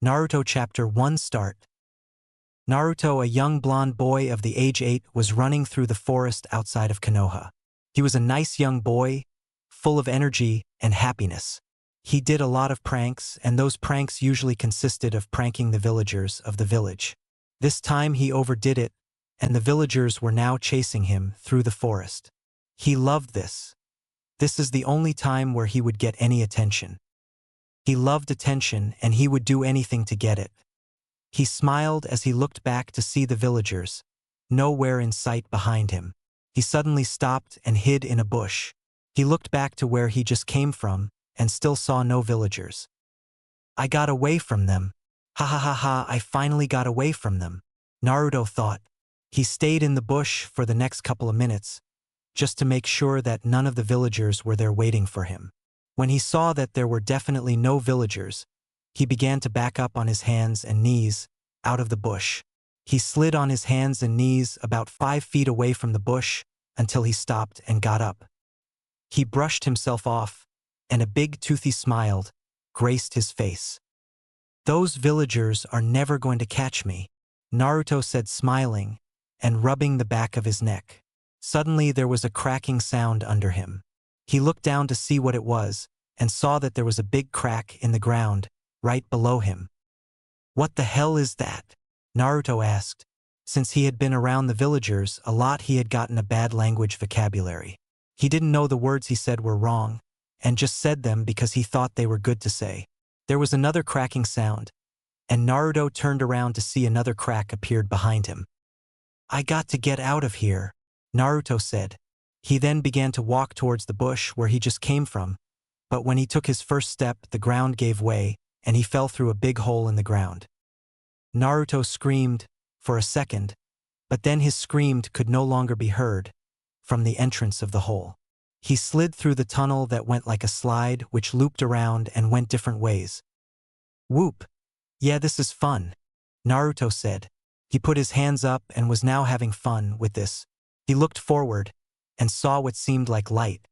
Naruto Chapter 1 Start. Naruto, a young blonde boy of the age 8, was running through the forest outside of Konoha. He was a nice young boy, full of energy and happiness. He did a lot of pranks, and those pranks usually consisted of pranking the villagers of the village. This time he overdid it, and the villagers were now chasing him through the forest. He loved this. This is the only time where he would get any attention. He loved attention, and he would do anything to get it. He smiled as he looked back to see the villagers, nowhere in sight behind him. He suddenly stopped and hid in a bush. He looked back to where he just came from and still saw no villagers. I got away from them. Ha ha ha ha, I finally got away from them, Naruto thought. He stayed in the bush for the next couple of minutes, just to make sure that none of the villagers were there waiting for him. When he saw that there were definitely no villagers, he began to back up on his hands and knees out of the bush. He slid on his hands and knees about 5 feet away from the bush until he stopped and got up. He brushed himself off, and a big toothy smile graced his face. "Those villagers are never going to catch me," Naruto said, smiling and rubbing the back of his neck. Suddenly there was a cracking sound under him. He looked down to see what it was and saw that there was a big crack in the ground right below him. "What the hell is that?" Naruto asked. Since he had been around the villagers a lot, he had gotten a bad language vocabulary. He didn't know the words he said were wrong, and just said them because he thought they were good to say. There was another cracking sound, and Naruto turned around to see another crack appeared behind him. "I got to get out of here," Naruto said. He then began to walk towards the bush where he just came from, but when he took his first step, the ground gave way, and he fell through a big hole in the ground. Naruto screamed for a second, but then his scream could no longer be heard from the entrance of the hole. He slid through the tunnel that went like a slide, which looped around and went different ways. "Whoop! Yeah, this is fun," Naruto said. He put his hands up and was now having fun with this. He looked forward and saw what seemed like light.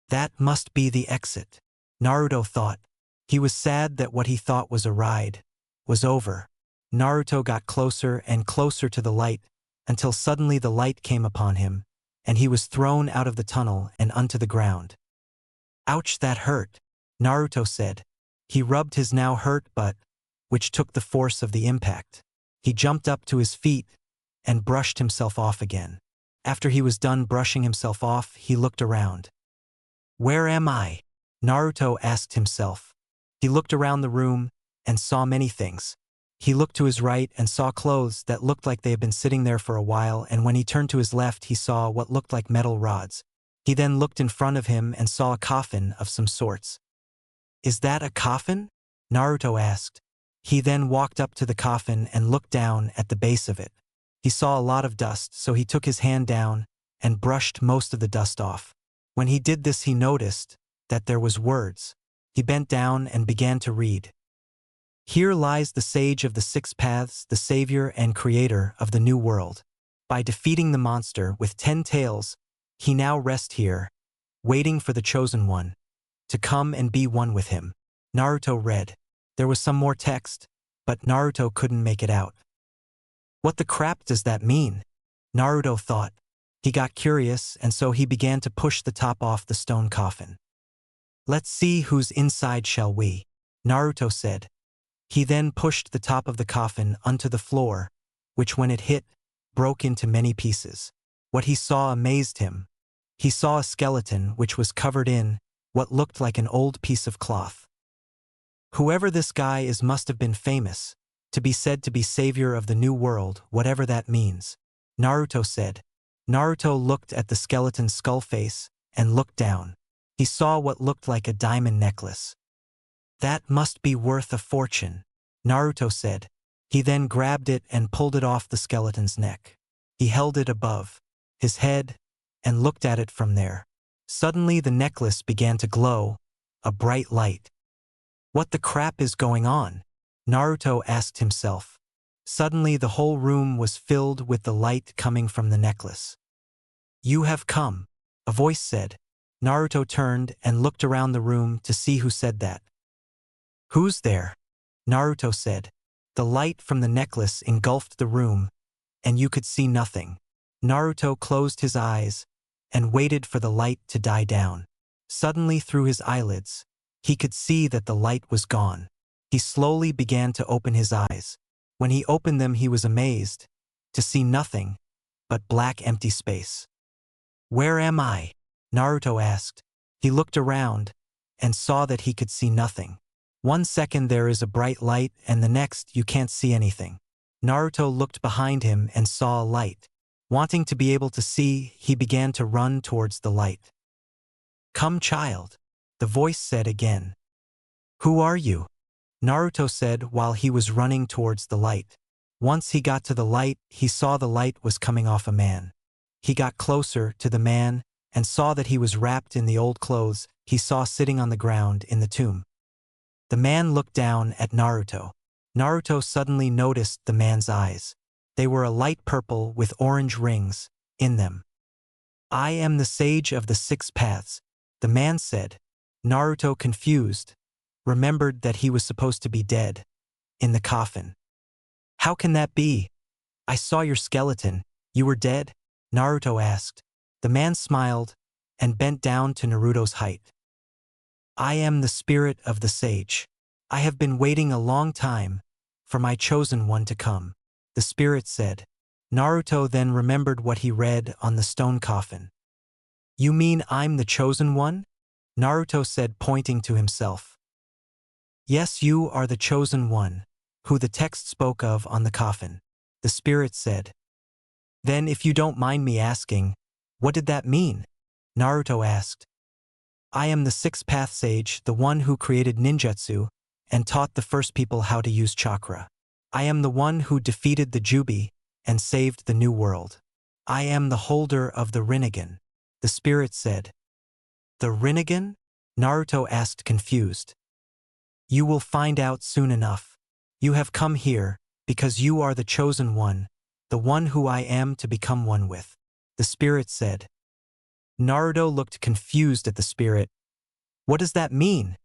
That must be the exit, Naruto thought. He was sad that what he thought was a ride was over. Naruto got closer and closer to the light until suddenly the light came upon him, and he was thrown out of the tunnel and onto the ground. "Ouch, that hurt," Naruto said. He rubbed his now hurt butt, which took the force of the impact. He jumped up to his feet and brushed himself off again. After he was done brushing himself off, he looked around. "Where am I?" Naruto asked himself. He looked around the room and saw many things. He looked to his right and saw clothes that looked like they had been sitting there for a while, and when he turned to his left he saw what looked like metal rods. He then looked in front of him and saw a coffin of some sorts. "Is that a coffin?" Naruto asked. He then walked up to the coffin and looked down at the base of it. He saw a lot of dust, so he took his hand down and brushed most of the dust off. When he did this, he noticed that there was words. He bent down and began to read. "Here lies the sage of the 6 paths, the savior and creator of the new world. By defeating the monster with 10 tails, he now rests here, waiting for the chosen one to come and be one with him." Naruto read. There was some more text, but Naruto couldn't make it out. What the crap does that mean? Naruto thought. He got curious, and so he began to push the top off the stone coffin. "Let's see who's inside, shall we?" Naruto said. He then pushed the top of the coffin onto the floor, which when it hit, broke into many pieces. What he saw amazed him. He saw a skeleton which was covered in what looked like an old piece of cloth. Whoever this guy is must have been famous, to be said to be savior of the new world, whatever that means, Naruto said. Naruto looked at the skeleton's skull face and looked down. He saw what looked like a diamond necklace. "That must be worth a fortune," Naruto said. He then grabbed it and pulled it off the skeleton's neck. He held it above his head and looked at it from there. Suddenly the necklace began to glow, a bright light. "What the crap is going on?" Naruto asked himself. Suddenly the whole room was filled with the light coming from the necklace. "You have come," a voice said. Naruto turned and looked around the room to see who said that. "Who's there?" Naruto said. The light from the necklace engulfed the room, and you could see nothing. Naruto closed his eyes and waited for the light to die down. Suddenly, through his eyelids, he could see that the light was gone. He slowly began to open his eyes. When he opened them, he was amazed to see nothing but black empty space. "Where am I?" Naruto asked. He looked around and saw that he could see nothing. One second there is a bright light and the next you can't see anything. Naruto looked behind him and saw a light. Wanting to be able to see, he began to run towards the light. "Come, child," the voice said again. "Who are you?" Naruto said while he was running towards the light. Once he got to the light, he saw the light was coming off a man. He got closer to the man and saw that he was wrapped in the old clothes he saw sitting on the ground in the tomb. The man looked down at Naruto. Naruto suddenly noticed the man's eyes. They were a light purple with orange rings in them. "I am the sage of the 6 paths," the man said. Naruto, confused, remembered that he was supposed to be dead, in the coffin. "How can that be? I saw your skeleton. You were dead?" Naruto asked. The man smiled and bent down to Naruto's height. "I am the spirit of the sage. I have been waiting a long time for my chosen one to come," the spirit said. Naruto then remembered what he read on the stone coffin. "You mean I'm the chosen one?" Naruto said, pointing to himself. "Yes, you are the chosen one, who the text spoke of on the coffin," the spirit said. "Then if you don't mind me asking, what did that mean?" Naruto asked. "I am the 6 path sage, the one who created ninjutsu and taught the first people how to use chakra. I am the one who defeated the Jubi and saved the new world. I am the holder of the Rinnegan," the spirit said. "The Rinnegan?" Naruto asked, confused. "You will find out soon enough. You have come here because you are the chosen one, the one who I am to become one with," the spirit said. Naruto looked confused at the spirit. "What does that mean?"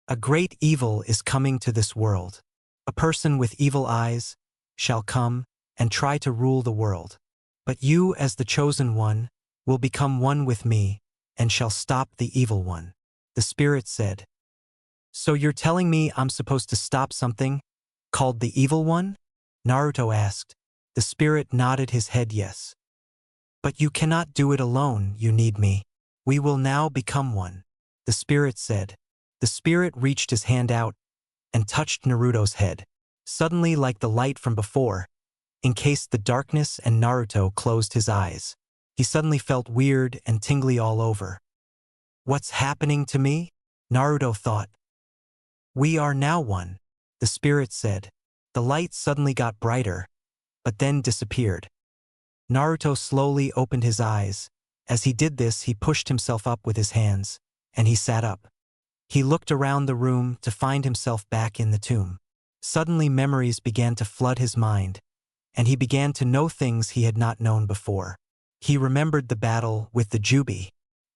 "A great evil is coming to this world. A person with evil eyes shall come and try to rule the world. But you, as the chosen one, will become one with me and shall stop the evil one," the spirit said. "So you're telling me I'm supposed to stop something called the evil one?" Naruto asked. The spirit nodded his head yes. "But you cannot do it alone, you need me. We will now become one," the spirit said. The spirit reached his hand out and touched Naruto's head. Suddenly, like the light from before, encased the darkness and Naruto closed his eyes. He suddenly felt weird and tingly all over. "What's happening to me?" Naruto thought. "We are now one," the spirit said. The light suddenly got brighter, but then disappeared. Naruto slowly opened his eyes. As he did this, he pushed himself up with his hands, and he sat up. He looked around the room to find himself back in the tomb. Suddenly memories began to flood his mind, and he began to know things he had not known before. He remembered the battle with the Jubi.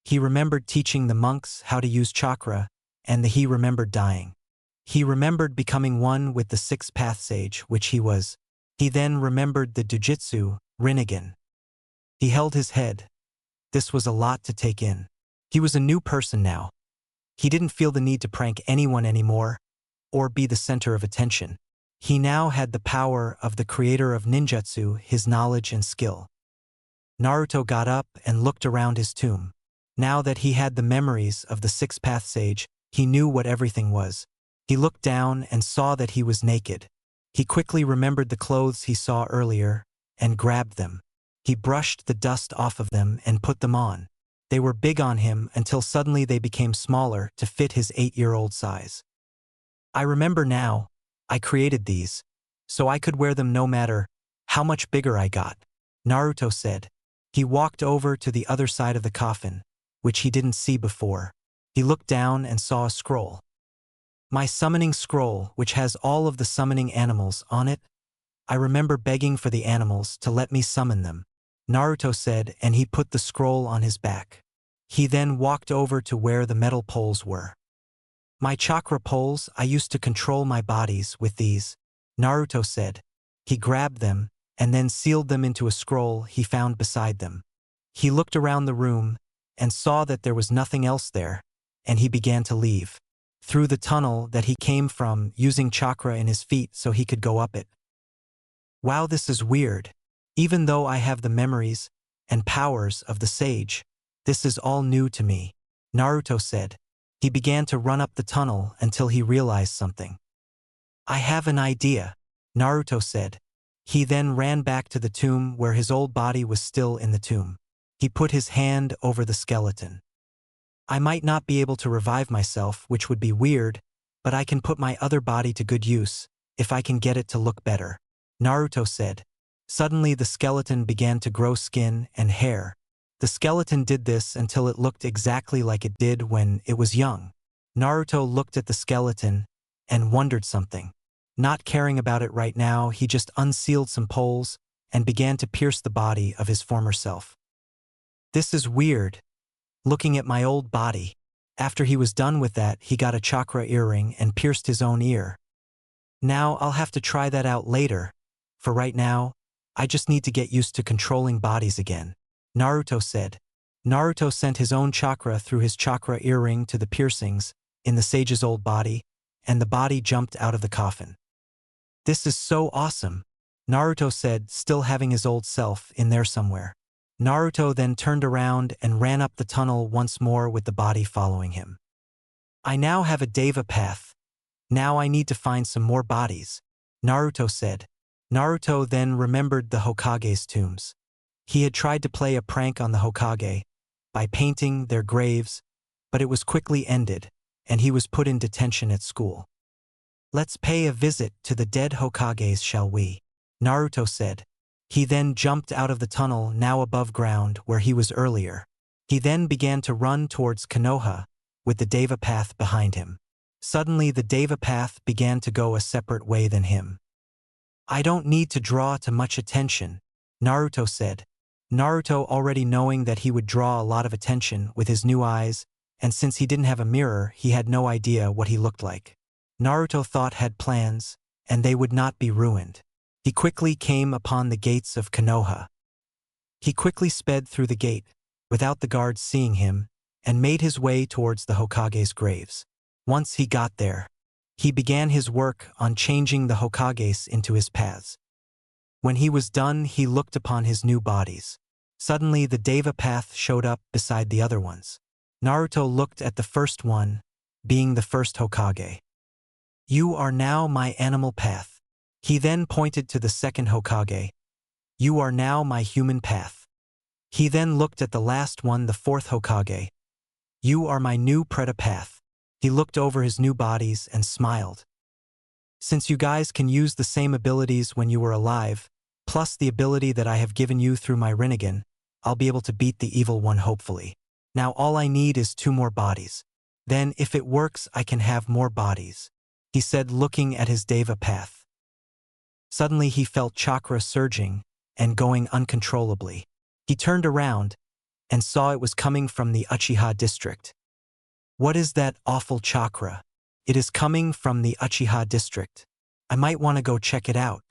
He remembered teaching the monks how to use chakra, and he remembered dying. He remembered becoming one with the 6 path sage, which he was. He then remembered the Jujutsu Rinnegan. He held his head. This was a lot to take in. He was a new person now. He didn't feel the need to prank anyone anymore, or be the center of attention. He now had the power of the creator of ninjutsu, his knowledge and skill. Naruto got up and looked around his tomb. Now that he had the memories of the 6 path sage, he knew what everything was. He looked down and saw that he was naked. He quickly remembered the clothes he saw earlier and grabbed them. He brushed the dust off of them and put them on. They were big on him until suddenly they became smaller to fit his 8-year-old size. "I remember now, I created these, so I could wear them no matter how much bigger I got," Naruto said. He walked over to the other side of the coffin, which he didn't see before. He looked down and saw a scroll. "My summoning scroll, which has all of the summoning animals on it. I remember begging for the animals to let me summon them," Naruto said, and he put the scroll on his back. He then walked over to where the metal poles were. My chakra poles, I used to control my bodies with these, Naruto said. He grabbed them, and then sealed them into a scroll he found beside them. He looked around the room, and saw that there was nothing else there, and he began to leave. Through the tunnel that he came from, using chakra in his feet so he could go up it. Wow, this is weird. Even though I have the memories and powers of the sage, this is all new to me, Naruto said. He began to run up the tunnel until he realized something. I have an idea, Naruto said. He then ran back to the tomb where his old body was still in the tomb. He put his hand over the skeleton. I might not be able to revive myself, which would be weird, but I can put my other body to good use, if I can get it to look better, Naruto said. Suddenly the skeleton began to grow skin and hair. The skeleton did this until it looked exactly like it did when it was young. Naruto looked at the skeleton and wondered something. Not caring about it right now, he just unsealed some poles and began to pierce the body of his former self. This is weird. Looking at my old body. After he was done with that, he got a chakra earring and pierced his own ear. Now I'll have to try that out later. For right now, I just need to get used to controlling bodies again, Naruto said. Naruto sent his own chakra through his chakra earring to the piercings in the sage's old body, and the body jumped out of the coffin. This is so awesome, Naruto said, still having his old self in there somewhere. Naruto then turned around and ran up the tunnel once more with the body following him. I now have a Deva path. Now I need to find some more bodies, Naruto said. Naruto then remembered the Hokage's tombs. He had tried to play a prank on the Hokage by painting their graves, but it was quickly ended, and he was put in detention at school. Let's pay a visit to the dead Hokages, shall we? Naruto said. He then jumped out of the tunnel now above ground where he was earlier. He then began to run towards Konoha with the Deva path behind him. Suddenly the Deva path began to go a separate way than him. I don't need to draw too much attention, Naruto said. Naruto, already knowing that he would draw a lot of attention with his new eyes, and since he didn't have a mirror, he had no idea what he looked like. Naruto thought had plans, and they would not be ruined. He quickly came upon the gates of Konoha. He quickly sped through the gate, without the guards seeing him, and made his way towards the Hokage's graves. Once he got there, he began his work on changing the Hokages into his paths. When he was done, he looked upon his new bodies. Suddenly the Deva path showed up beside the other ones. Naruto looked at the first one, being the first Hokage. You are now my animal path. He then pointed to the second Hokage. You are now my human path. He then looked at the last one, the fourth Hokage. You are my new Preta path. He looked over his new bodies and smiled. Since you guys can use the same abilities when you were alive, plus the ability that I have given you through my Rinnegan, I'll be able to beat the evil one hopefully. Now all I need is 2 more bodies. Then if it works, I can have more bodies, he said, looking at his Deva path. Suddenly he felt chakra surging and going uncontrollably. He turned around and saw it was coming from the Uchiha district. What is that awful chakra? It is coming from the Uchiha district. I might want to go check it out,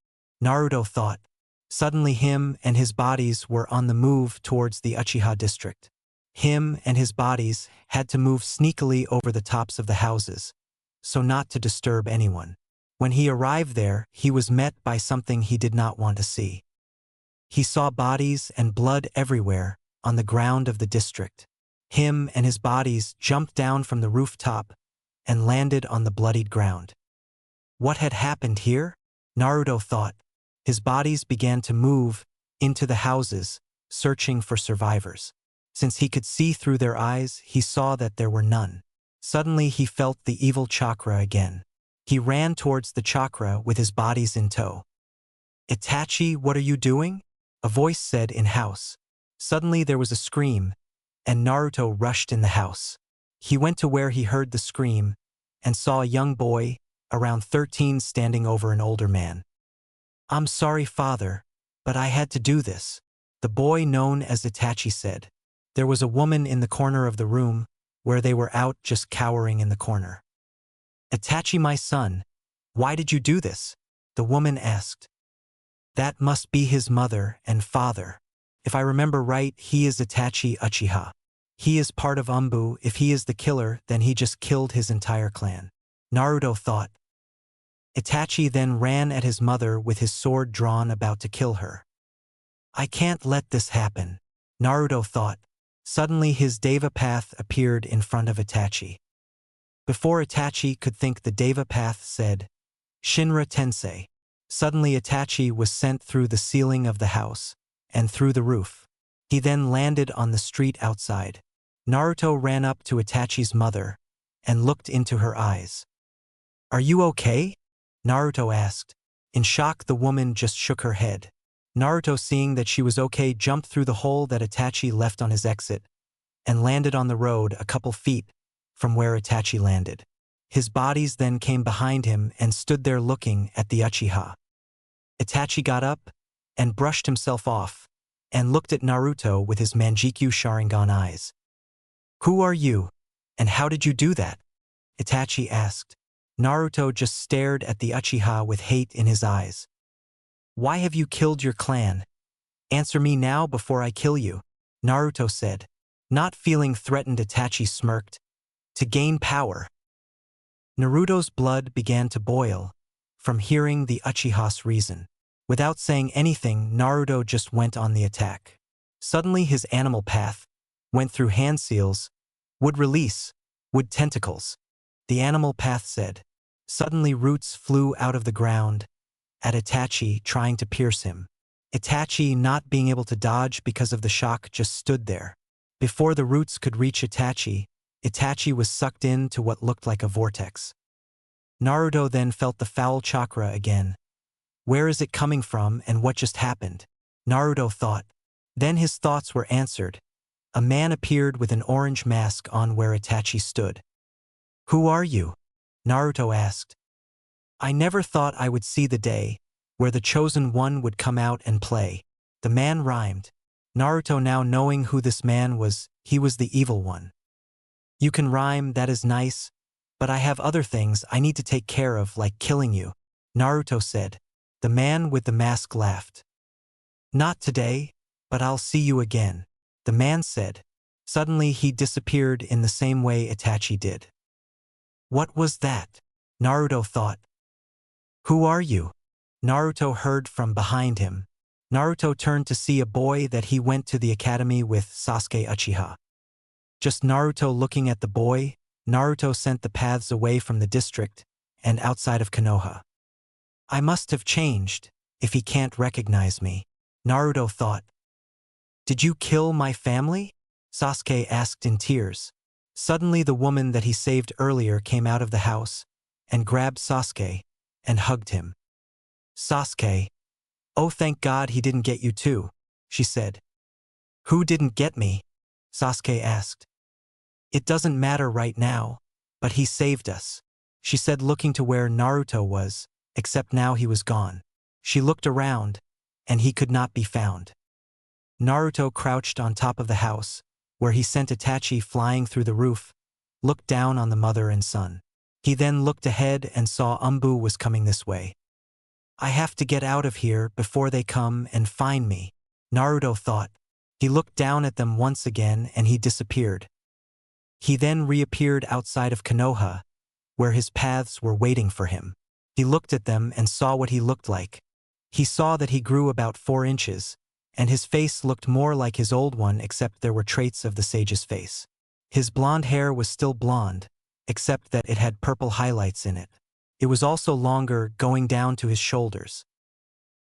Naruto thought. Suddenly him and his bodies were on the move towards the Uchiha district. Him and his bodies had to move sneakily over the tops of the houses, so not to disturb anyone. When he arrived there, he was met by something he did not want to see. He saw bodies and blood everywhere on the ground of the district. Him and his bodies jumped down from the rooftop and landed on the bloodied ground. What had happened here? Naruto thought. His bodies began to move into the houses, searching for survivors. Since he could see through their eyes, he saw that there were none. Suddenly he felt the evil chakra again. He ran towards the chakra with his bodies in tow. Itachi, what are you doing? A voice said in-house. Suddenly there was a scream, and Naruto rushed in the house. He went to where he heard the scream and saw a young boy, around 13, standing over an older man. I'm sorry, father, but I had to do this, the boy known as Itachi said. There was a woman in the corner of the room where they were out, just cowering in the corner. "Itachi, my son, why did you do this?" the woman asked. "That must be his mother and father. If I remember right, he is Itachi Uchiha. He is part of Umbu. If he is the killer, then he just killed his entire clan," Naruto thought. Itachi then ran at his mother with his sword drawn, about to kill her. "I can't let this happen," Naruto thought. Suddenly his Deva path appeared in front of Itachi. Before Itachi could think, the Deva path said, "Shinra Tensei." Suddenly Itachi was sent through the ceiling of the house and through the roof. He then landed on the street outside. Naruto ran up to Itachi's mother and looked into her eyes. "Are you okay?" Naruto asked. In shock, the woman just shook her head. Naruto, seeing that she was okay, jumped through the hole that Itachi left on his exit and landed on the road a couple feet from where Itachi landed. His bodies then came behind him and stood there looking at the Uchiha. Itachi got up and brushed himself off and looked at Naruto with his Manjikyu Sharingan eyes. "Who are you, and how did you do that?" Itachi asked. Naruto just stared at the Uchiha with hate in his eyes. "Why have you killed your clan? Answer me now before I kill you," Naruto said. Not feeling threatened, Itachi smirked. "To gain power." Naruto's blood began to boil from hearing the Uchiha's reason. Without saying anything, Naruto just went on the attack. Suddenly his animal path went through hand seals, would release, would tentacles. The animal path said. Suddenly roots flew out of the ground at Itachi, trying to pierce him. Itachi, not being able to dodge because of the shock, just stood there. Before the roots could reach Itachi, Itachi was sucked into what looked like a vortex. Naruto then felt the foul chakra again. Where is it coming from and what just happened? Naruto thought. Then his thoughts were answered. A man appeared with an orange mask on where Itachi stood. "Who are you?" Naruto asked. "I never thought I would see the day where the chosen one would come out and play," the man rhymed. Naruto, now knowing who this man was, he was the evil one. "You can rhyme, that is nice, but I have other things I need to take care of, like killing you," Naruto said. The man with the mask laughed. "Not today, but I'll see you again," the man said. Suddenly he disappeared in the same way Itachi did. What was that? Naruto thought. "Who are you?" Naruto heard from behind him. Naruto turned to see a boy that he went to the academy with, Sasuke Uchiha. Just Naruto looking at the boy, Naruto sent the paths away from the district and outside of Konoha. "I must have changed if he can't recognize me," Naruto thought. "Did you kill my family?" Sasuke asked in tears. Suddenly the woman that he saved earlier came out of the house and grabbed Sasuke and hugged him. "Sasuke, oh thank God he didn't get you too," she said. "Who didn't get me?" Sasuke asked. "It doesn't matter right now, but he saved us," she said, looking to where Naruto was, except now he was gone. She looked around, and he could not be found. Naruto crouched on top of the house, where he sent Itachi flying through the roof, looked down on the mother and son. He then looked ahead and saw Umbu was coming this way. "I have to get out of here before they come and find me," Naruto thought. He looked down at them once again and he disappeared. He then reappeared outside of Konoha, where his paths were waiting for him. He looked at them and saw what he looked like. He saw that he grew about 4 inches, and his face looked more like his old one, except there were traits of the sage's face. His blonde hair was still blonde, except that it had purple highlights in it. It was also longer, going down to his shoulders.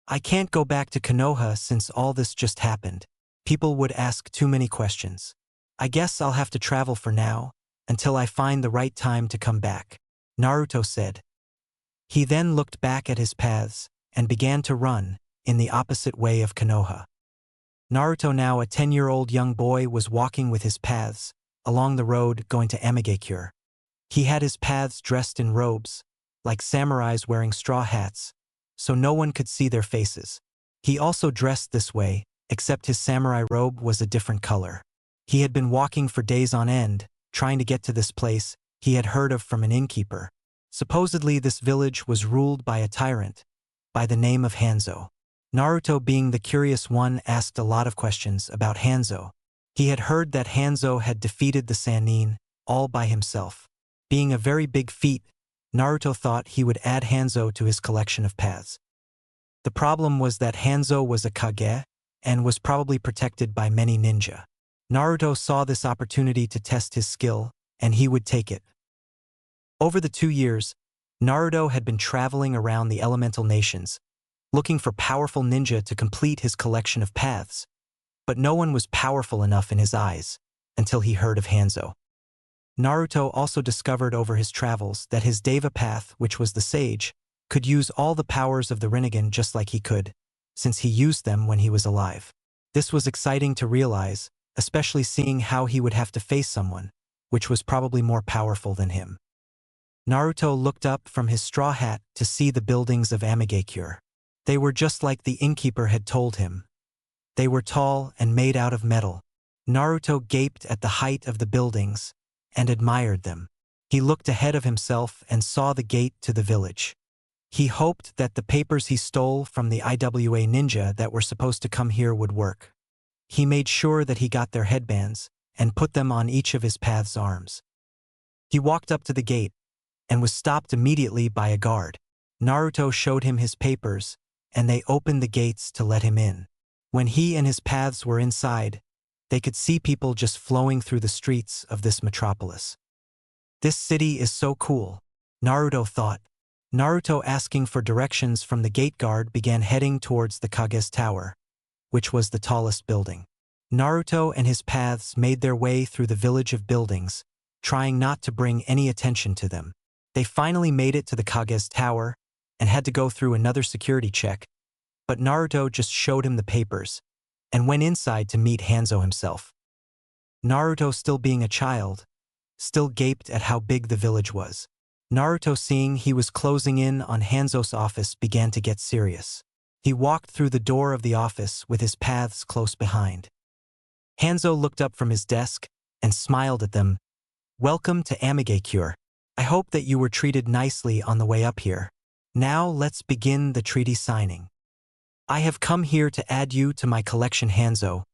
"I can't go back to Konoha since all this just happened. People would ask too many questions. I guess I'll have to travel for now, until I find the right time to come back," Naruto said. He then looked back at his paths and began to run in the opposite way of Konoha. Naruto, now a 10-year-old young boy, was walking with his paths along the road going to Amigakure. He had his paths dressed in robes, like samurais wearing straw hats, so no one could see their faces. He also dressed this way, except his samurai robe was a different color. He had been walking for days on end, trying to get to this place he had heard of from an innkeeper. Supposedly this village was ruled by a tyrant, by the name of Hanzo. Naruto, being the curious one, asked a lot of questions about Hanzo. He had heard that Hanzo had defeated the Sannin, all by himself. Being a very big feat, Naruto thought he would add Hanzo to his collection of paths. The problem was that Hanzo was a Kage, and was probably protected by many ninja. Naruto saw this opportunity to test his skill, and he would take it. Over the 2 years, Naruto had been traveling around the elemental nations, looking for powerful ninja to complete his collection of paths. But no one was powerful enough in his eyes, until he heard of Hanzo. Naruto also discovered over his travels that his Deva path, which was the sage, could use all the powers of the Rinnegan just like he could, since he used them when he was alive. This was exciting to realize, especially seeing how he would have to face someone, which was probably more powerful than him. Naruto looked up from his straw hat to see the buildings of Amigakure. They were just like the innkeeper had told him. They were tall and made out of metal. Naruto gaped at the height of the buildings and admired them. He looked ahead of himself and saw the gate to the village. He hoped that the papers he stole from the IWA ninja that were supposed to come here would work. He made sure that he got their headbands and put them on each of his path's arms. He walked up to the gate and was stopped immediately by a guard. Naruto showed him his papers, and they opened the gates to let him in. When he and his paths were inside, they could see people just flowing through the streets of this metropolis. This city is so cool, Naruto thought. Naruto, asking for directions from the gate guard, began heading towards the Kage's tower, which was the tallest building. Naruto and his paths made their way through the village of buildings, trying not to bring any attention to them. They finally made it to the Kage's tower and had to go through another security check, but Naruto just showed him the papers and went inside to meet Hanzo himself. Naruto, still being a child, still gaped at how big the village was. Naruto, seeing he was closing in on Hanzo's office, began to get serious. He walked through the door of the office with his paths close behind. Hanzo looked up from his desk and smiled at them. "Welcome to Amigakure. I hope that you were treated nicely on the way up here. Now let's begin the treaty signing. I have come here to add you to my collection, Hanzo,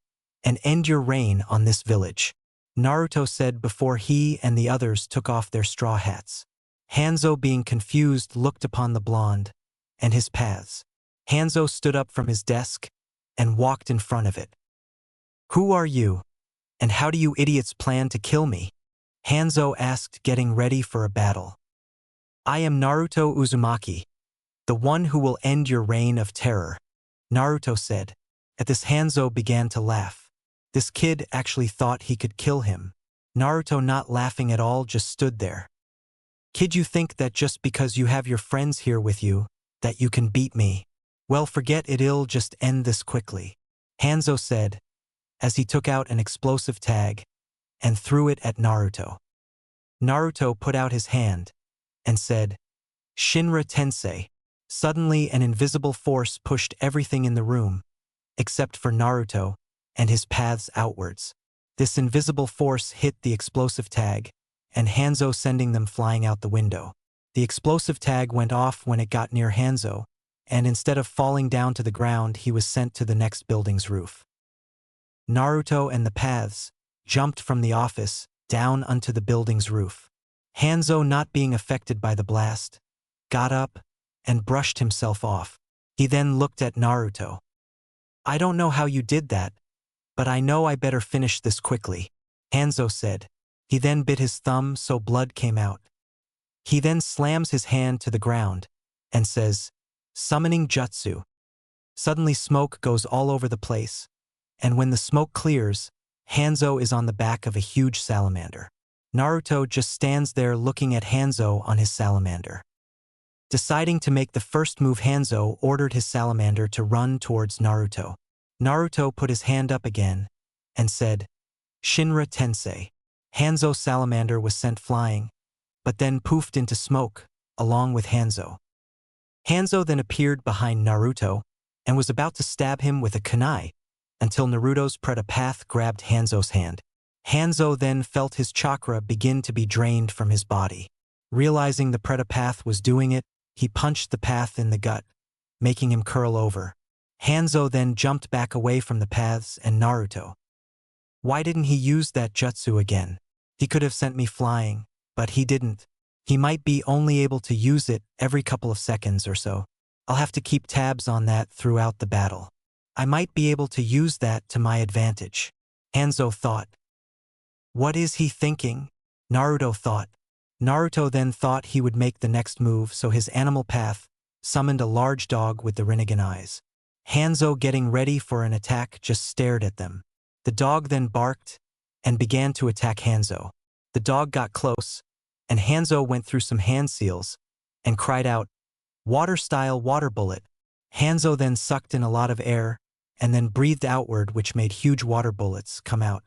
and end your reign on this village," Naruto said before he and the others took off their straw hats. Hanzo, being confused, looked upon the blonde and his paths. Hanzo stood up from his desk and walked in front of it. "Who are you, and how do you idiots plan to kill me?" Hanzo asked, getting ready for a battle. "I am Naruto Uzumaki, the one who will end your reign of terror," Naruto said. At this, Hanzo began to laugh. This kid actually thought he could kill him. Naruto, not laughing at all, just stood there. "Kid, you think that just because you have your friends here with you, that you can beat me? Well, forget it, it'll just end this quickly," Hanzo said, as he took out an explosive tag and threw it at Naruto. Naruto put out his hand and said, "Shinra Tensei." Suddenly, an invisible force pushed everything in the room, except for Naruto and his paths outwards. This invisible force hit the explosive tag, and Hanzo, sending them flying out the window. The explosive tag went off when it got near Hanzo, and instead of falling down to the ground, he was sent to the next building's roof. Naruto and the paths jumped from the office down onto the building's roof. Hanzo, not being affected by the blast, got up and brushed himself off. He then looked at Naruto. "I don't know how you did that, but I know I better finish this quickly," Hanzo said. He then bit his thumb so blood came out. He then slams his hand to the ground and says, "Summoning Jutsu." Suddenly smoke goes all over the place, and when the smoke clears, Hanzo is on the back of a huge salamander. Naruto just stands there looking at Hanzo on his salamander. Deciding to make the first move, Hanzo ordered his salamander to run towards Naruto. Naruto put his hand up again and said, "Shinra Tensei." Hanzo's salamander was sent flying, but then poofed into smoke, along with Hanzo. Hanzo then appeared behind Naruto and was about to stab him with a kunai, until Naruto's Preta path grabbed Hanzo's hand. Hanzo then felt his chakra begin to be drained from his body. Realizing the Predator path was doing it, he punched the path in the gut, making him curl over. Hanzo then jumped back away from the paths and Naruto. Why didn't he use that jutsu again? He could have sent me flying, but he didn't. He might be only able to use it every couple of seconds or so. I'll have to keep tabs on that throughout the battle. I might be able to use that to my advantage. Hanzo thought. What is he thinking? Naruto thought. Naruto then thought he would make the next move, so his animal path summoned a large dog with the Rinnegan eyes. Hanzo, getting ready for an attack, just stared at them. The dog then barked and began to attack Hanzo. The dog got close, and Hanzo went through some hand seals and cried out, "Water-style water bullet." Hanzo then sucked in a lot of air and then breathed outward, which made huge water bullets come out.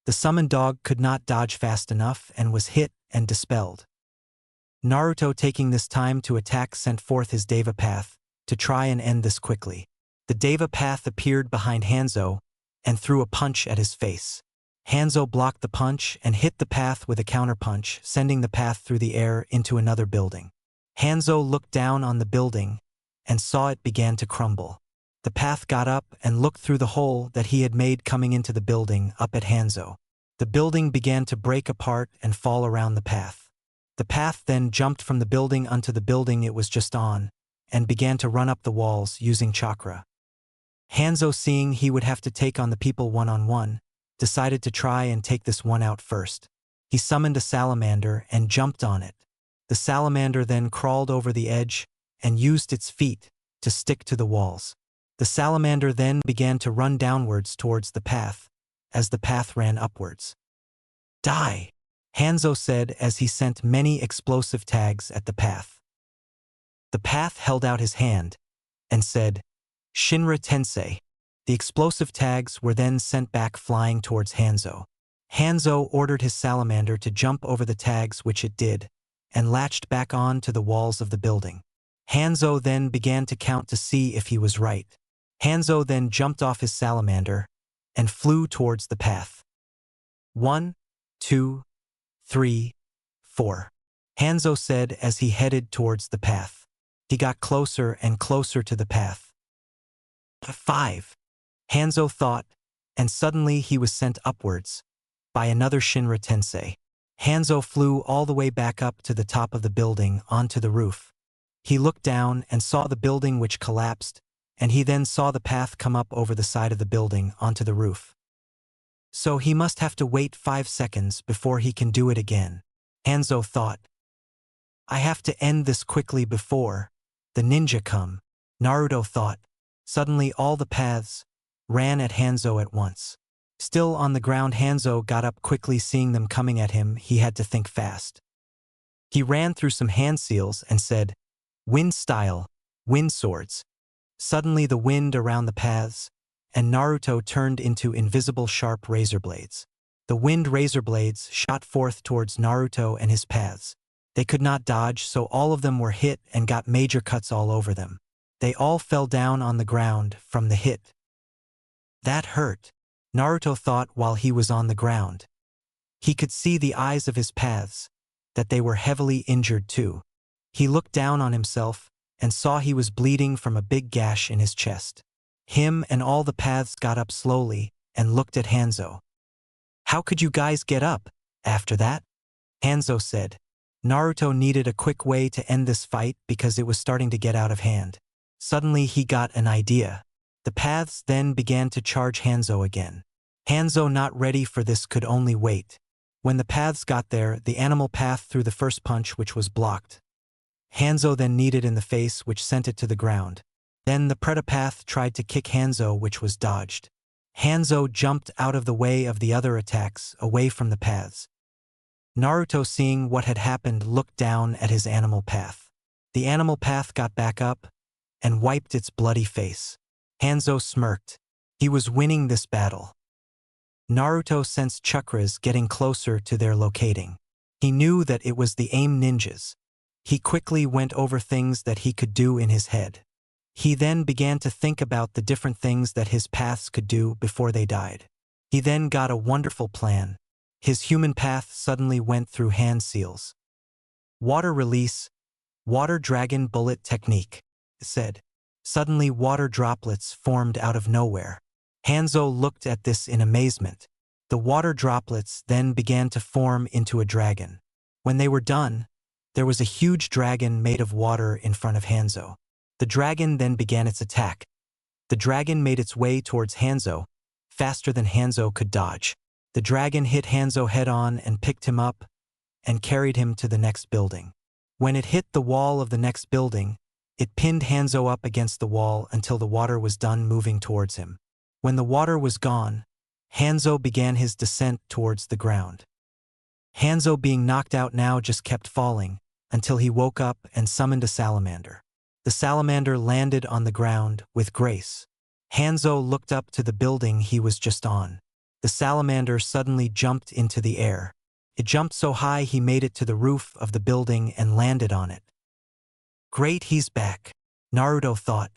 The summoned dog could not dodge fast enough and was hit and dispelled. Naruto, taking this time to attack, sent forth his Deva path to try and end this quickly. The Deva path appeared behind Hanzo and threw a punch at his face. Hanzo blocked the punch and hit the path with a counterpunch, sending the path through the air into another building. Hanzo looked down on the building and saw it began to crumble. The path got up and looked through the hole that he had made coming into the building up at Hanzo. The building began to break apart and fall around the path. The path then jumped from the building onto the building it was just on and began to run up the walls using chakra. Hanzo, seeing he would have to take on the people one-on-one, decided to try and take this one out first. He summoned a salamander and jumped on it. The salamander then crawled over the edge and used its feet to stick to the walls. The salamander then began to run downwards towards the path, as the path ran upwards. "Die!" Hanzo said as he sent many explosive tags at the path. The path held out his hand and said, "Shinra Tensei." The explosive tags were then sent back flying towards Hanzo. Hanzo ordered his salamander to jump over the tags, which it did, and latched back on to the walls of the building. Hanzo then began to count to see if he was right. Hanzo then jumped off his salamander and flew towards the path. 1, 2, 3, 4. Hanzo said as he headed towards the path. He got closer and closer to the path. 5. Hanzo thought, and suddenly he was sent upwards by another Shinra Tensei. Hanzo flew all the way back up to the top of the building onto the roof. He looked down and saw the building, which collapsed, and he then saw the path come up over the side of the building onto the roof. So he must have to wait 5 seconds before he can do it again. Hanzo thought, I have to end this quickly before the ninja come. Naruto thought. Suddenly all the paths ran at Hanzo at once. Still on the ground, Hanzo got up quickly. Seeing them coming at him, he had to think fast. He ran through some hand seals and said, "Wind style, wind swords." Suddenly the wind around the paths, and Naruto turned into invisible sharp razor blades. The wind razor blades shot forth towards Naruto and his paths. They could not dodge, so all of them were hit and got major cuts all over them. They all fell down on the ground from the hit. That hurt, Naruto thought while he was on the ground. He could see the eyes of his paths, that they were heavily injured too. He looked down on himself and saw he was bleeding from a big gash in his chest. Him and all the paths got up slowly and looked at Hanzo. "How could you guys get up after that?" Hanzo said. Naruto needed a quick way to end this fight because it was starting to get out of hand. Suddenly he got an idea. The paths then began to charge Hanzo again. Hanzo, not ready for this, could only wait. When the paths got there, the animal path threw the first punch, which was blocked. Hanzo then kneed in the face, which sent it to the ground. Then the Predator path tried to kick Hanzo, which was dodged. Hanzo jumped out of the way of the other attacks, away from the paths. Naruto, seeing what had happened, looked down at his animal path. The animal path got back up and wiped its bloody face. Hanzo smirked. He was winning this battle. Naruto sensed chakras getting closer to their locating. He knew that it was the AIM ninjas. He quickly went over things that he could do in his head. He then began to think about the different things that his paths could do before they died. He then got a wonderful plan. His human path suddenly went through hand seals. Water release, water dragon bullet technique, it said. Suddenly water droplets formed out of nowhere. Hanzo looked at this in amazement. The water droplets then began to form into a dragon. When they were done, there was a huge dragon made of water in front of Hanzo. The dragon then began its attack. The dragon made its way towards Hanzo, faster than Hanzo could dodge. The dragon hit Hanzo head-on and picked him up and carried him to the next building. When it hit the wall of the next building, it pinned Hanzo up against the wall until the water was done moving towards him. When the water was gone, Hanzo began his descent towards the ground. Hanzo, being knocked out now, just kept falling until he woke up and summoned a salamander. The salamander landed on the ground with grace. Hanzo looked up to the building he was just on. The salamander suddenly jumped into the air. It jumped so high he made it to the roof of the building and landed on it. Great, he's back, Naruto thought.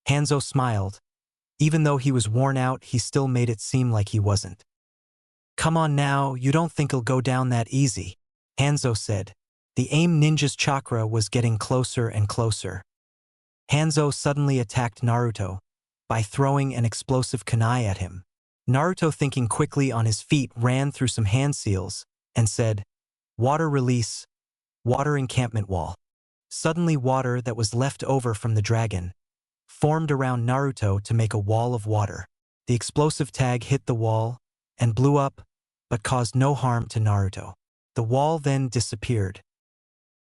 Hanzo smiled. Even though he was worn out, he still made it seem like he wasn't. Come on now, you don't think he'll go down that easy, Hanzo said. The AIM ninja's chakra was getting closer and closer. Hanzo suddenly attacked Naruto by throwing an explosive kunai at him. Naruto, thinking quickly on his feet, ran through some hand seals and said, "Water release, water encampment wall." Suddenly water that was left over from the dragon formed around Naruto to make a wall of water. The explosive tag hit the wall and blew up, but caused no harm to Naruto. The wall then disappeared.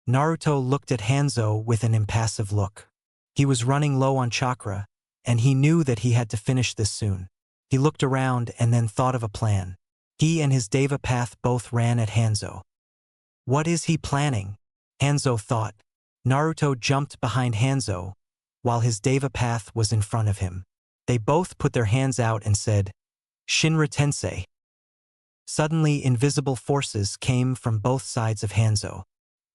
Naruto looked at Hanzo with an impassive look. He was running low on chakra, and he knew that he had to finish this soon. He looked around and then thought of a plan. He and his Deva Path both ran at Hanzo. What is he planning? Hanzo thought. Naruto jumped behind Hanzo, while his Deva Path was in front of him. They both put their hands out and said, "Shinra Tensei." Suddenly invisible forces came from both sides of Hanzo.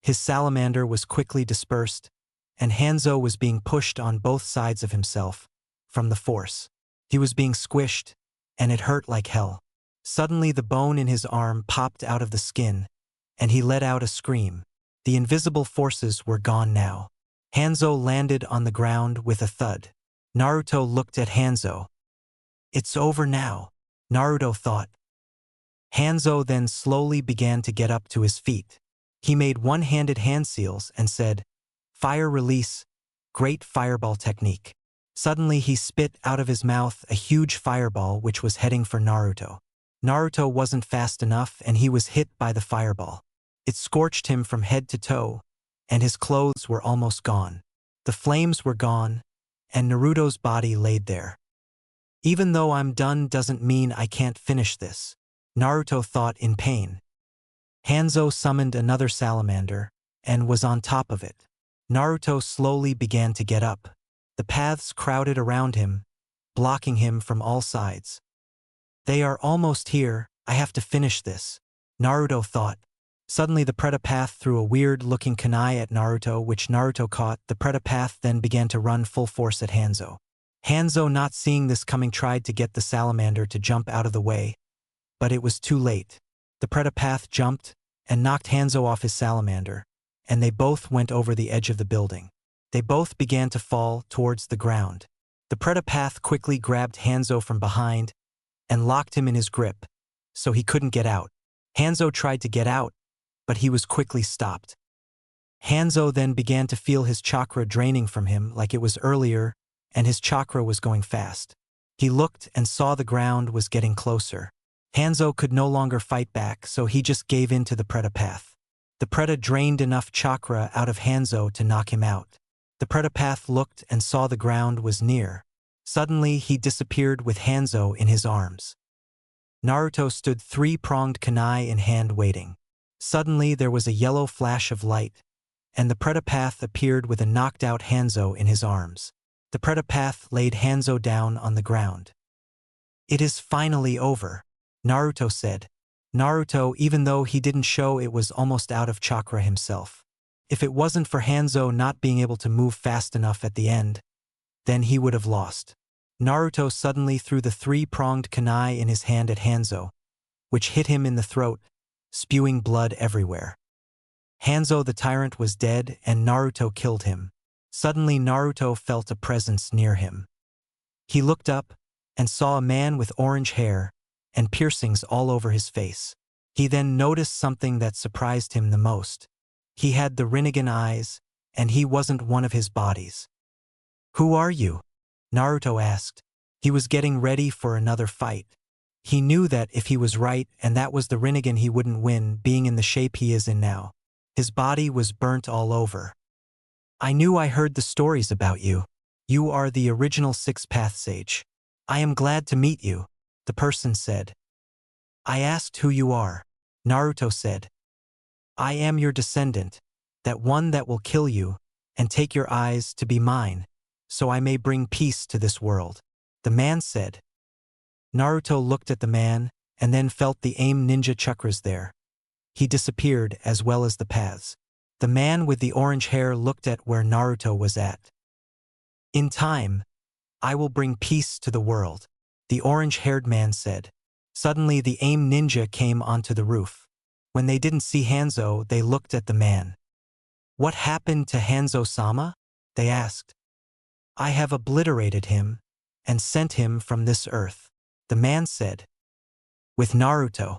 His salamander was quickly dispersed, and Hanzo was being pushed on both sides of himself from the force. He was being squished, and it hurt like hell. Suddenly the bone in his arm popped out of the skin, and he let out a scream. The invisible forces were gone now. Hanzo landed on the ground with a thud. Naruto looked at Hanzo. It's over now, Naruto thought. Hanzo then slowly began to get up to his feet. He made one-handed hand seals and said, "Fire release, great fireball technique." Suddenly he spit out of his mouth a huge fireball which was heading for Naruto. Naruto wasn't fast enough and he was hit by the fireball. It scorched him from head to toe, and his clothes were almost gone. The flames were gone, and Naruto's body laid there. Even though I'm done doesn't mean I can't finish this, Naruto thought in pain. Hanzo summoned another salamander and was on top of it. Naruto slowly began to get up. The paths crowded around him, blocking him from all sides. They are almost here, I have to finish this, Naruto thought. Suddenly the Preta Path threw a weird-looking kunai at Naruto, which Naruto caught. The Preta Path then began to run full force at Hanzo. Hanzo, not seeing this coming, tried to get the salamander to jump out of the way, but it was too late. The Preta Path jumped and knocked Hanzo off his salamander, and they both went over the edge of the building. They both began to fall towards the ground. The Preta Path quickly grabbed Hanzo from behind and locked him in his grip, so he couldn't get out. Hanzo tried to get out, but he was quickly stopped. Hanzo then began to feel his chakra draining from him like it was earlier, and his chakra was going fast. He looked and saw the ground was getting closer. Hanzo could no longer fight back, so he just gave in to the Preta Path. The Preta drained enough chakra out of Hanzo to knock him out. The Preta Path looked and saw the ground was near. Suddenly he disappeared with Hanzo in his arms. Naruto stood three-pronged kunai in hand waiting. Suddenly there was a yellow flash of light, and the Preta Path appeared with a knocked-out Hanzo in his arms. The Preta Path laid Hanzo down on the ground. "It is finally over," Naruto said. Naruto, even though he didn't show it, was almost out of chakra himself. If it wasn't for Hanzo not being able to move fast enough at the end, then he would have lost. Naruto suddenly threw the three-pronged kunai in his hand at Hanzo, which hit him in the throat, spewing blood everywhere. Hanzo the tyrant was dead and Naruto killed him. Suddenly Naruto felt a presence near him. He looked up and saw a man with orange hair and piercings all over his face. He then noticed something that surprised him the most. He had the Rinnegan eyes, and he wasn't one of his bodies. "Who are you?" Naruto asked. He was getting ready for another fight. He knew that if he was right and that was the Rinnegan, he wouldn't win, being in the shape he is in now. His body was burnt all over. "I knew I heard the stories about you. You are the original Sixth Path Sage. I am glad to meet you," the person said. "I asked who you are." Naruto said. "I am your descendant, that one that will kill you and take your eyes to be mine, so I may bring peace to this world," the man said. Naruto looked at the man and then felt the aim ninja chakras there. He disappeared as well as the paths. The man with the orange hair looked at where Naruto was at. "In time, I will bring peace to the world," the orange-haired man said. Suddenly the aim ninja came onto the roof. When they didn't see Hanzo, they looked at the man. "What happened to Hanzo-sama?" they asked. "I have obliterated him and sent him from this earth," the man said. With Naruto.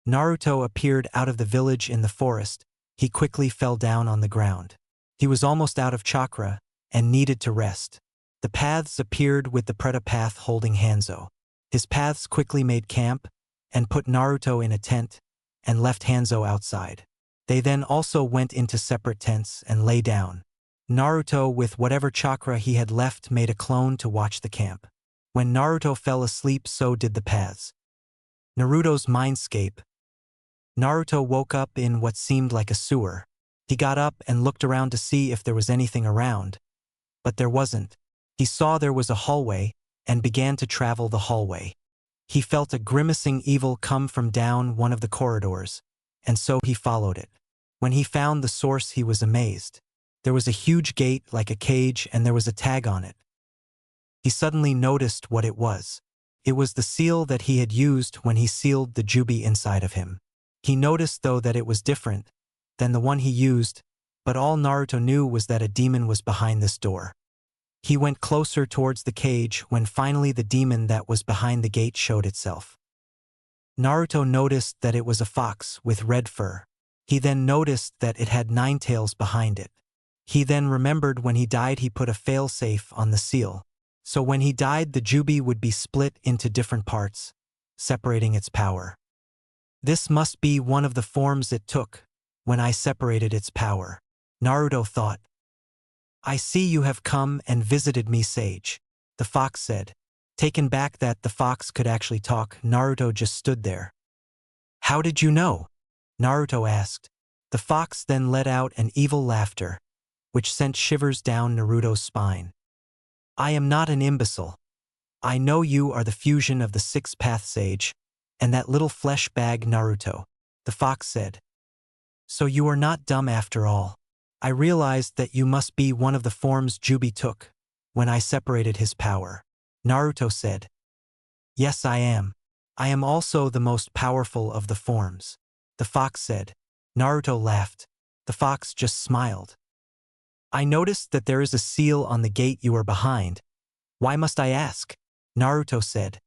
Naruto appeared out of the village in the forest. He quickly fell down on the ground. He was almost out of chakra and needed to rest. The paths appeared with the Preta path holding Hanzo. His paths quickly made camp and put Naruto in a tent and left Hanzo outside. They then also went into separate tents and lay down. Naruto, with whatever chakra he had left, made a clone to watch the camp. When Naruto fell asleep, so did the paths. Naruto's mindscape. Naruto woke up in what seemed like a sewer. He got up and looked around to see if there was anything around, but there wasn't. He saw there was a hallway and began to travel the hallway. He felt a grimacing evil come from down one of the corridors, and so he followed it. When he found the source, he was amazed. There was a huge gate like a cage and there was a tag on it. He suddenly noticed what it was. It was the seal that he had used when he sealed the Jubi inside of him. He noticed, though, that it was different than the one he used, but all Naruto knew was that a demon was behind this door. He went closer towards the cage when finally the demon that was behind the gate showed itself. Naruto noticed that it was a fox with red fur. He then noticed that it had 9 tails behind it. He then remembered when he died he put a fail-safe on the seal. So when he died, the Jubi would be split into different parts, separating its power. This must be one of the forms it took when I separated its power, Naruto thought. "I see you have come and visited me, sage," the fox said. Taken back that the fox could actually talk, Naruto just stood there. "How did you know?" Naruto asked. The fox then let out an evil laughter, which sent shivers down Naruto's spine. "I am not an imbecile. I know you are the fusion of the Sixth Path Sage and that little flesh bag Naruto," the fox said. "So you are not dumb after all. I realized that you must be one of the forms Jubi took when I separated his power," Naruto said. "Yes, I am. I am also the most powerful of the forms," the fox said. Naruto laughed. The fox just smiled. "I noticed that there is a seal on the gate you are behind. Why must I ask?" Naruto said.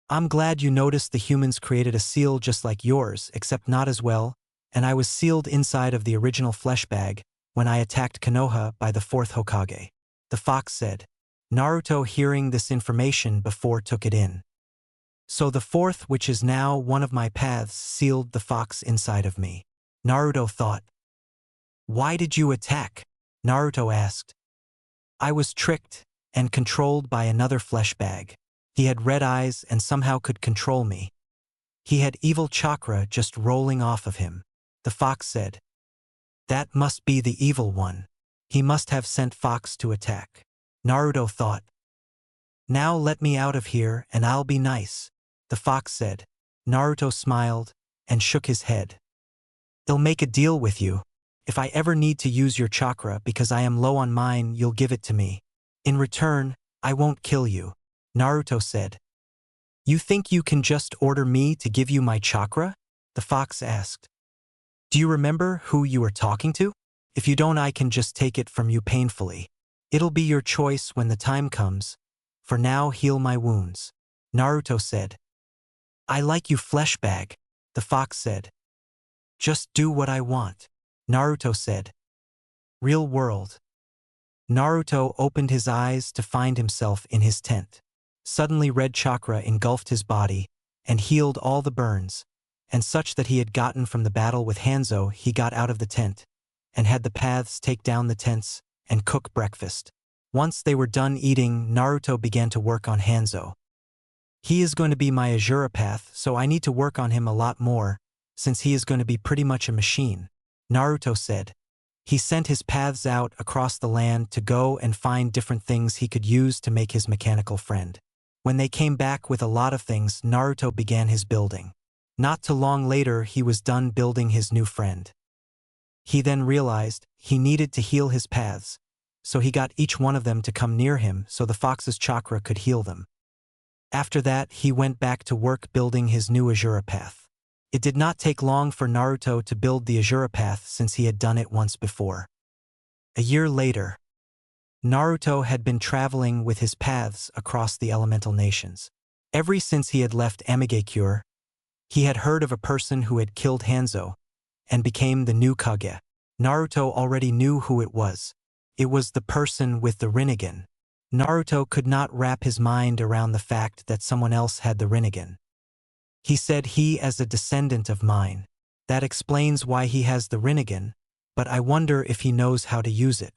"I'm glad you noticed the humans created a seal just like yours, except not as well, and I was sealed inside of the original flesh bag when I attacked Konoha by the 4th Hokage," the fox said. Naruto, hearing this information before, took it in. "So the 4th, which is now one of my paths, sealed the fox inside of me," Naruto thought. "Why did you attack?" Naruto asked. "I was tricked and controlled by another flesh bag. He had red eyes and somehow could control me. He had evil chakra just rolling off of him," the fox said. "That must be the evil one. He must have sent Fox to attack," Naruto thought. "Now let me out of here and I'll be nice," the fox said. Naruto smiled and shook his head. "I'll make a deal with you. If I ever need to use your chakra because I am low on mine, you'll give it to me. In return, I won't kill you," Naruto said. "You think you can just order me to give you my chakra?" the fox asked. Do you remember who you were talking to? If you don't, I can just take it from you painfully. It'll be your choice when the time comes. For now, heal my wounds. Naruto said. I like you, flesh bag. The fox said. Just do what I want. Naruto said. Real world. Naruto opened his eyes to find himself in his tent. Suddenly red chakra engulfed his body and healed all the burns, and such that he had gotten from the battle with Hanzo. He got out of the tent and had the paths take down the tents and cook breakfast. Once they were done eating, Naruto began to work on Hanzo. He is going to be my Azura path, so I need to work on him a lot more, since he is going to be pretty much a machine, Naruto said. He sent his paths out across the land to go and find different things he could use to make his mechanical friend. When they came back with a lot of things, Naruto began his building. Not too long later, he was done building his new friend. He then realized he needed to heal his paths, so he got each one of them to come near him so the fox's chakra could heal them. After that, he went back to work building his new Azura path. It did not take long for Naruto to build the Azura path since he had done it once before. A year later, Naruto had been traveling with his paths across the elemental nations. Ever since he had left Amigakure, he had heard of a person who had killed Hanzo and became the new Kage. Naruto already knew who it was. It was the person with the Rinnegan. Naruto could not wrap his mind around the fact that someone else had the Rinnegan. He said, he as a descendant of mine. That explains why he has the Rinnegan, but I wonder if he knows how to use it.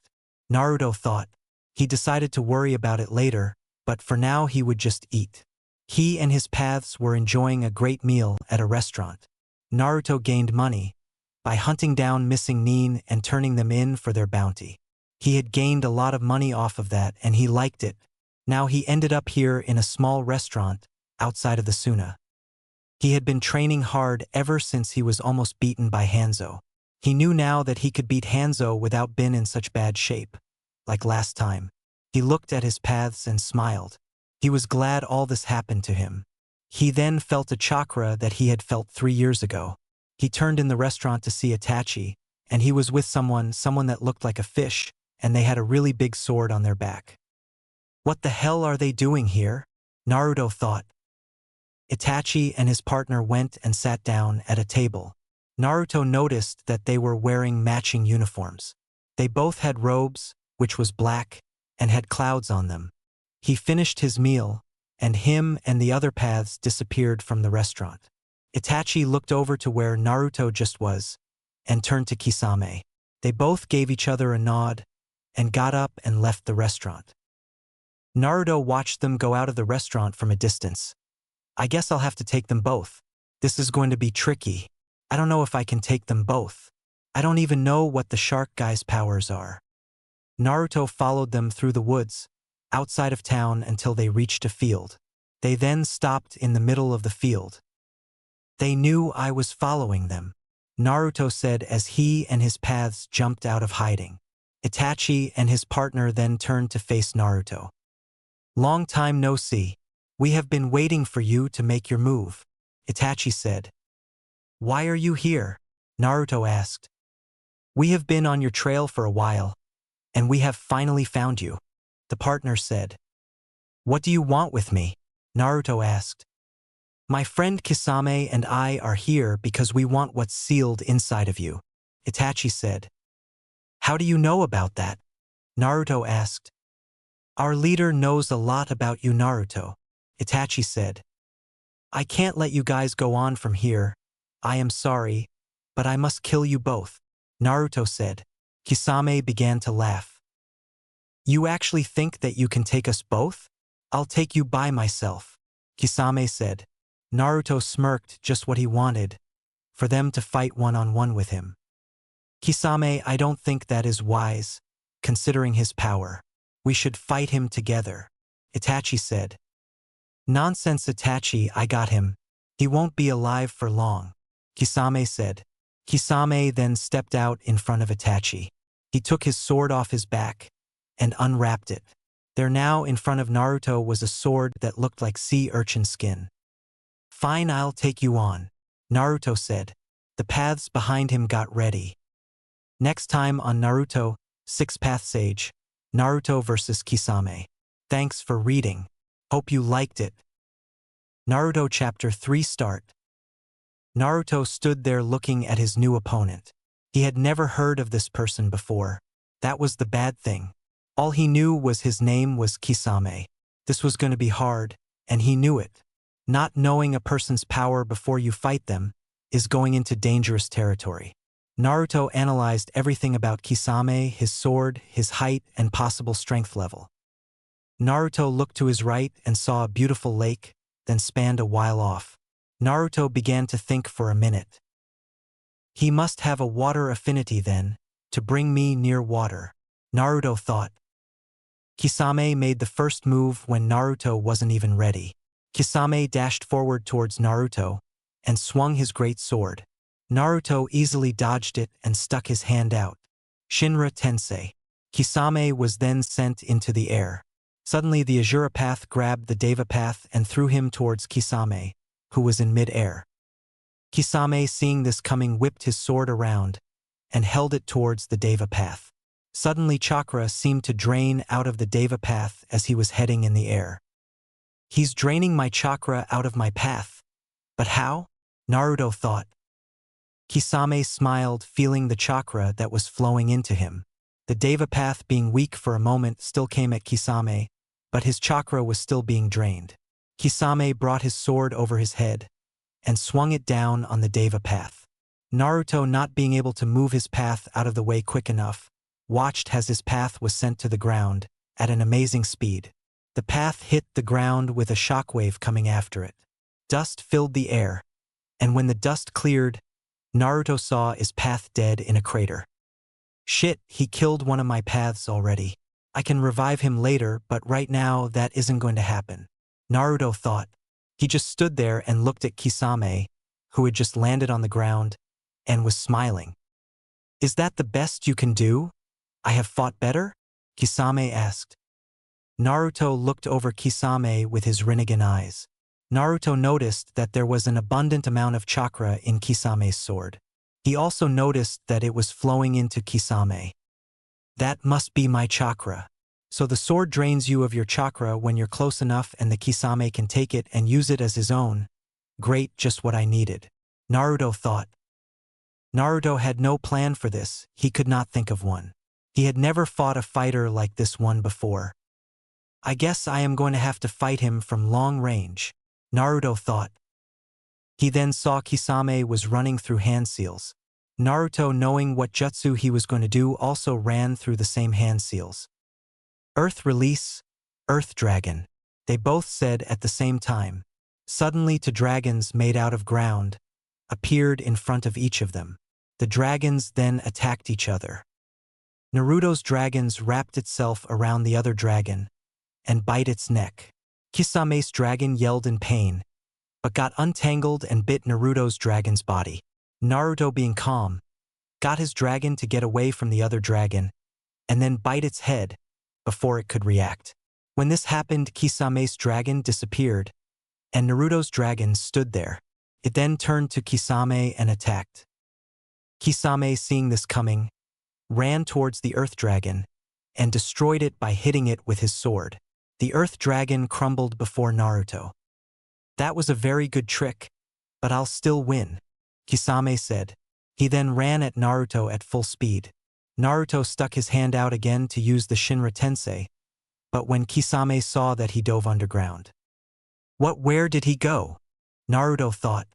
Naruto thought. He decided to worry about it later, but for now he would just eat. He and his paths were enjoying a great meal at a restaurant. Naruto gained money by hunting down missing nin and turning them in for their bounty. He had gained a lot of money off of that and he liked it. Now he ended up here in a small restaurant outside of the Suna. He had been training hard ever since he was almost beaten by Hanzo. He knew now that he could beat Hanzo without being in such bad shape, like last time. He looked at his paths and smiled. He was glad all this happened to him. He then felt a chakra that he had felt 3 years ago. He turned in the restaurant to see Itachi, and he was with someone that looked like a fish, and they had a really big sword on their back. What the hell are they doing here? Naruto thought. Itachi and his partner went and sat down at a table. Naruto noticed that they were wearing matching uniforms. They both had robes, which was black, and had clouds on them. He finished his meal, and him and the other paths disappeared from the restaurant. Itachi looked over to where Naruto just was, and turned to Kisame. They both gave each other a nod, and got up and left the restaurant. Naruto watched them go out of the restaurant from a distance. I guess I'll have to take them both. This is going to be tricky. I don't know if I can take them both. I don't even know what the shark guy's powers are. Naruto followed them through the woods, outside of town until they reached a field. They then stopped in the middle of the field. They knew I was following them, Naruto said as he and his paths jumped out of hiding. Itachi and his partner then turned to face Naruto. Long time no see. We have been waiting for you to make your move, Itachi said. Why are you here? Naruto asked. We have been on your trail for a while, and we have finally found you, the partner said. What do you want with me? Naruto asked. My friend Kisame and I are here because we want what's sealed inside of you, Itachi said. How do you know about that? Naruto asked. Our leader knows a lot about you, Naruto, Itachi said. I can't let you guys go on from here. I am sorry, but I must kill you both, Naruto said. Kisame began to laugh. You actually think that you can take us both? I'll take you by myself, Kisame said. Naruto smirked, just what he wanted, for them to fight one-on-one with him. Kisame, I don't think that is wise, considering his power. We should fight him together, Itachi said. Nonsense, Itachi, I got him. He won't be alive for long, Kisame said. Kisame then stepped out in front of Itachi. He took his sword off his back and unwrapped it. There now in front of Naruto was a sword that looked like sea urchin skin. Fine, I'll take you on, Naruto said. The paths behind him got ready. Next time on Naruto, Six Paths Age, Naruto vs. Kisame. Thanks for reading. Hope you liked it. Naruto Chapter 3 Start. Naruto stood there looking at his new opponent. He had never heard of this person before. That was the bad thing. All he knew was his name was Kisame. This was going to be hard, and he knew it. Not knowing a person's power before you fight them is going into dangerous territory. Naruto analyzed everything about Kisame, his sword, his height, and possible strength level. Naruto looked to his right and saw a beautiful lake, then spanned a while off. Naruto began to think for a minute. He must have a water affinity then, to bring me near water, Naruto thought. Kisame made the first move when Naruto wasn't even ready. Kisame dashed forward towards Naruto and swung his great sword. Naruto easily dodged it and stuck his hand out. Shinra Tensei. Kisame was then sent into the air. Suddenly the Azura Path grabbed the Deva Path and threw him towards Kisame, who was in mid-air. Kisame, seeing this coming, whipped his sword around and held it towards the Deva Path. Suddenly chakra seemed to drain out of the Deva Path as he was heading in the air. He's draining my chakra out of my path. But how? Naruto thought. Kisame smiled, feeling the chakra that was flowing into him. The Deva Path, being weak for a moment, still came at Kisame, but his chakra was still being drained. Kisame brought his sword over his head and swung it down on the Deva Path. Naruto, not being able to move his path out of the way quick enough, watched as his path was sent to the ground at an amazing speed. The path hit the ground with a shockwave coming after it. Dust filled the air, and when the dust cleared, Naruto saw his path dead in a crater. Shit, he killed one of my paths already. I can revive him later, but right now that isn't going to happen, Naruto thought. He just stood there and looked at Kisame, who had just landed on the ground, and was smiling. Is that the best you can do? I have fought better? Kisame asked. Naruto looked over Kisame with his Rinnegan eyes. Naruto noticed that there was an abundant amount of chakra in Kisame's sword. He also noticed that it was flowing into Kisame. That must be my chakra. So the sword drains you of your chakra when you're close enough and the Kisame can take it and use it as his own. Great, just what I needed, Naruto thought. Naruto had no plan for this, he could not think of one. He had never fought a fighter like this one before. I guess I am going to have to fight him from long range, Naruto thought. He then saw Kisame was running through hand seals. Naruto, knowing what jutsu he was going to do, also ran through the same hand seals. Earth Release, Earth Dragon, they both said at the same time. Suddenly two dragons made out of ground appeared in front of each of them. The dragons then attacked each other. Naruto's dragons wrapped itself around the other dragon and bite its neck. Kisame's dragon yelled in pain, but got untangled and bit Naruto's dragon's body. Naruto, being calm, got his dragon to get away from the other dragon and then bite its head before it could react. When this happened, Kisame's dragon disappeared, and Naruto's dragon stood there. It then turned to Kisame and attacked. Kisame, seeing this coming, ran towards the Earth Dragon and destroyed it by hitting it with his sword. The Earth Dragon crumbled before Naruto. That was a very good trick, but I'll still win, Kisame said. He then ran at Naruto at full speed. Naruto stuck his hand out again to use the Shinra Tensei, but when Kisame saw that, he dove underground. Where did he go? Naruto thought.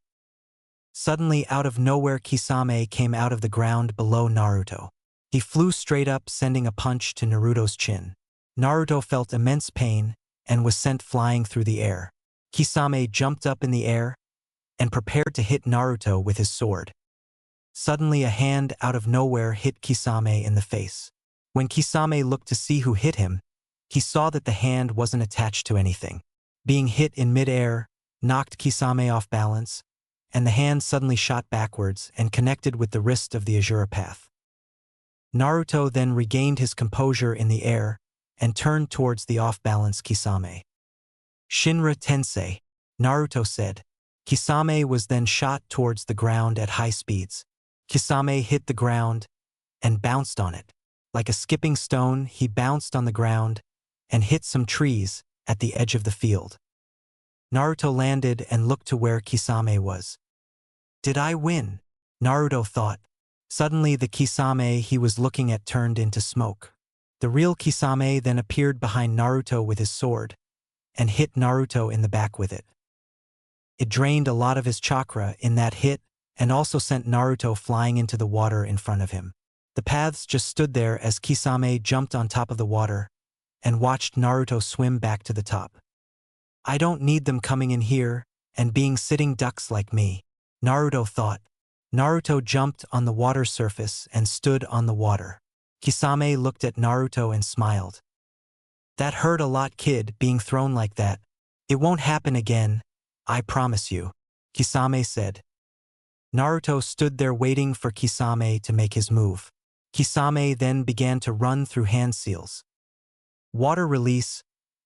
Suddenly, out of nowhere, Kisame came out of the ground below Naruto. He flew straight up, sending a punch to Naruto's chin. Naruto felt immense pain and was sent flying through the air. Kisame jumped up in the air and prepared to hit Naruto with his sword. Suddenly, a hand out of nowhere hit Kisame in the face. When Kisame looked to see who hit him, he saw that the hand wasn't attached to anything. Being hit in mid-air knocked Kisame off balance, and the hand suddenly shot backwards and connected with the wrist of the Azura Path. Naruto then regained his composure in the air and turned towards the off-balance Kisame. Shinra Tensei, Naruto said. Kisame was then shot towards the ground at high speeds. Kisame hit the ground and bounced on it. Like a skipping stone, he bounced on the ground and hit some trees at the edge of the field. Naruto landed and looked to where Kisame was. Did I win? Naruto thought. Suddenly the Kisame he was looking at turned into smoke. The real Kisame then appeared behind Naruto with his sword and hit Naruto in the back with it. It drained a lot of his chakra in that hit and also sent Naruto flying into the water in front of him. The paths just stood there as Kisame jumped on top of the water and watched Naruto swim back to the top. I don't need them coming in here and being sitting ducks like me, Naruto thought. Naruto jumped on the water surface and stood on the water. Kisame looked at Naruto and smiled. That hurt a lot, kid, being thrown like that. It won't happen again, I promise you, Kisame said. Naruto stood there waiting for Kisame to make his move. Kisame then began to run through hand seals. Water release,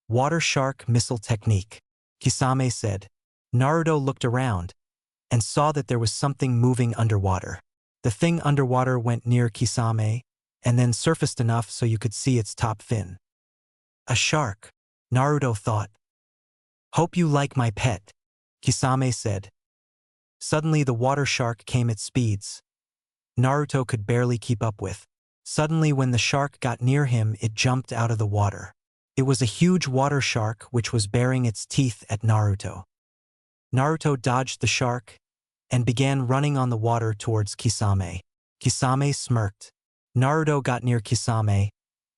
water shark missile technique, Kisame said. Naruto looked around and saw that there was something moving underwater. The thing underwater went near Kisame and then surfaced enough so you could see its top fin. A shark, Naruto thought. Hope you like my pet, Kisame said. Suddenly the water shark came at speeds Naruto could barely keep up with. Suddenly when the shark got near him, it jumped out of the water. It was a huge water shark which was baring its teeth at Naruto. Naruto dodged the shark and began running on the water towards Kisame. Kisame smirked. Naruto got near Kisame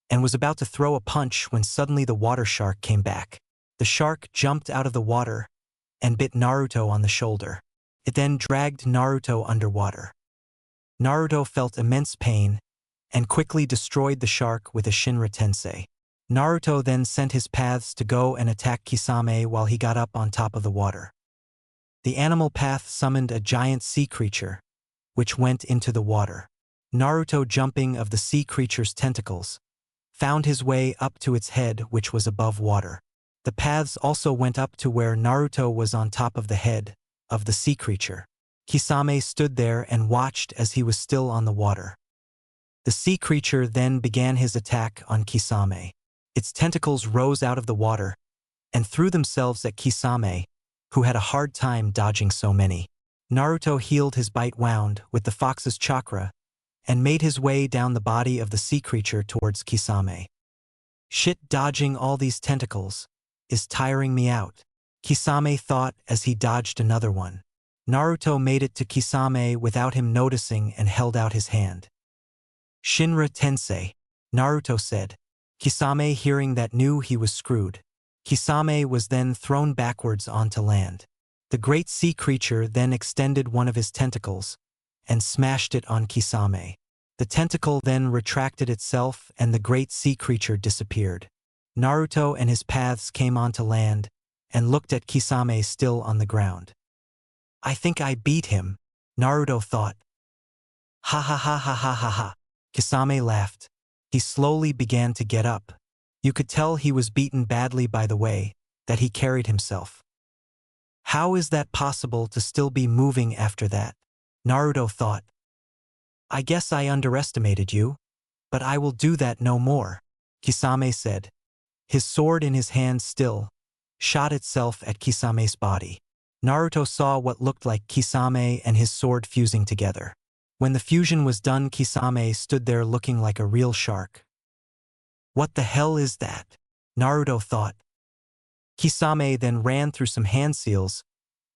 and was about to throw a punch when suddenly the water shark came back. The shark jumped out of the water and bit Naruto on the shoulder. It then dragged Naruto underwater. Naruto felt immense pain and quickly destroyed the shark with a Shinra Tensei. Naruto then sent his paths to go and attack Kisame while he got up on top of the water. The animal path summoned a giant sea creature, which went into the water. Naruto, jumping of the sea creature's tentacles, found his way up to its head, which was above water. The paths also went up to where Naruto was on top of the head of the sea creature. Kisame stood there and watched as he was still on the water. The sea creature then began his attack on Kisame. Its tentacles rose out of the water and threw themselves at Kisame, who had a hard time dodging so many. Naruto healed his bite wound with the fox's chakra and made his way down the body of the sea creature towards Kisame. Shit, dodging all these tentacles is tiring me out, Kisame thought as he dodged another one. Naruto made it to Kisame without him noticing and held out his hand. Shinra Tensei, Naruto said. Kisame, hearing that, knew he was screwed. Kisame was then thrown backwards onto land. The great sea creature then extended one of his tentacles and smashed it on Kisame. The tentacle then retracted itself and the great sea creature disappeared. Naruto and his paths came onto land and looked at Kisame still on the ground. I think I beat him, Naruto thought. Ha ha ha ha ha ha ha. Kisame laughed. He slowly began to get up. You could tell he was beaten badly by the way that he carried himself. How is that possible to still be moving after that? Naruto thought. I guess I underestimated you, but I will do that no more, Kisame said. His sword in his hand still shot itself at Kisame's body. Naruto saw what looked like Kisame and his sword fusing together. When the fusion was done, Kisame stood there looking like a real shark. What the hell is that? Naruto thought. Kisame then ran through some hand seals.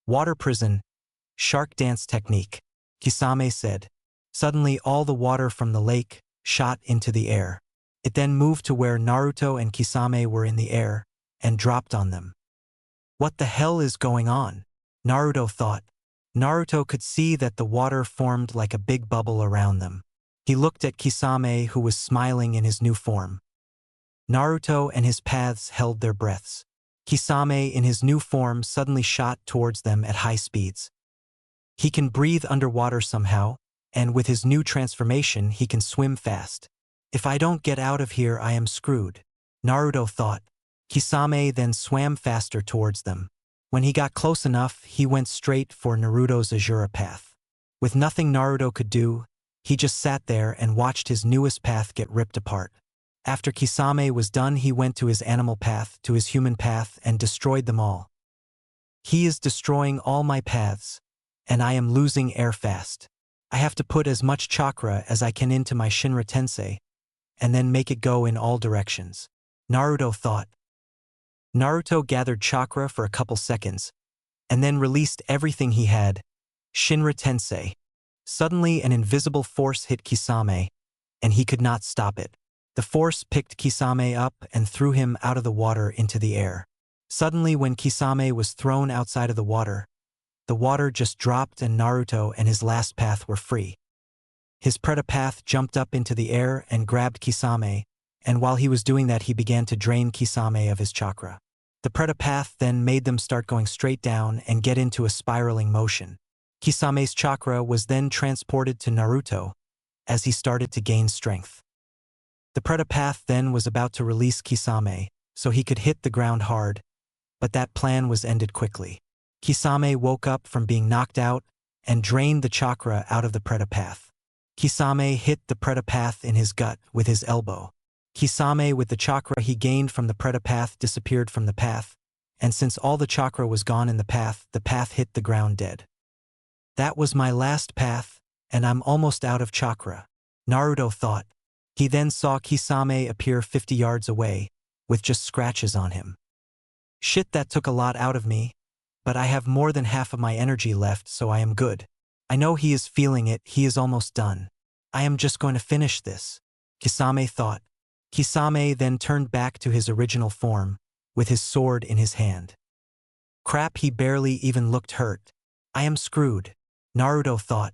Water prison, shark dance technique, Kisame said. Suddenly all the water from the lake shot into the air. It then moved to where Naruto and Kisame were in the air and dropped on them. What the hell is going on? Naruto thought. Naruto could see that the water formed like a big bubble around them. He looked at Kisame, who was smiling in his new form. Naruto and his paths held their breaths. Kisame in his new form suddenly shot towards them at high speeds. He can breathe underwater somehow, and with his new transformation he can swim fast. If I don't get out of here, I am screwed, Naruto thought. Kisame then swam faster towards them. When he got close enough, he went straight for Naruto's Azura path. With nothing Naruto could do, he just sat there and watched his newest path get ripped apart. After Kisame was done, he went to his animal path, to his human path, and destroyed them all. He is destroying all my paths, and I am losing air fast. I have to put as much chakra as I can into my Shinra Tensei, and then make it go in all directions. Naruto thought. Naruto gathered chakra for a couple seconds, and then released everything he had. Shinra Tensei. Suddenly an invisible force hit Kisame, and he could not stop it. The force picked Kisame up and threw him out of the water into the air. Suddenly, when Kisame was thrown outside of the water just dropped and Naruto and his last path were free. His Preta path jumped up into the air and grabbed Kisame, and while he was doing that he began to drain Kisame of his chakra. The Preta path then made them start going straight down and get into a spiraling motion. Kisame's chakra was then transported to Naruto as he started to gain strength. The Preta path then was about to release Kisame, so he could hit the ground hard, but that plan was ended quickly. Kisame woke up from being knocked out and drained the chakra out of the Preta path. Kisame hit the Preta path in his gut with his elbow. Kisame, with the chakra he gained from the Preta path, disappeared from the path, and since all the chakra was gone in the path hit the ground dead. That was my last path, and I'm almost out of chakra, Naruto thought. He then saw Kisame appear 50 yards away, with just scratches on him. Shit, that took a lot out of me, but I have more than half of my energy left, so I am good. I know he is feeling it, he is almost done. I am just going to finish this, Kisame thought. Kisame then turned back to his original form, with his sword in his hand. Crap, he barely even looked hurt. I am screwed, Naruto thought.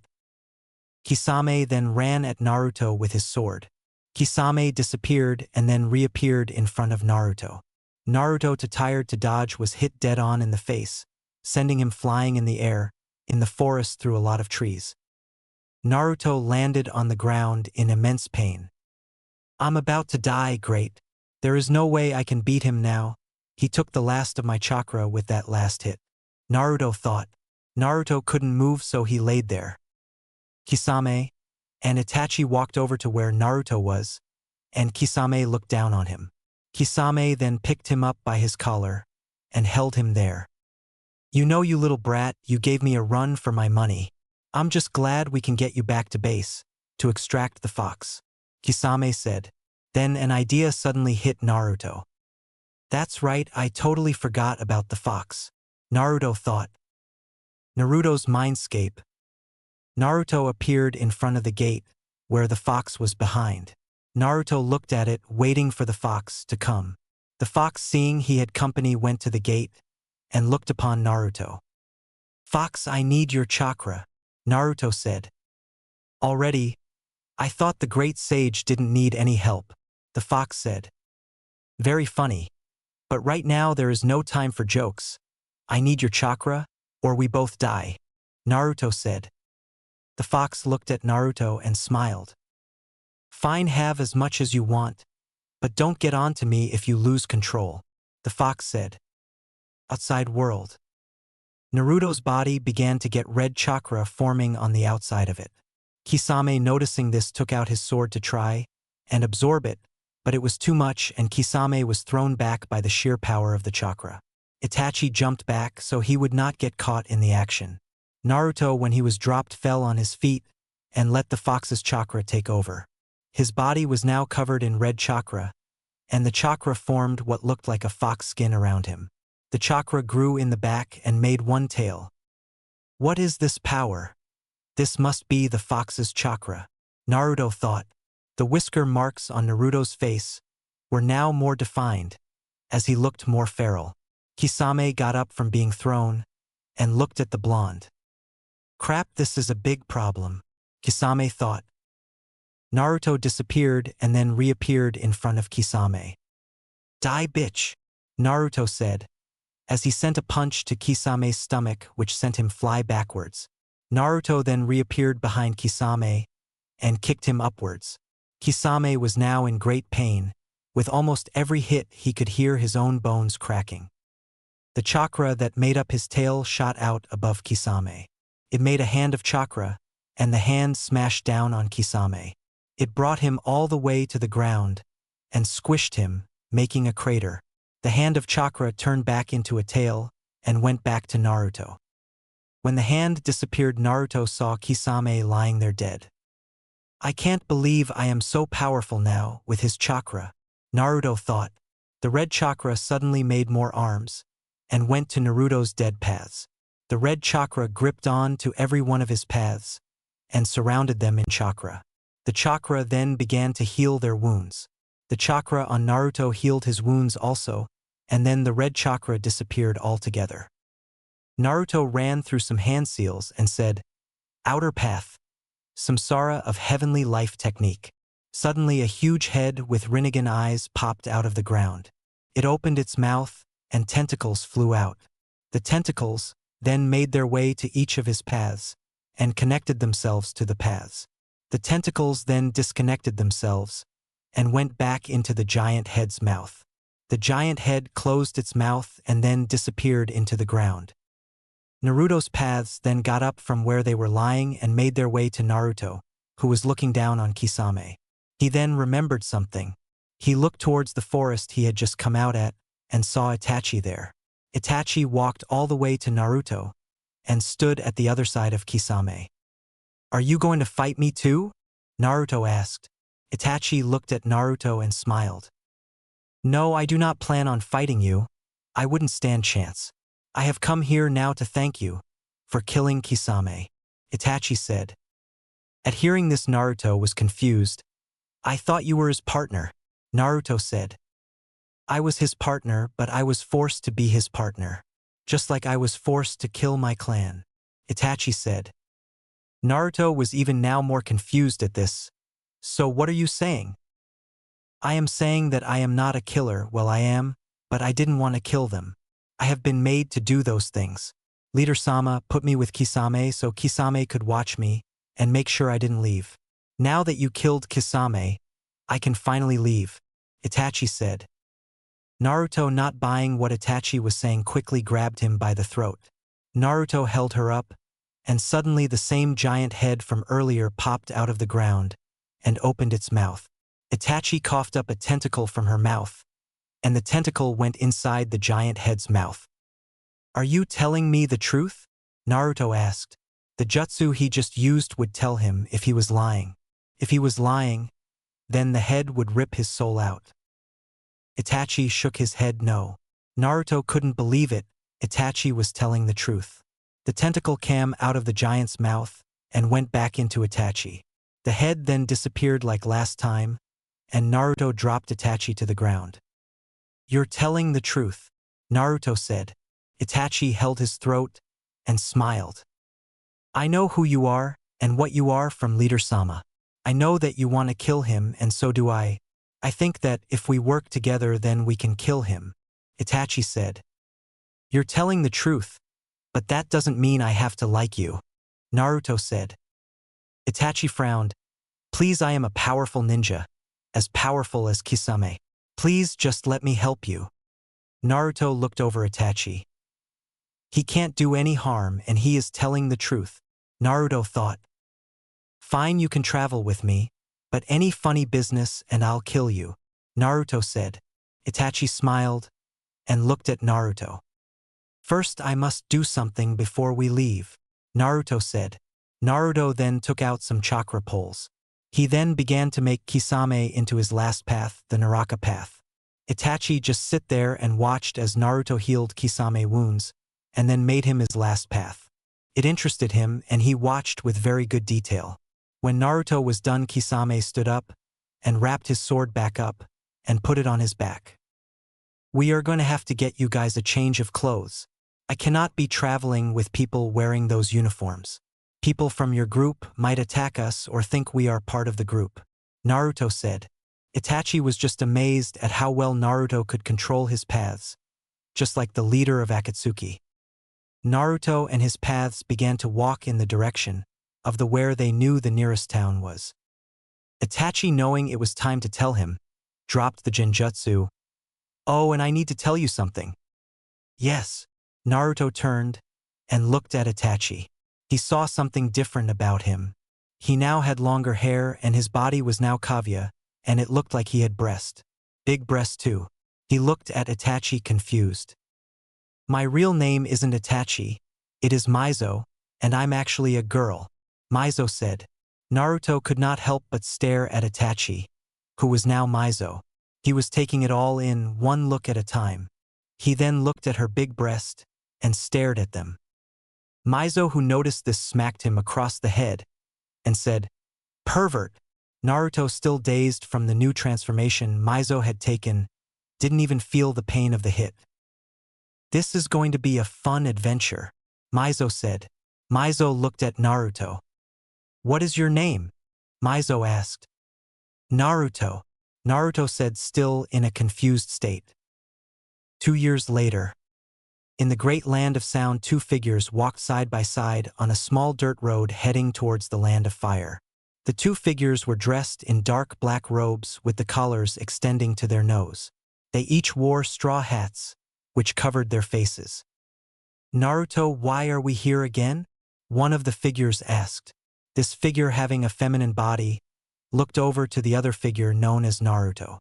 Kisame then ran at Naruto with his sword. Kisame disappeared and then reappeared in front of Naruto. Naruto, too tired to dodge, was hit dead on in the face, sending him flying in the air, in the forest through a lot of trees. Naruto landed on the ground in immense pain. I'm about to die, great. There is no way I can beat him now. He took the last of my chakra with that last hit, Naruto thought. Naruto couldn't move, so he laid there. Kisame and Itachi walked over to where Naruto was, and Kisame looked down on him. Kisame then picked him up by his collar and held him there. You know, you little brat, you gave me a run for my money. I'm just glad we can get you back to base, to extract the fox, Kisame said. Then an idea suddenly hit Naruto. That's right, I totally forgot about the fox, Naruto thought. Naruto's mindscape. Naruto appeared in front of the gate, where the fox was behind. Naruto looked at it, waiting for the fox to come. The fox, seeing he had company, went to the gate and looked upon Naruto. Fox, I need your chakra, Naruto said. Already? I thought the great sage didn't need any help, the fox said. Very funny. But right now there is no time for jokes. I need your chakra, or we both die, Naruto said. The fox looked at Naruto and smiled. Fine, have as much as you want, but don't get on to me if you lose control, the fox said. Outside world. Naruto's body began to get red chakra forming on the outside of it. Kisame, noticing this, took out his sword to try and absorb it, but it was too much and Kisame was thrown back by the sheer power of the chakra. Itachi jumped back so he would not get caught in the action. Naruto, when he was dropped, fell on his feet and let the fox's chakra take over. His body was now covered in red chakra, and the chakra formed what looked like a fox skin around him. The chakra grew in the back and made one tail. What is this power? This must be the fox's chakra, Naruto thought. The whisker marks on Naruto's face were now more defined, as he looked more feral. Kisame got up from being thrown and looked at the blonde. Crap, this is a big problem, Kisame thought. Naruto disappeared and then reappeared in front of Kisame. Die, bitch, Naruto said, as he sent a punch to Kisame's stomach which sent him fly backwards. Naruto then reappeared behind Kisame and kicked him upwards. Kisame was now in great pain. With almost every hit he could hear his own bones cracking. The chakra that made up his tail shot out above Kisame. It made a hand of chakra, and the hand smashed down on Kisame. It brought him all the way to the ground and squished him, making a crater. The hand of chakra turned back into a tail and went back to Naruto. When the hand disappeared, Naruto saw Kisame lying there dead. I can't believe I am so powerful now with his chakra, Naruto thought. The red chakra suddenly made more arms and went to Naruto's dead paths. The red chakra gripped on to every one of his paths and surrounded them in chakra. The chakra then began to heal their wounds. The chakra on Naruto healed his wounds also, and then the red chakra disappeared altogether. Naruto ran through some hand seals and said, "Outer path. Samsara of heavenly life technique." Suddenly a huge head with Rinnegan eyes popped out of the ground. It opened its mouth, and tentacles flew out. The tentacles then made their way to each of his paths and connected themselves to the paths. The tentacles then disconnected themselves and went back into the giant head's mouth. The giant head closed its mouth and then disappeared into the ground. Naruto's paths then got up from where they were lying and made their way to Naruto, who was looking down on Kisame. He then remembered something. He looked towards the forest he had just come out at and saw Itachi there. Itachi walked all the way to Naruto and stood at the other side of Kisame. "Are you going to fight me too?" Naruto asked. Itachi looked at Naruto and smiled. "No, I do not plan on fighting you. I wouldn't stand chance. I have come here now to thank you for killing Kisame," Itachi said. At hearing this, Naruto was confused. "I thought you were his partner," Naruto said. "I was his partner, but I was forced to be his partner, just like I was forced to kill my clan," Itachi said. Naruto was even now more confused at this. "So what are you saying?" "I am saying that I am not a killer. Well, I am, but I didn't want to kill them. I have been made to do those things. Leader Sama put me with Kisame so Kisame could watch me and make sure I didn't leave. Now that you killed Kisame, I can finally leave," Itachi said. Naruto, not buying what Itachi was saying, quickly grabbed him by the throat. Naruto held her up, and suddenly the same giant head from earlier popped out of the ground and opened its mouth. Itachi coughed up a tentacle from her mouth, and the tentacle went inside the giant head's mouth. "Are you telling me the truth?" Naruto asked. The jutsu he just used would tell him if he was lying. If he was lying, then the head would rip his soul out. Itachi shook his head no. Naruto couldn't believe it. Itachi was telling the truth. The tentacle came out of the giant's mouth and went back into Itachi. The head then disappeared like last time, and Naruto dropped Itachi to the ground. "You're telling the truth," Naruto said. Itachi held his throat and smiled. "I know who you are and what you are from Leader Sama. I know that you want to kill him, and so do I. I think that if we work together then we can kill him," Itachi said. "You're telling the truth, but that doesn't mean I have to like you," Naruto said. Itachi frowned. "Please, I am a powerful ninja, as powerful as Kisame. Please just let me help you." Naruto looked over Itachi. He can't do any harm and he is telling the truth, Naruto thought. "Fine, you can travel with me, but any funny business and I'll kill you," Naruto said. Itachi smiled and looked at Naruto. "First I must do something before we leave," Naruto said. Naruto then took out some chakra poles. He then began to make Kisame into his last path, the Naraka path. Itachi just sit there and watched as Naruto healed Kisame wounds and then made him his last path. It interested him and he watched with very good detail. When Naruto was done, Kisame stood up and wrapped his sword back up and put it on his back. "We are going to have to get you guys a change of clothes. I cannot be traveling with people wearing those uniforms. People from your group might attack us or think we are part of the group," Naruto said. Itachi was just amazed at how well Naruto could control his paths, just like the leader of Akatsuki. Naruto and his paths began to walk in the direction of the where they knew the nearest town was. Itachi, knowing it was time to tell him, dropped the genjutsu. "Oh, and I need to tell you something. Yes. Naruto turned and looked at Itachi. He saw something different about him. He now had longer hair and his body was now Kavya, and it looked like he had breast. Big breast too. He looked at Itachi confused. My real name isn't Itachi, it is Mizo, and I'm actually a girl, Mizo said. Naruto could not help but stare at Itachi, who was now Mizo. He was taking it all in, one look at a time. He then looked at her big breast and stared at them. Mizo, who noticed this, smacked him across the head and said, "Pervert." Naruto, still dazed from the new transformation Mizo had taken, didn't even feel the pain of the hit. "This is going to be a fun adventure," Mizo said. Mizo looked at Naruto. "What is your name?" Mizo asked. "Naruto," Naruto said, still in a confused state. 2 years later. In the great land of sound, two figures walked side by side on a small dirt road heading towards the land of fire. The two figures were dressed in dark black robes with the collars extending to their nose. They each wore straw hats, which covered their faces. "Naruto, why are we here again?" one of the figures asked. This figure, having a feminine body, looked over to the other figure known as Naruto.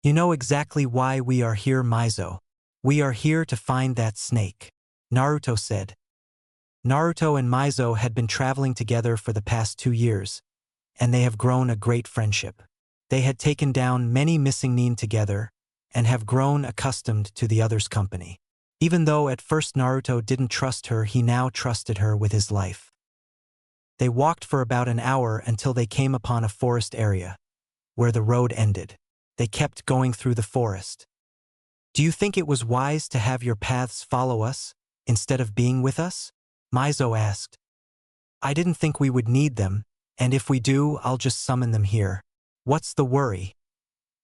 "You know exactly why we are here, Mizo. We are here to find that snake," Naruto said. Naruto and Mizo had been traveling together for the past 2 years, and they have grown a great friendship. They had taken down many missing nin together and have grown accustomed to the other's company. Even though at first Naruto didn't trust her, he now trusted her with his life. They walked for about an hour until they came upon a forest area, where the road ended. They kept going through the forest. "Do you think it was wise to have your paths follow us, instead of being with us?" Mizo asked. "I didn't think we would need them, and if we do, I'll just summon them here. What's the worry?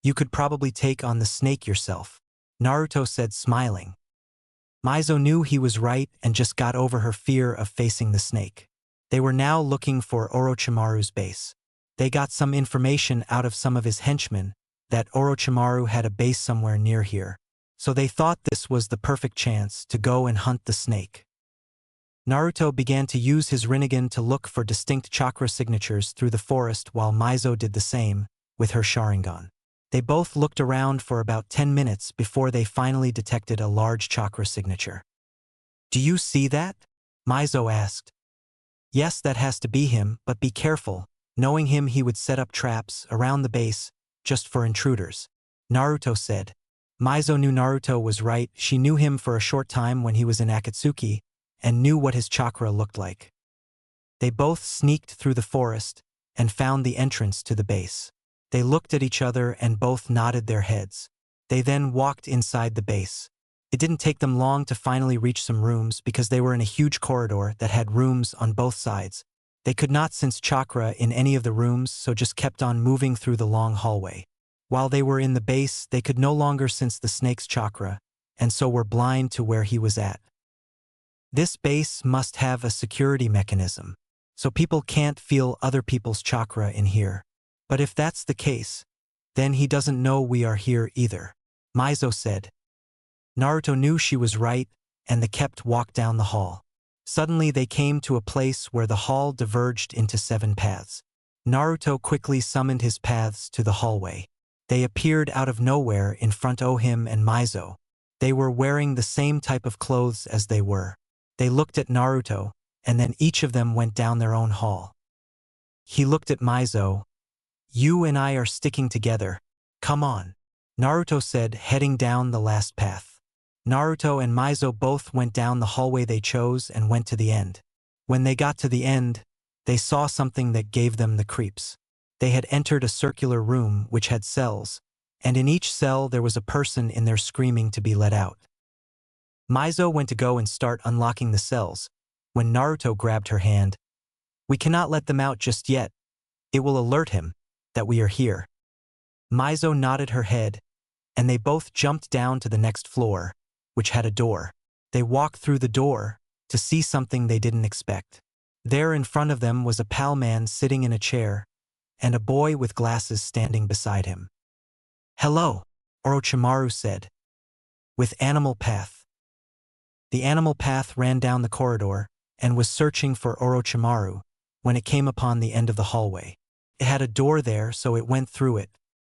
You could probably take on the snake yourself," Naruto said, smiling. Mizo knew he was right and just got over her fear of facing the snake. They were now looking for Orochimaru's base. They got some information out of some of his henchmen that Orochimaru had a base somewhere near here, so they thought this was the perfect chance to go and hunt the snake. Naruto began to use his Rinnegan to look for distinct chakra signatures through the forest, while Mizo did the same with her Sharingan. They both looked around for about 10 minutes before they finally detected a large chakra signature. "Do you see that?" Mizo asked. "Yes, that has to be him, but be careful. Knowing him, he would set up traps around the base just for intruders," Naruto said. Mizo knew Naruto was right. She knew him for a short time when he was in Akatsuki and knew what his chakra looked like. They both sneaked through the forest and found the entrance to the base. They looked at each other and both nodded their heads. They then walked inside the base. It didn't take them long to finally reach some rooms because they were in a huge corridor that had rooms on both sides. They could not sense chakra in any of the rooms, so just kept on moving through the long hallway. While they were in the base, they could no longer sense the snake's chakra, and so were blind to where he was at. This base must have a security mechanism, so people can't feel other people's chakra in here. But if that's the case, then he doesn't know we are here either, Mizo said. Naruto knew she was right, and they kept walking down the hall. Suddenly they came to a place where the hall diverged into 7 paths. Naruto quickly summoned his paths to the hallway. They appeared out of nowhere in front of him and Mizo. They were wearing the same type of clothes as they were. They looked at Naruto, and then each of them went down their own hall. He looked at Mizo. "You and I are sticking together. Come on," Naruto said, heading down the last path. Naruto and Mizo both went down the hallway they chose and went to the end. When they got to the end, they saw something that gave them the creeps. They had entered a circular room which had cells, and in each cell there was a person in there screaming to be let out. Mizo went to go and start unlocking the cells, when Naruto grabbed her hand. "We cannot let them out just yet. It will alert him that we are here." Mizo nodded her head, and they both jumped down to the next floor, which had a door. They walked through the door to see something they didn't expect. There in front of them was a pal man sitting in a chair, and a boy with glasses standing beside him. "Hello," Orochimaru said. "With Animal Path." The animal path ran down the corridor and was searching for Orochimaru when it came upon the end of the hallway. It had a door there, so it went through it.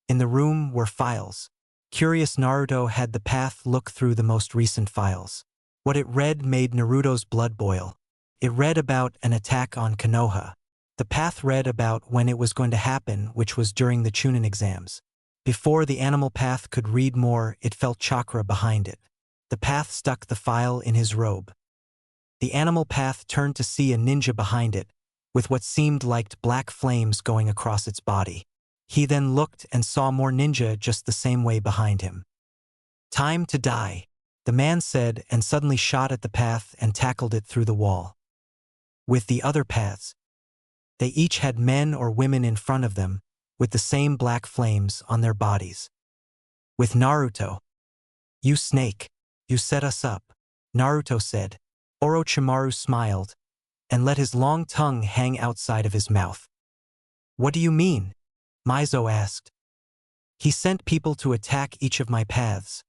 In the room were files. Curious Naruto had the path look through the most recent files. What it read made Naruto's blood boil. It read about an attack on Konoha. The path read about when it was going to happen, which was during the Chunin exams. Before the animal path could read more, it felt chakra behind it. The path stuck the file in his robe. The animal path turned to see a ninja behind it, with what seemed like black flames going across its body. He then looked and saw more ninja just the same way behind him. "Time to die," the man said, and suddenly shot at the path and tackled it through the wall. With the other paths, they each had men or women in front of them, with the same black flames on their bodies. With Naruto, "You snake, you set us up," Naruto said. Orochimaru smiled and let his long tongue hang outside of his mouth. "What do you mean?" Mizo asked. "He sent people to attack each of my paths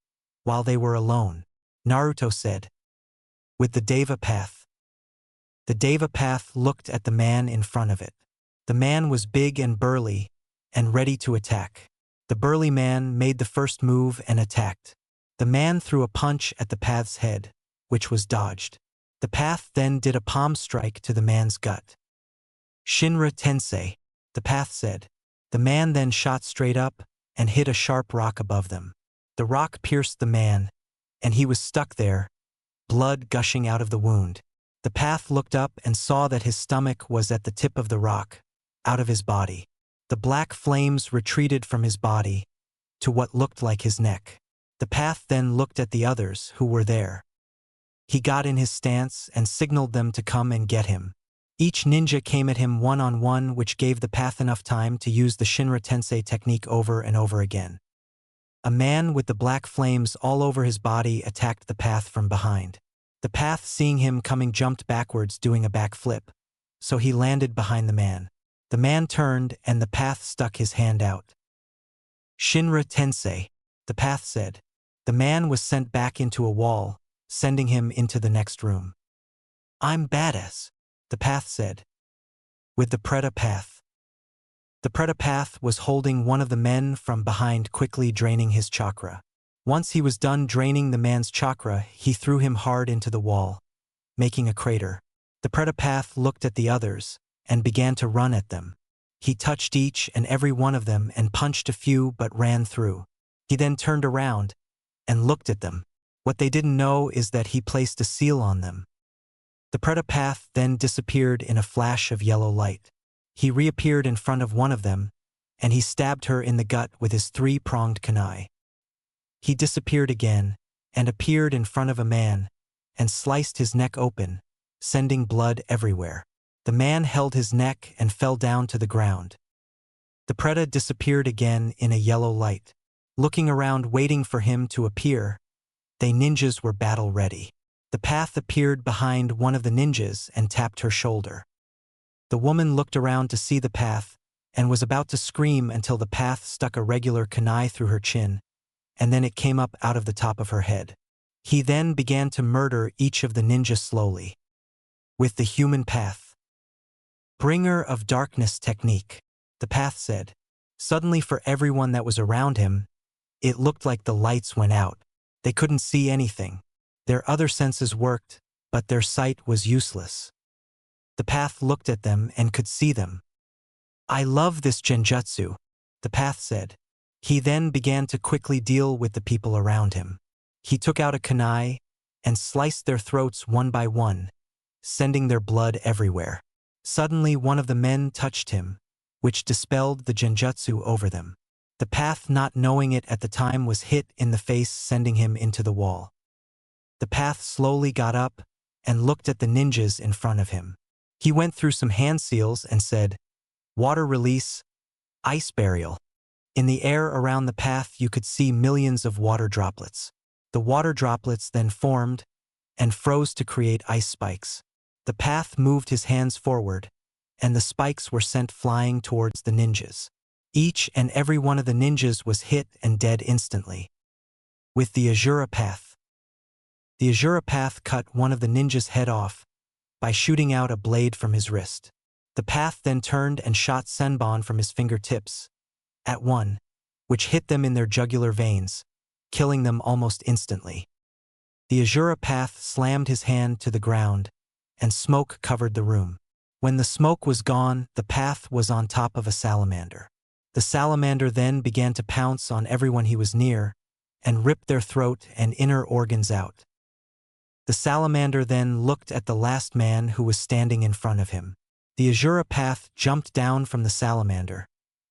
while they were alone," Naruto said. With the Deva path. The Deva path looked at the man in front of it. The man was big and burly and ready to attack. The burly man made the first move and attacked. The man threw a punch at the path's head, which was dodged. The path then did a palm strike to the man's gut. "Shinra Tensei," the path said. The man then shot straight up and hit a sharp rock above them. The rock pierced the man, and he was stuck there, blood gushing out of the wound. The path looked up and saw that his stomach was at the tip of the rock, out of his body. The black flames retreated from his body to what looked like his neck. The path then looked at the others who were there. He got in his stance and signaled them to come and get him. Each ninja came at him one-on-one, which gave the path enough time to use the Shinra Tensei technique over and over again. A man with the black flames all over his body attacked the path from behind. The path, seeing him coming, jumped backwards, doing a backflip, so he landed behind the man. The man turned and the path stuck his hand out. "Shinra Tensei," the path said. The man was sent back into a wall, sending him into the next room. "I'm badass," the path said. With the Preta path. The Preta path was holding one of the men from behind, quickly draining his chakra. Once he was done draining the man's chakra, he threw him hard into the wall, making a crater. The Preta path looked at the others and began to run at them. He touched each and every one of them and punched a few but ran through. He then turned around and looked at them. What they didn't know is that he placed a seal on them. The Preta path then disappeared in a flash of yellow light. He reappeared in front of one of them, and he stabbed her in the gut with his three-pronged kunai. He disappeared again and appeared in front of a man and sliced his neck open, sending blood everywhere. The man held his neck and fell down to the ground. The Preta disappeared again in a yellow light. Looking around, waiting for him to appear, they ninjas were battle-ready. The path appeared behind one of the ninjas and tapped her shoulder. The woman looked around to see the path and was about to scream until the path stuck a regular kunai through her chin, and then it came up out of the top of her head. He then began to murder each of the ninja slowly. With the human path. "Bringer of darkness technique," the path said. Suddenly, for everyone that was around him, it looked like the lights went out. They couldn't see anything. Their other senses worked, but their sight was useless. The path looked at them and could see them. "I love this genjutsu," the path said. He then began to quickly deal with the people around him. He took out a kunai and sliced their throats one by one, sending their blood everywhere. Suddenly, one of the men touched him, which dispelled the genjutsu over them. The path, not knowing it at the time, was hit in the face, sending him into the wall. The path slowly got up and looked at the ninjas in front of him. He went through some hand seals and said, "Water release, ice burial." In the air around the path, you could see millions of water droplets. The water droplets then formed and froze to create ice spikes. The path moved his hands forward, and the spikes were sent flying towards the ninjas. Each and every one of the ninjas was hit and dead instantly. With the Azura path. The Azura Path cut one of the ninja's head off by shooting out a blade from his wrist. The Path then turned and shot Senbon from his fingertips at one, which hit them in their jugular veins, killing them almost instantly. The Azura Path slammed his hand to the ground, and smoke covered the room. When the smoke was gone, the Path was on top of a salamander. The salamander then began to pounce on everyone he was near, and rip their throat and inner organs out. The salamander then looked at the last man who was standing in front of him. The Azura Path jumped down from the salamander,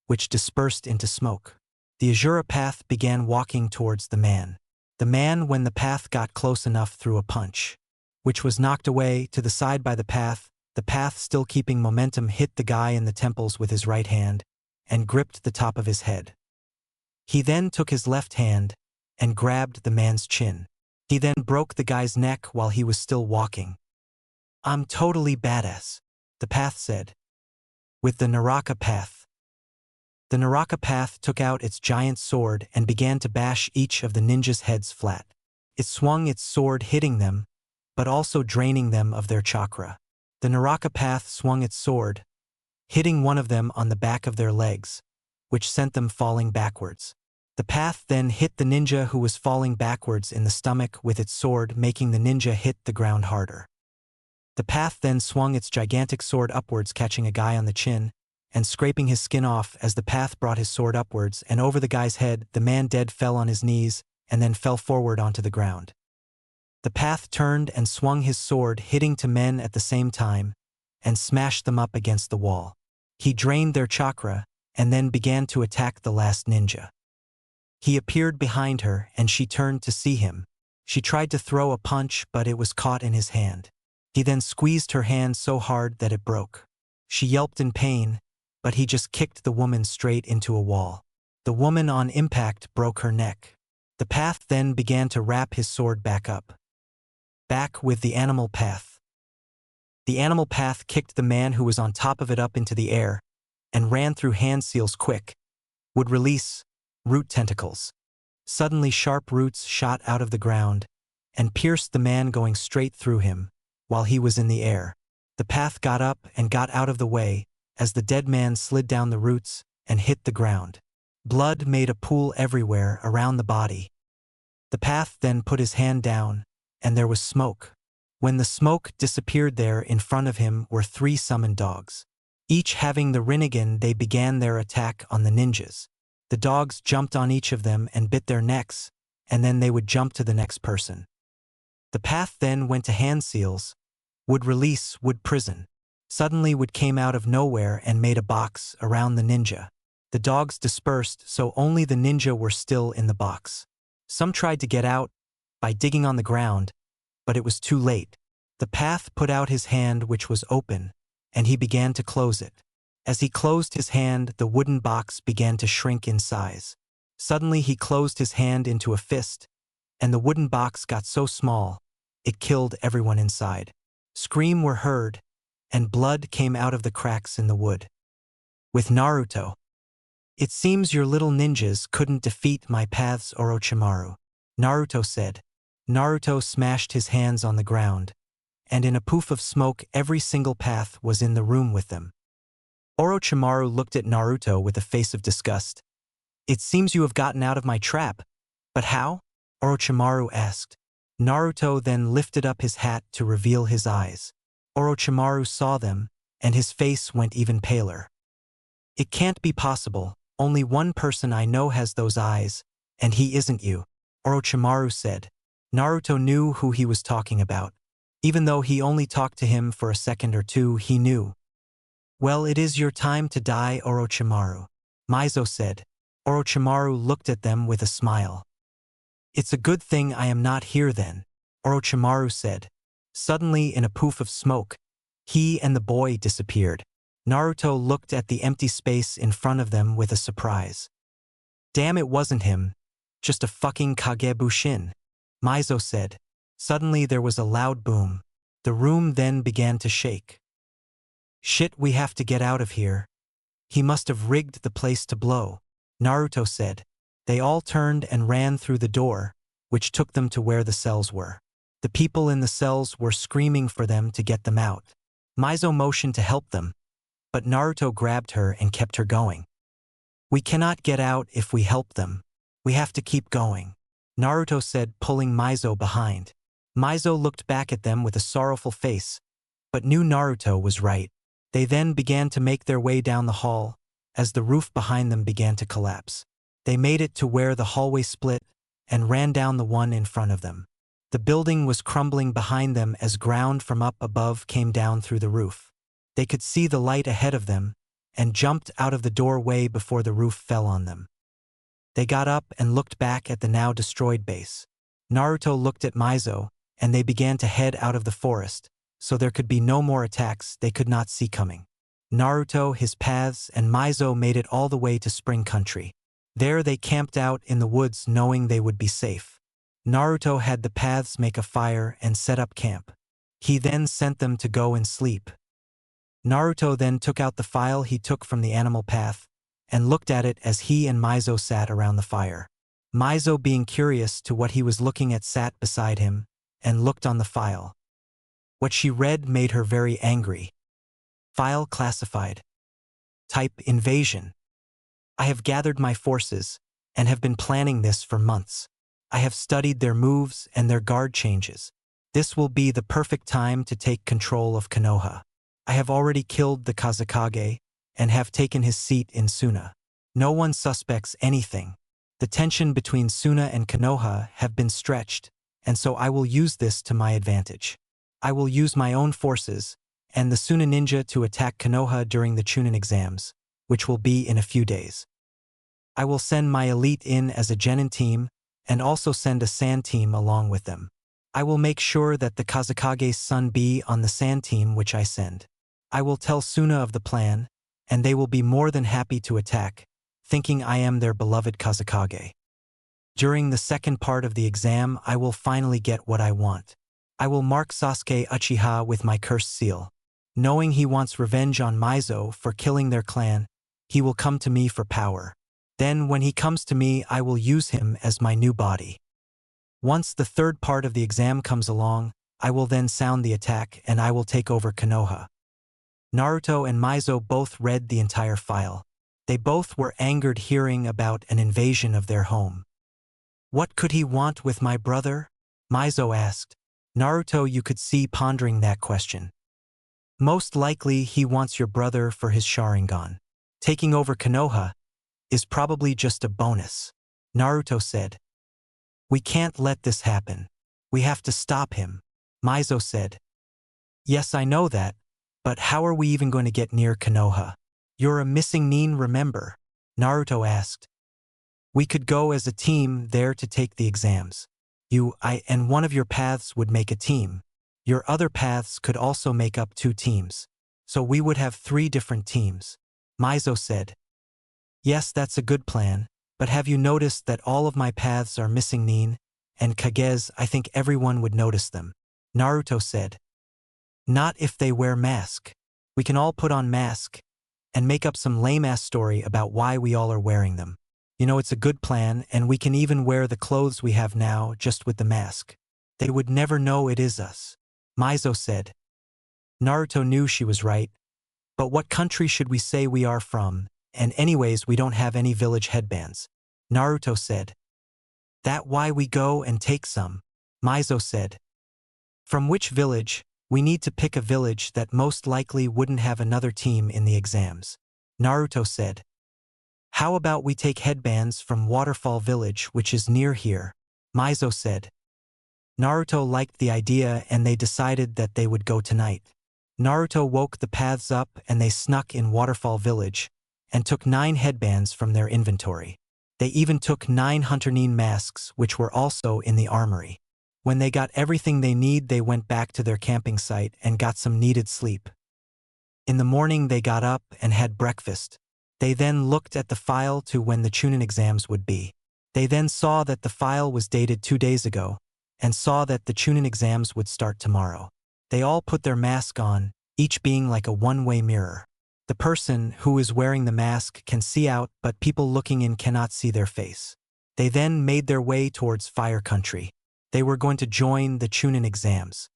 which dispersed into smoke. The Azura Path began walking towards the man. The man, when the Path got close enough, threw a punch, which was knocked away to the side by the Path. The Path, still keeping momentum, hit the guy in the temples with his right hand and gripped the top of his head. He then took his left hand and grabbed the man's chin. He then broke the guy's neck while he was still walking. "I'm totally badass," the Path said. With the Naraka Path. The Naraka Path took out its giant sword and began to bash each of the ninjas' heads flat. It swung its sword, hitting them, but also draining them of their chakra. The Naraka Path swung its sword, hitting one of them on the back of their legs, which sent them falling backwards. The Path then hit the ninja who was falling backwards in the stomach with its sword, making the ninja hit the ground harder. The Path then swung its gigantic sword upwards, catching a guy on the chin and scraping his skin off. As the Path brought his sword upwards and over the guy's head, the man dead fell on his knees and then fell forward onto the ground. The Path turned and swung his sword, hitting two men at the same time, and smashed them up against the wall. He drained their chakra and then began to attack the last ninja. He appeared behind her and she turned to see him. She tried to throw a punch, but it was caught in his hand. He then squeezed her hand so hard that it broke. She yelped in pain, but he just kicked the woman straight into a wall. The woman on impact broke her neck. The Path then began to wrap his sword back up. Back with the Animal Path. The Animal Path kicked the man who was on top of it up into the air and ran through hand seals quick. Would release root tentacles. Suddenly sharp roots shot out of the ground and pierced the man, going straight through him while he was in the air. The Path got up and got out of the way as the dead man slid down the roots and hit the ground. Blood made a pool everywhere around the body. The Path then put his hand down and there was smoke. When the smoke disappeared, there in front of him were 3 summoned dogs. Each having the Rinnegan, they began their attack on the ninjas. The dogs jumped on each of them and bit their necks, and then they would jump to the next person. The Path then went to hand seals, would release, would prison. Suddenly would came out of nowhere and made a box around the ninja. The dogs dispersed, so only the ninja were still in the box. Some tried to get out by digging on the ground, but it was too late. The Path put out his hand, which was open, and he began to close it. As he closed his hand, the wooden box began to shrink in size. Suddenly he closed his hand into a fist, and the wooden box got so small, it killed everyone inside. Screams were heard, and blood came out of the cracks in the wood. With Naruto. "It seems your little ninjas couldn't defeat my Path's Orochimaru," Naruto said. Naruto smashed his hands on the ground, and in a poof of smoke every single Path was in the room with them. Orochimaru looked at Naruto with a face of disgust. "It seems you have gotten out of my trap. But how?" Orochimaru asked. Naruto then lifted up his hat to reveal his eyes. Orochimaru saw them, and his face went even paler. "It can't be possible. Only one person I know has those eyes, and he isn't you," Orochimaru said. Naruto knew who he was talking about. Even though he only talked to him for a second or two, he knew. "Well, it is your time to die, Orochimaru," Mizo said. Orochimaru looked at them with a smile. "It's a good thing I am not here then," Orochimaru said. Suddenly, in a poof of smoke, he and the boy disappeared. Naruto looked at the empty space in front of them with a surprise. "Damn, it wasn't him. Just a fucking Kagebushin," Mizo said. Suddenly there was a loud boom. The room then began to shake. "Shit, we have to get out of here. He must have rigged the place to blow," Naruto said. They all turned and ran through the door, which took them to where the cells were. The people in the cells were screaming for them to get them out. Mizo motioned to help them, but Naruto grabbed her and kept her going. "We cannot get out if we help them. We have to keep going," Naruto said, pulling Mizo behind. Mizo looked back at them with a sorrowful face, but knew Naruto was right. They then began to make their way down the hall, as the roof behind them began to collapse. They made it to where the hallway split and ran down the one in front of them. The building was crumbling behind them as ground from up above came down through the roof. They could see the light ahead of them and jumped out of the doorway before the roof fell on them. They got up and looked back at the now destroyed base. Naruto looked at Mizo, and they began to head out of the forest, so there could be no more attacks they could not see coming. Naruto, his paths, and Mizo made it all the way to Spring Country. There they camped out in the woods knowing they would be safe. Naruto had the paths make a fire and set up camp. He then sent them to go and sleep. Naruto then took out the file he took from the animal path and looked at it as he and Mizo sat around the fire. Mizo, being curious to what he was looking at, sat beside him and looked on the file. What she read made her very angry. File classified. Type invasion. I have gathered my forces and have been planning this for months. I have studied their moves and their guard changes. This will be the perfect time to take control of Konoha. I have already killed the Kazekage and have taken his seat in Suna. No one suspects anything. The tension between Suna and Konoha have been stretched, and so I will use this to my advantage. I will use my own forces and the Suna ninja to attack Konoha during the Chunin exams, which will be in a few days. I will send my elite in as a genin team and also send a sand team along with them. I will make sure that the Kazekage's son be on the sand team which I send. I will tell Suna of the plan, and they will be more than happy to attack, thinking I am their beloved Kazekage. During the second part of the exam, I will finally get what I want. I will mark Sasuke Uchiha with my cursed seal. Knowing he wants revenge on Mizo for killing their clan, he will come to me for power. Then when he comes to me, I will use him as my new body. Once the third part of the exam comes along, I will then sound the attack and I will take over Konoha. Naruto and Mizo both read the entire file. They both were angered hearing about an invasion of their home. What could he want with my brother? Mizo asked. Naruto, you could see pondering that question. Most likely he wants your brother for his Sharingan. Taking over Konoha is probably just a bonus, Naruto said. We can't let this happen. We have to stop him, Mizo said. Yes, I know that, but how are we even going to get near Konoha? You're a missing nin, remember? Naruto asked. We could go as a team there to take the exams. You, I, and one of your paths would make a team. Your other paths could also make up 2 teams. So we would have 3 different teams, Mizo said. Yes, that's a good plan, but have you noticed that all of my paths are missing nin and Kages? I think everyone would notice them, Naruto said. Not if they wear mask. We can all put on mask and make up some lame-ass story about why we all are wearing them. You know, it's a good plan, and we can even wear the clothes we have now just with the mask. They would never know it is us, Mizo said. Naruto knew she was right, but what country should we say we are from? And anyways, we don't have any village headbands, Naruto said. That why we go and take some, Mizo said. From which village? We need to pick a village that most likely wouldn't have another team in the exams, Naruto said. How about we take headbands from Waterfall Village, which is near here, Mizo said. Naruto liked the idea and they decided that they would go tonight. Naruto woke the paths up and they snuck in Waterfall Village and took 9 headbands from their inventory. They even took 9 Hunter nin masks, which were also in the armory. When they got everything they need, they went back to their camping site and got some needed sleep. In the morning they got up and had breakfast. They then looked at the file to when the Chunin exams would be. They then saw that the file was dated 2 days ago and saw that the Chunin exams would start tomorrow. They all put their mask on, each being like a one-way mirror. The person who is wearing the mask can see out, but people looking in cannot see their face. They then made their way towards Fire Country. They were going to join the Chunin exams.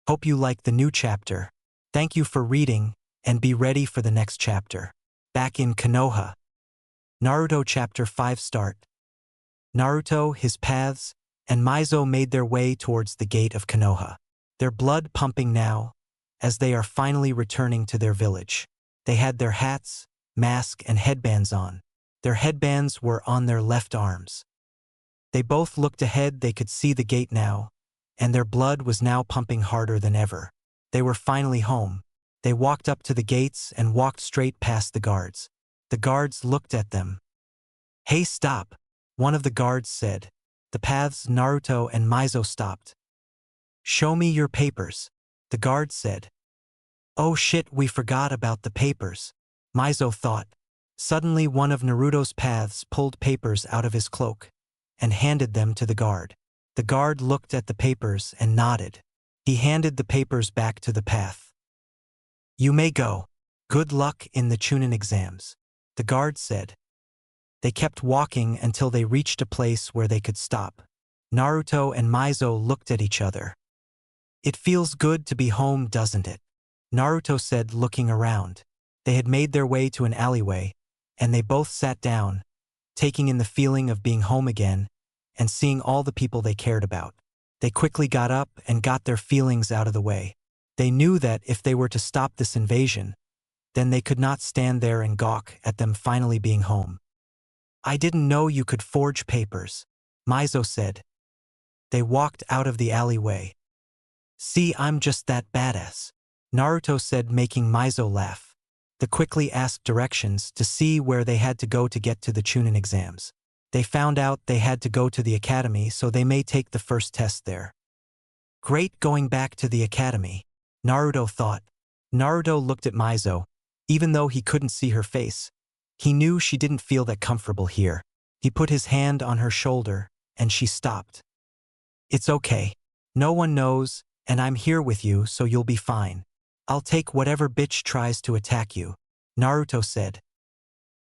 Hope you like the new chapter. Thank you for reading, and be ready for the next chapter. Back in Konoha. Naruto Chapter 5 Start. Naruto, his paths, and Mizo made their way towards the gate of Konoha. Their blood pumping now, as they are finally returning to their village. They had their hats, mask, and headbands on. Their headbands were on their left arms. They both looked ahead. They could see the gate now, and their blood was now pumping harder than ever. They were finally home. They walked up to the gates and walked straight past the guards. The guards looked at them. "Hey, stop," one of the guards said. The paths Naruto and Mizo stopped. "Show me your papers," the guard said. "Oh shit, we forgot about the papers," Mizo thought. Suddenly one of Naruto's paths pulled papers out of his cloak and handed them to the guard. The guard looked at the papers and nodded. He handed the papers back to the path. "You may go. Good luck in the Chunin exams," the guard said. They kept walking until they reached a place where they could stop. Naruto and Mizo looked at each other. "It feels good to be home, doesn't it?" Naruto said, looking around. They had made their way to an alleyway, and they both sat down, taking in the feeling of being home again and seeing all the people they cared about. They quickly got up and got their feelings out of the way. They knew that if they were to stop this invasion, then they could not stand there and gawk at them finally being home. "I didn't know you could forge papers," Mizo said. They walked out of the alleyway. "See, I'm just that badass," Naruto said, making Mizo laugh. They quickly asked directions to see where they had to go to get to the Chunin exams. They found out they had to go to the academy, so they may take the first test there. Great, going back to the academy, Naruto thought. Naruto looked at Mizo. Even though he couldn't see her face, he knew she didn't feel that comfortable here. He put his hand on her shoulder, and she stopped. "It's okay. No one knows, and I'm here with you, so you'll be fine. I'll take whatever bitch tries to attack you," Naruto said.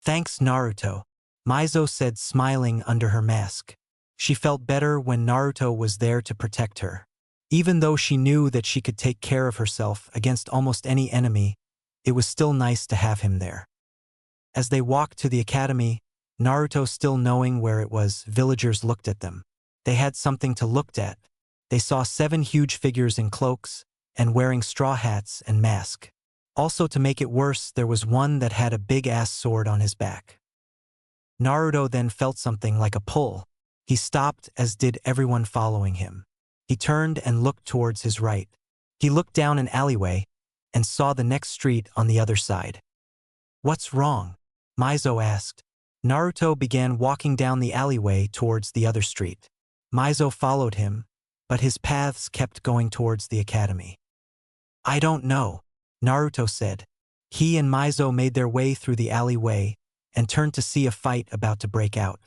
"Thanks, Naruto," Mizo said, smiling under her mask. She felt better when Naruto was there to protect her. Even though she knew that she could take care of herself against almost any enemy, it was still nice to have him there. As they walked to the academy, Naruto still knowing where it was, villagers looked at them. They had something to look at. They saw 7 huge figures in cloaks and wearing straw hats and masks. Also, to make it worse, there was one that had a big-ass sword on his back. Naruto then felt something like a pull. He stopped, as did everyone following him. He turned and looked towards his right. He looked down an alleyway and saw the next street on the other side. "What's wrong?" Mizo asked. Naruto began walking down the alleyway towards the other street. Mizo followed him, but his paths kept going towards the academy. "I don't know," Naruto said. He and Mizo made their way through the alleyway and turned to see a fight about to break out.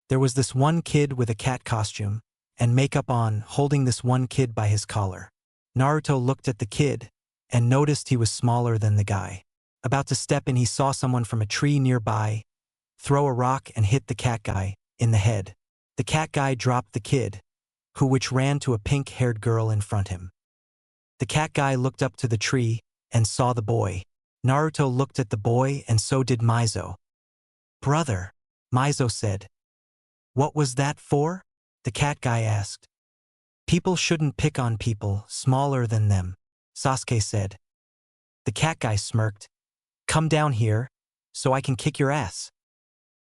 There was this one kid with a cat costume and makeup on, holding this one kid by his collar. Naruto looked at the kid and noticed he was smaller than the guy. About to step in, he saw someone from a tree nearby throw a rock and hit the cat guy in the head. The cat guy dropped the kid, which ran to a pink-haired girl in front of him. The cat guy looked up to the tree and saw the boy. Naruto looked at the boy, and so did Mizo. "Brother," Mizo said. "What was that for?" the cat guy asked. "People shouldn't pick on people smaller than them," Sasuke said. The cat guy smirked. "Come down here, so I can kick your ass."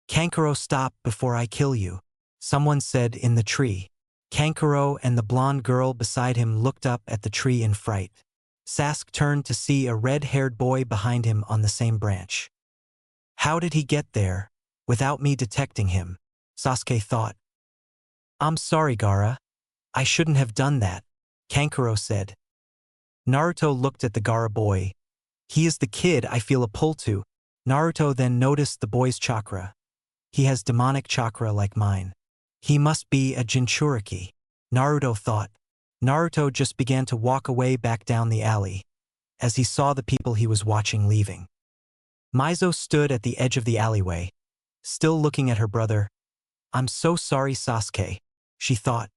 "Kankuro, stop before I kill you," someone said in the tree. Kankuro and the blonde girl beside him looked up at the tree in fright. Sasuke turned to see a red-haired boy behind him on the same branch. How did he get there without me detecting him? Sasuke thought. "I'm sorry, Gaara. I shouldn't have done that," Kankuro said. Naruto looked at the Gaara boy. "He is the kid I feel a pull to." Naruto then noticed the boy's chakra. "He has demonic chakra like mine. He must be a Jinchuriki," Naruto thought. Naruto just began to walk away back down the alley, as he saw the people he was watching leaving. Mizo stood at the edge of the alleyway, still looking at her brother. "I'm so sorry, Sasuke," she thought.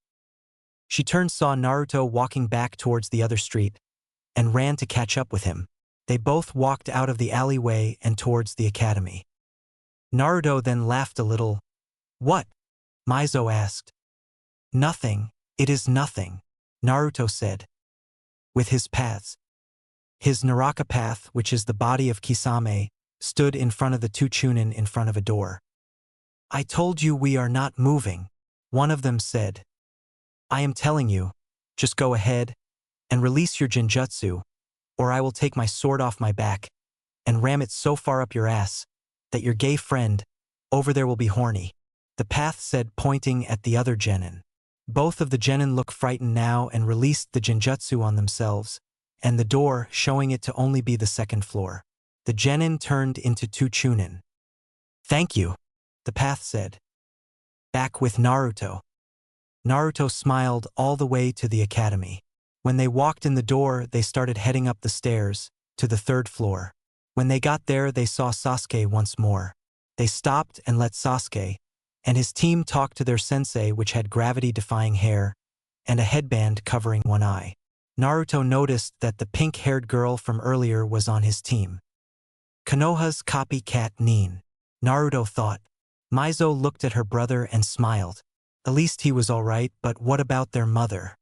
She turned saw Naruto walking back towards the other street and ran to catch up with him. They both walked out of the alleyway and towards the academy. Naruto then laughed a little. "What?" Mizo asked. "Nothing, it is nothing," Naruto said. With his paths. His Naraka path, which is the body of Kisame, stood in front of the two Chunin in front of a door. "I told you we are not moving," one of them said. "I am telling you, just go ahead and release your Jinjutsu, or I will take my sword off my back and ram it so far up your ass that your gay friend over there will be horny," the path said, pointing at the other genin. Both of the genin looked frightened now and released the Jinjutsu on themselves, and the door, showing it to only be the second floor. The genin turned into two Chunin. "Thank you," the path said. Back with Naruto. Naruto smiled all the way to the academy. When they walked in the door, they started heading up the stairs to the third floor. When they got there, they saw Sasuke once more. They stopped and let Sasuke and his team talk to their sensei, which had gravity-defying hair and a headband covering one eye. Naruto noticed that the pink-haired girl from earlier was on his team. Konoha's copycat Nin. Naruto thought. Mizo looked at her brother and smiled. At least he was alright, but what about their mother?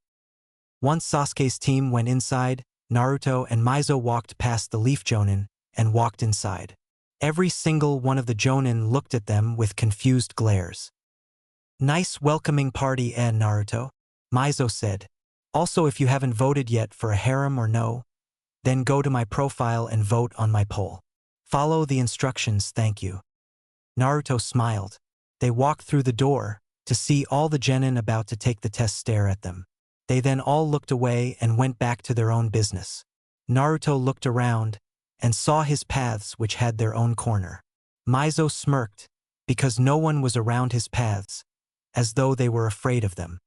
Once Sasuke's team went inside, Naruto and Mizo walked past the Leaf Jonin and walked inside. Every single one of the Jonin looked at them with confused glares. "Nice welcoming party, Naruto," Mizo said. "Also, if you haven't voted yet for a harem or no, then go to my profile and vote on my poll. Follow the instructions, thank you." Naruto smiled. They walked through the door to see all the genin about to take the test stare at them. They then all looked away and went back to their own business. Naruto looked around and saw his paths, which had their own corner. Mizo smirked because no one was around his paths, as though they were afraid of them.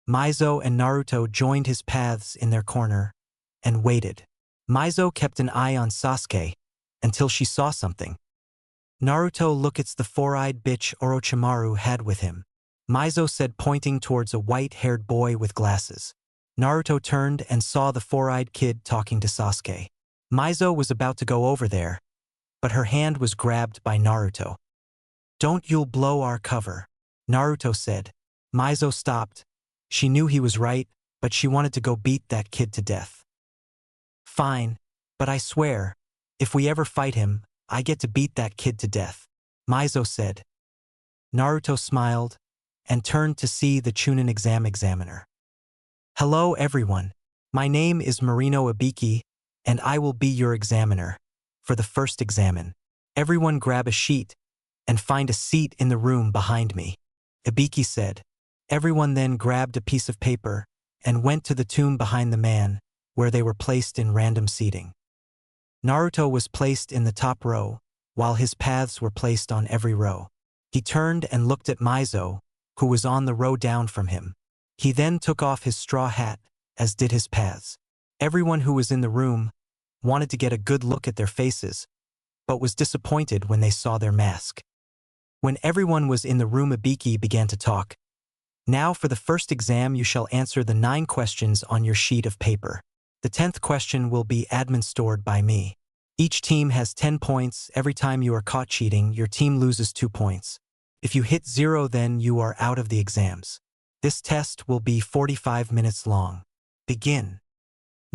Mizo and Naruto joined his paths in their corner and waited. Mizo kept an eye on Sasuke until she saw something. "Naruto, look, it's the four-eyed bitch Orochimaru had with him," Mizo said, pointing towards a white-haired boy with glasses. Naruto turned and saw the four-eyed kid talking to Sasuke. Mizo was about to go over there, but her hand was grabbed by Naruto. "Don't, you'll blow our cover," Naruto said. Mizo stopped. She knew he was right, but she wanted to go beat that kid to death. "Fine, but I swear, if we ever fight him, I get to beat that kid to death," Mizo said. Naruto smiled and turned to see the Chunin examiner. "Hello everyone, my name is Marino Ibiki, and I will be your examiner for the first examen. Everyone grab a sheet and find a seat in the room behind me," Ibiki said. Everyone then grabbed a piece of paper and went to the tomb behind the man, where they were placed in random seating. Naruto was placed in the top row, while his paths were placed on every row. He turned and looked at Mizo, who was on the row down from him. He then took off his straw hat, as did his paths. Everyone who was in the room wanted to get a good look at their faces, but was disappointed when they saw their mask. When everyone was in the room, Ibiki began to talk. "Now for the first exam, you shall answer the 9 questions on your sheet of paper. The 10th question will be administered by me. Each team has 10 points. Every time you are caught cheating, your team loses 2 points. If you hit 0, then you are out of the exams. This test will be 45 minutes long. Begin."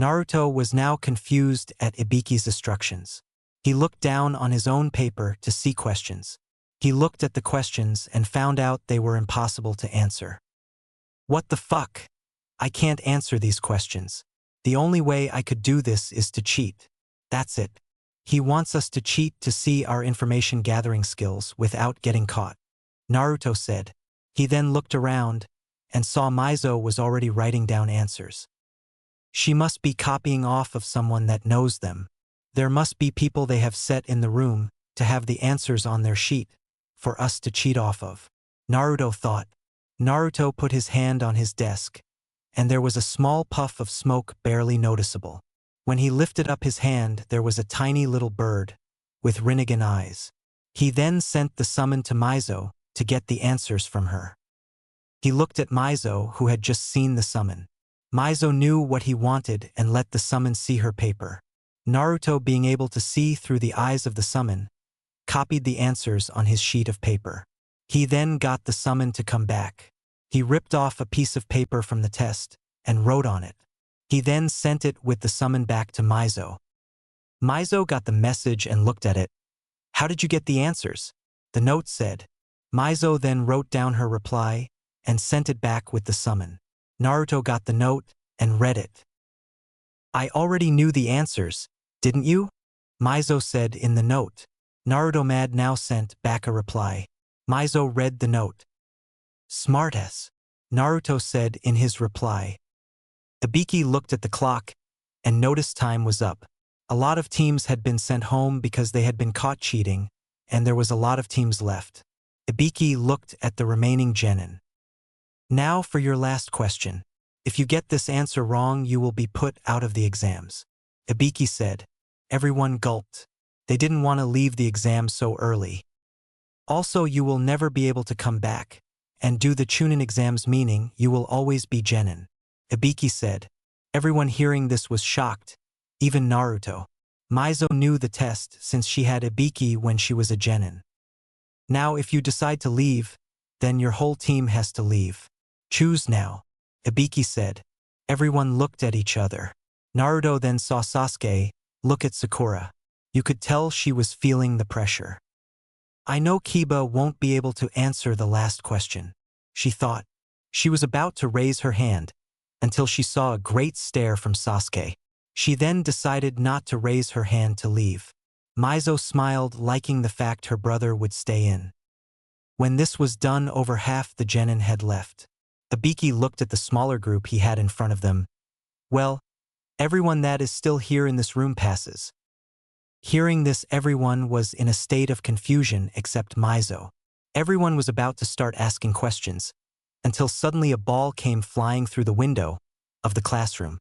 Naruto was now confused at Ibiki's instructions. He looked down on his own paper to see questions. He looked at the questions and found out they were impossible to answer. "What the fuck? I can't answer these questions. The only way I could do this is to cheat. That's it. He wants us to cheat to see our information gathering skills without getting caught," Naruto said. He then looked around and saw Mizo was already writing down answers. She must be copying off of someone that knows them. There must be people they have set in the room to have the answers on their sheet for us to cheat off of, Naruto thought. Naruto put his hand on his desk, and there was a small puff of smoke barely noticeable. When he lifted up his hand, there was a tiny little bird with Rinnegan eyes. He then sent the summon to Mizo to get the answers from her. He looked at Mizo, who had just seen the summon. Mizo knew what he wanted and let the summon see her paper. Naruto, being able to see through the eyes of the summon, copied the answers on his sheet of paper. He then got the summon to come back. He ripped off a piece of paper from the test and wrote on it. He then sent it with the summon back to Mizo. Mizo got the message and looked at it. "How did you get the answers?" the note said. Mizo then wrote down her reply and sent it back with the summon. Naruto got the note and read it. "I already knew the answers, didn't you?" Mizo said in the note. Naruto mad now sent back a reply. Mizo read the note. "Smartass," Naruto said in his reply. Ibiki looked at the clock and noticed time was up. A lot of teams had been sent home because they had been caught cheating, and there was a lot of teams left. Ibiki looked at the remaining genin. "Now for your last question. If you get this answer wrong, you will be put out of the exams," Ibiki said. Everyone gulped. They didn't want to leave the exam so early. "Also, you will never be able to come back and do the Chunin exams, meaning you will always be genin," Ibiki said. Everyone hearing this was shocked, even Naruto. Mizo knew the test since she had Ibiki when she was a genin. "Now if you decide to leave, then your whole team has to leave. Choose now," Ibiki said. Everyone looked at each other. Naruto then saw Sasuke look at Sakura. You could tell she was feeling the pressure. "I know Kiba won't be able to answer the last question," she thought. She was about to raise her hand until she saw a great stare from Sasuke. She then decided not to raise her hand to leave. Mizo smiled, liking the fact her brother would stay in. When this was done, over half the genin had left. Ibiki looked at the smaller group he had in front of them. "Well, everyone that is still here in this room passes." Hearing this, everyone was in a state of confusion except Mizo. Everyone was about to start asking questions, until suddenly a ball came flying through the window of the classroom.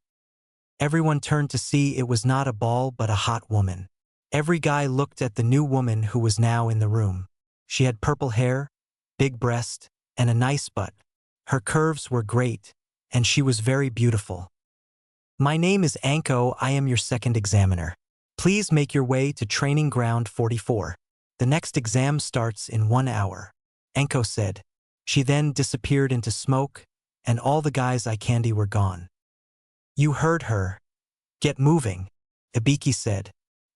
Everyone turned to see it was not a ball but a hot woman. Every guy looked at the new woman who was now in the room. She had purple hair, big breast, and a nice butt. Her curves were great, and she was very beautiful. "My name is Anko. I am your second examiner. Please make your way to Training Ground 44. The next exam starts in 1 hour," Anko said. She then disappeared into smoke, and all the guys' eye candy were gone. "You heard her. Get moving," Ibiki said.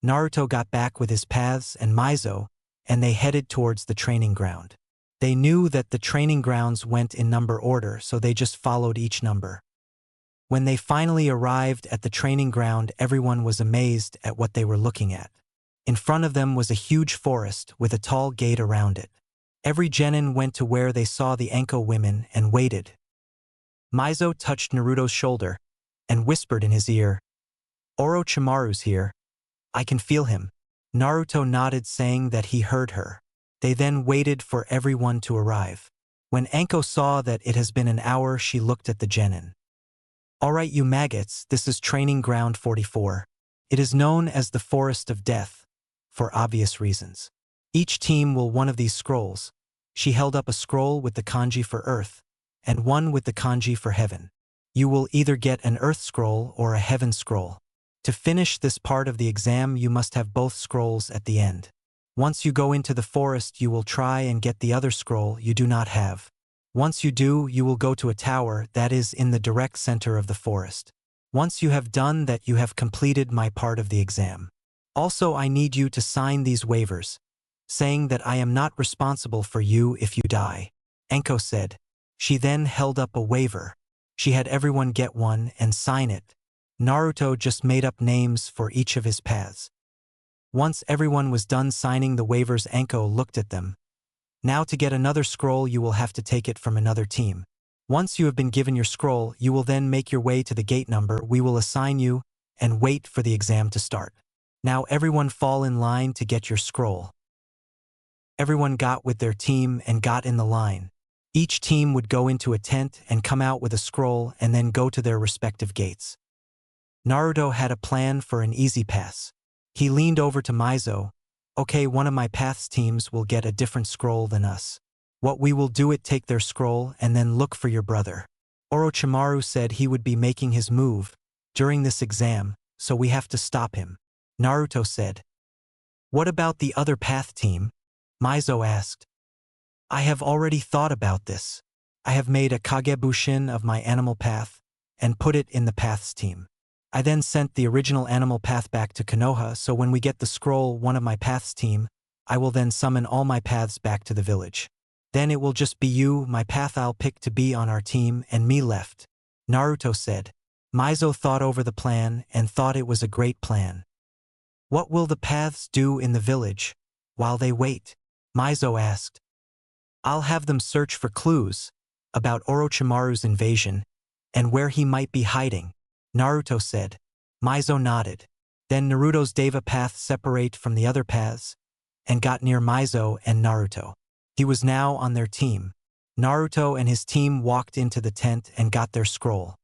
Naruto got back with his paths and Mizo, and they headed towards the training ground. They knew that the training grounds went in number order, so they just followed each number. When they finally arrived at the training ground, everyone was amazed at what they were looking at. In front of them was a huge forest with a tall gate around it. Every genin went to where they saw the Anko women and waited. Mizo touched Naruto's shoulder and whispered in his ear, "Orochimaru's here. I can feel him." Naruto nodded, saying that he heard her. They then waited for everyone to arrive. When Anko saw that it has been an hour, she looked at the genin. "All right, you maggots, this is Training Ground 44. It is known as the Forest of Death, for obvious reasons. Each team will one of these scrolls." She held up a scroll with the kanji for earth, and one with the kanji for heaven. "You will either get an earth scroll or a heaven scroll. To finish this part of the exam, you must have both scrolls at the end. Once you go into the forest, you will try and get the other scroll you do not have. Once you do, you will go to a tower that is in the direct center of the forest. Once you have done that, you have completed my part of the exam. Also, I need you to sign these waivers, saying that I am not responsible for you if you die," Anko said. She then held up a waiver. She had everyone get one and sign it. Naruto just made up names for each of his paths. Once everyone was done signing the waivers, Anko looked at them. "Now to get another scroll, you will have to take it from another team. Once you have been given your scroll, you will then make your way to the gate number we will assign you and wait for the exam to start. Now everyone fall in line to get your scroll." Everyone got with their team and got in the line. Each team would go into a tent and come out with a scroll and then go to their respective gates. Naruto had a plan for an easy pass. He leaned over to Mizo. "Okay, one of my path's teams will get a different scroll than us. What we will do it take their scroll and then look for your brother. Orochimaru said he would be making his move during this exam, so we have to stop him. Naruto said. What about the other path team? Mizo asked. I have already thought about this. I have made a Kagebushin of my animal path and put it in the paths team. I then sent the original animal path back to Konoha, so when we get the scroll one of my paths team, I will then summon all my paths back to the village. Then it will just be you, my path I'll pick to be on our team, and me left. Naruto said. Mizo thought over the plan and thought it was a great plan. What will the paths do in the village while they wait? Mizo asked. I'll have them search for clues about Orochimaru's invasion and where he might be hiding, Naruto said. Mizo nodded. Then Naruto's Deva path separate from the other paths and got near Mizo and Naruto. He was now on their team. Naruto and his team walked into the tent and got their scroll.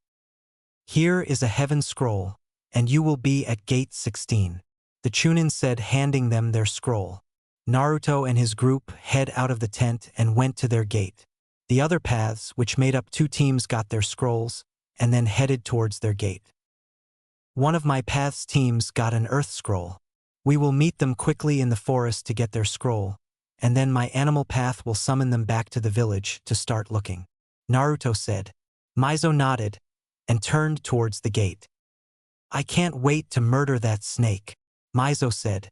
Here is a heaven scroll, and you will be at gate 16. The Chunin said, handing them their scroll. Naruto and his group head out of the tent and went to their gate. The other paths, which made up two teams, got their scrolls and then headed towards their gate. One of my paths teams got an earth scroll. We will meet them quickly in the forest to get their scroll, and then my animal path will summon them back to the village to start looking, Naruto said. Mizo nodded and turned towards the gate. I can't wait to murder that snake, Mizo said.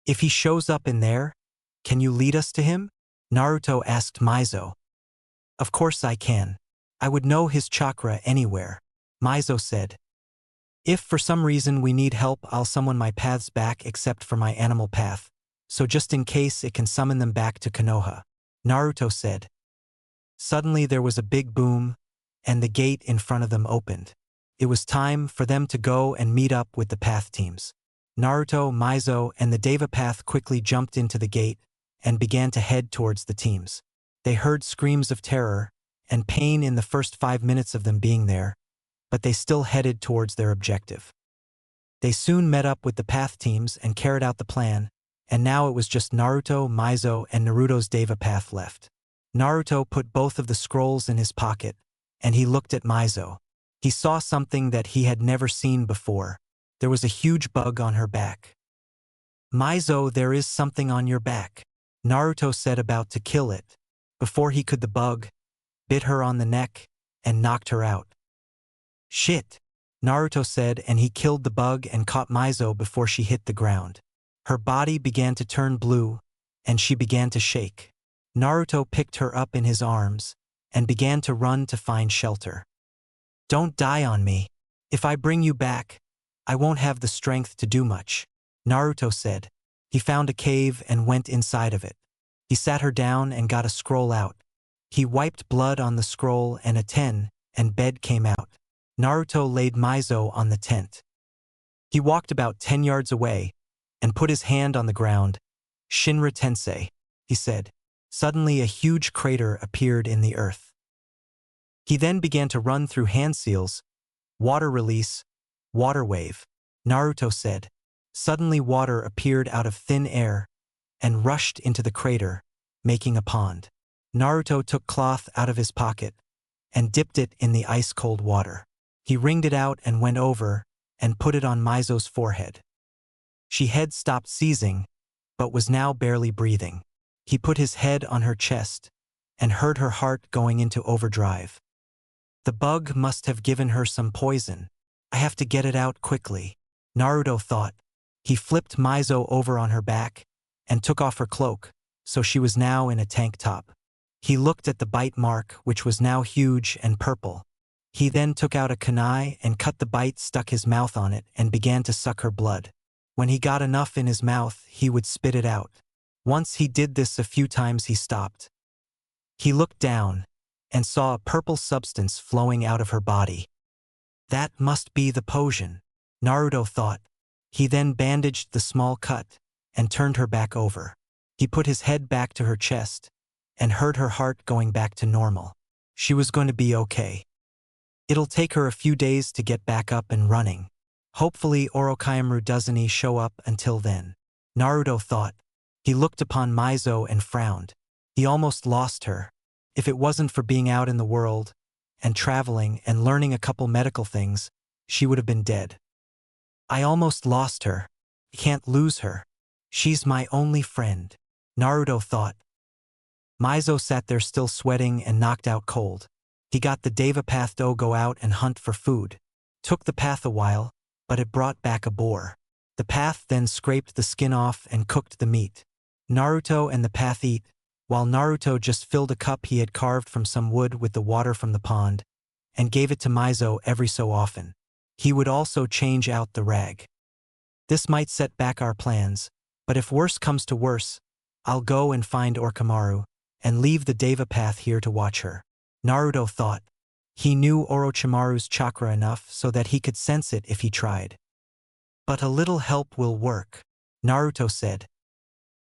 If he shows up in there, can you lead us to him? Naruto asked Mizo. Of course I can. I would know his chakra anywhere, Mizo said. If for some reason we need help, I'll summon my paths back except for my animal path, so just in case it can summon them back to Konoha, Naruto said. Suddenly there was a big boom, and the gate in front of them opened. It was time for them to go and meet up with the path teams. Naruto, Mizo, and the Deva path quickly jumped into the gate and began to head towards the teams. They heard screams of terror and pain in the first 5 minutes of them being there, but they still headed towards their objective. They soon met up with the path teams and carried out the plan, and now it was just Naruto, Mizo, and Naruto's Deva path left. Naruto put both of the scrolls in his pocket, and he looked at Mizo. He saw something that he had never seen before. There was a huge bug on her back. Mizo, there is something on your back, Naruto said, about to kill it. Before he could, the bug bit her on the neck and knocked her out. Shit, Naruto said, and he killed the bug and caught Mizo before she hit the ground. Her body began to turn blue, and she began to shake. Naruto picked her up in his arms and began to run to find shelter. Don't die on me. If I bring you back, I won't have the strength to do much, Naruto said. He found a cave and went inside of it. He sat her down and got a scroll out. He wiped blood on the scroll and a 10, and bed came out. Naruto laid Mizo on the tent. He walked about 10 yards away and put his hand on the ground. Shinra Tensei, he said. Suddenly a huge crater appeared in the earth. He then began to run through hand seals. Water release, water wave, Naruto said. Suddenly water appeared out of thin air and rushed into the crater, making a pond. Naruto took cloth out of his pocket and dipped it in the ice-cold water. He wringed it out and went over and put it on Mizo's forehead. She had stopped seizing, but was now barely breathing. He put his head on her chest and heard her heart going into overdrive. The bug must have given her some poison. I have to get it out quickly, Naruto thought. He flipped Mizo over on her back and took off her cloak, so she was now in a tank top. He looked at the bite mark, which was now huge and purple. He then took out a kunai and cut the bite, stuck his mouth on it, and began to suck her blood. When he got enough in his mouth, he would spit it out. Once he did this a few times, he stopped. He looked down and saw a purple substance flowing out of her body. That must be the potion, Naruto thought. He then bandaged the small cut and turned her back over. He put his head back to her chest and heard her heart going back to normal. She was going to be okay. It'll take her a few days to get back up and running. Hopefully Orochimaru doesn't show up until then, Naruto thought. He looked upon Mizo and frowned. He almost lost her. If it wasn't for being out in the world, and traveling and learning a couple medical things, she would have been dead. I almost lost her. I can't lose her. She's my only friend, Naruto thought. Mizo sat there still sweating and knocked out cold. He got the Deva path to go out and hunt for food. Took the path a while, but it brought back a boar. The path then scraped the skin off and cooked the meat. Naruto and the path eat, while Naruto just filled a cup he had carved from some wood with the water from the pond, and gave it to Mizo every so often. He would also change out the rag. This might set back our plans, but if worse comes to worse, I'll go and find Orochimaru, and leave the Deva path here to watch her. Naruto thought. He knew Orochimaru's chakra enough so that he could sense it if he tried. But a little help will work, Naruto said.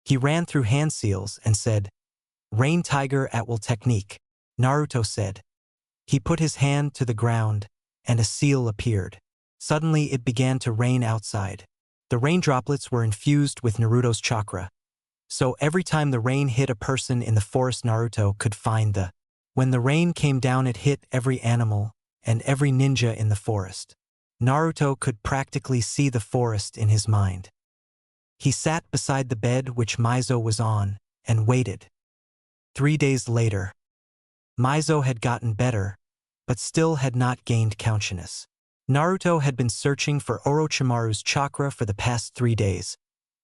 He ran through hand seals and said, Rain Tiger at will technique, Naruto said. He put his hand to the ground, and a seal appeared. Suddenly it began to rain outside. The rain droplets were infused with Naruto's chakra. So every time the rain hit a person in the forest, Naruto could find the. When the rain came down, it hit every animal and every ninja in the forest. Naruto could practically see the forest in his mind. He sat beside the bed which Mizo was on and waited. 3 days later, Mizo had gotten better, but still had not gained consciousness. Naruto had been searching for Orochimaru's chakra for the past 3 days,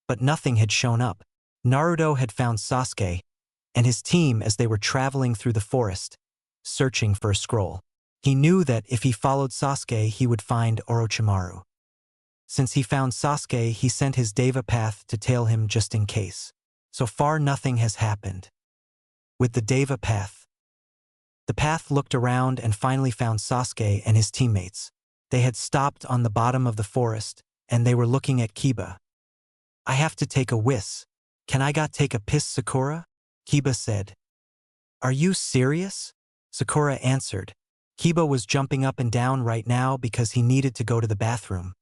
but nothing had shown up. Naruto had found Sasuke and his team as they were traveling through the forest, searching for a scroll. He knew that if he followed Sasuke, he would find Orochimaru. Since he found Sasuke, he sent his Deva path to tail him just in case. So far nothing has happened. With the Deva path, the path looked around and finally found Sasuke and his teammates. They had stopped on the bottom of the forest, and they were looking at Kiba. I have to take a whiz. Can I take a piss, Sakura? Kiba said. Are you serious? Sakura answered. Kiba was jumping up and down right now because he needed to go to the bathroom.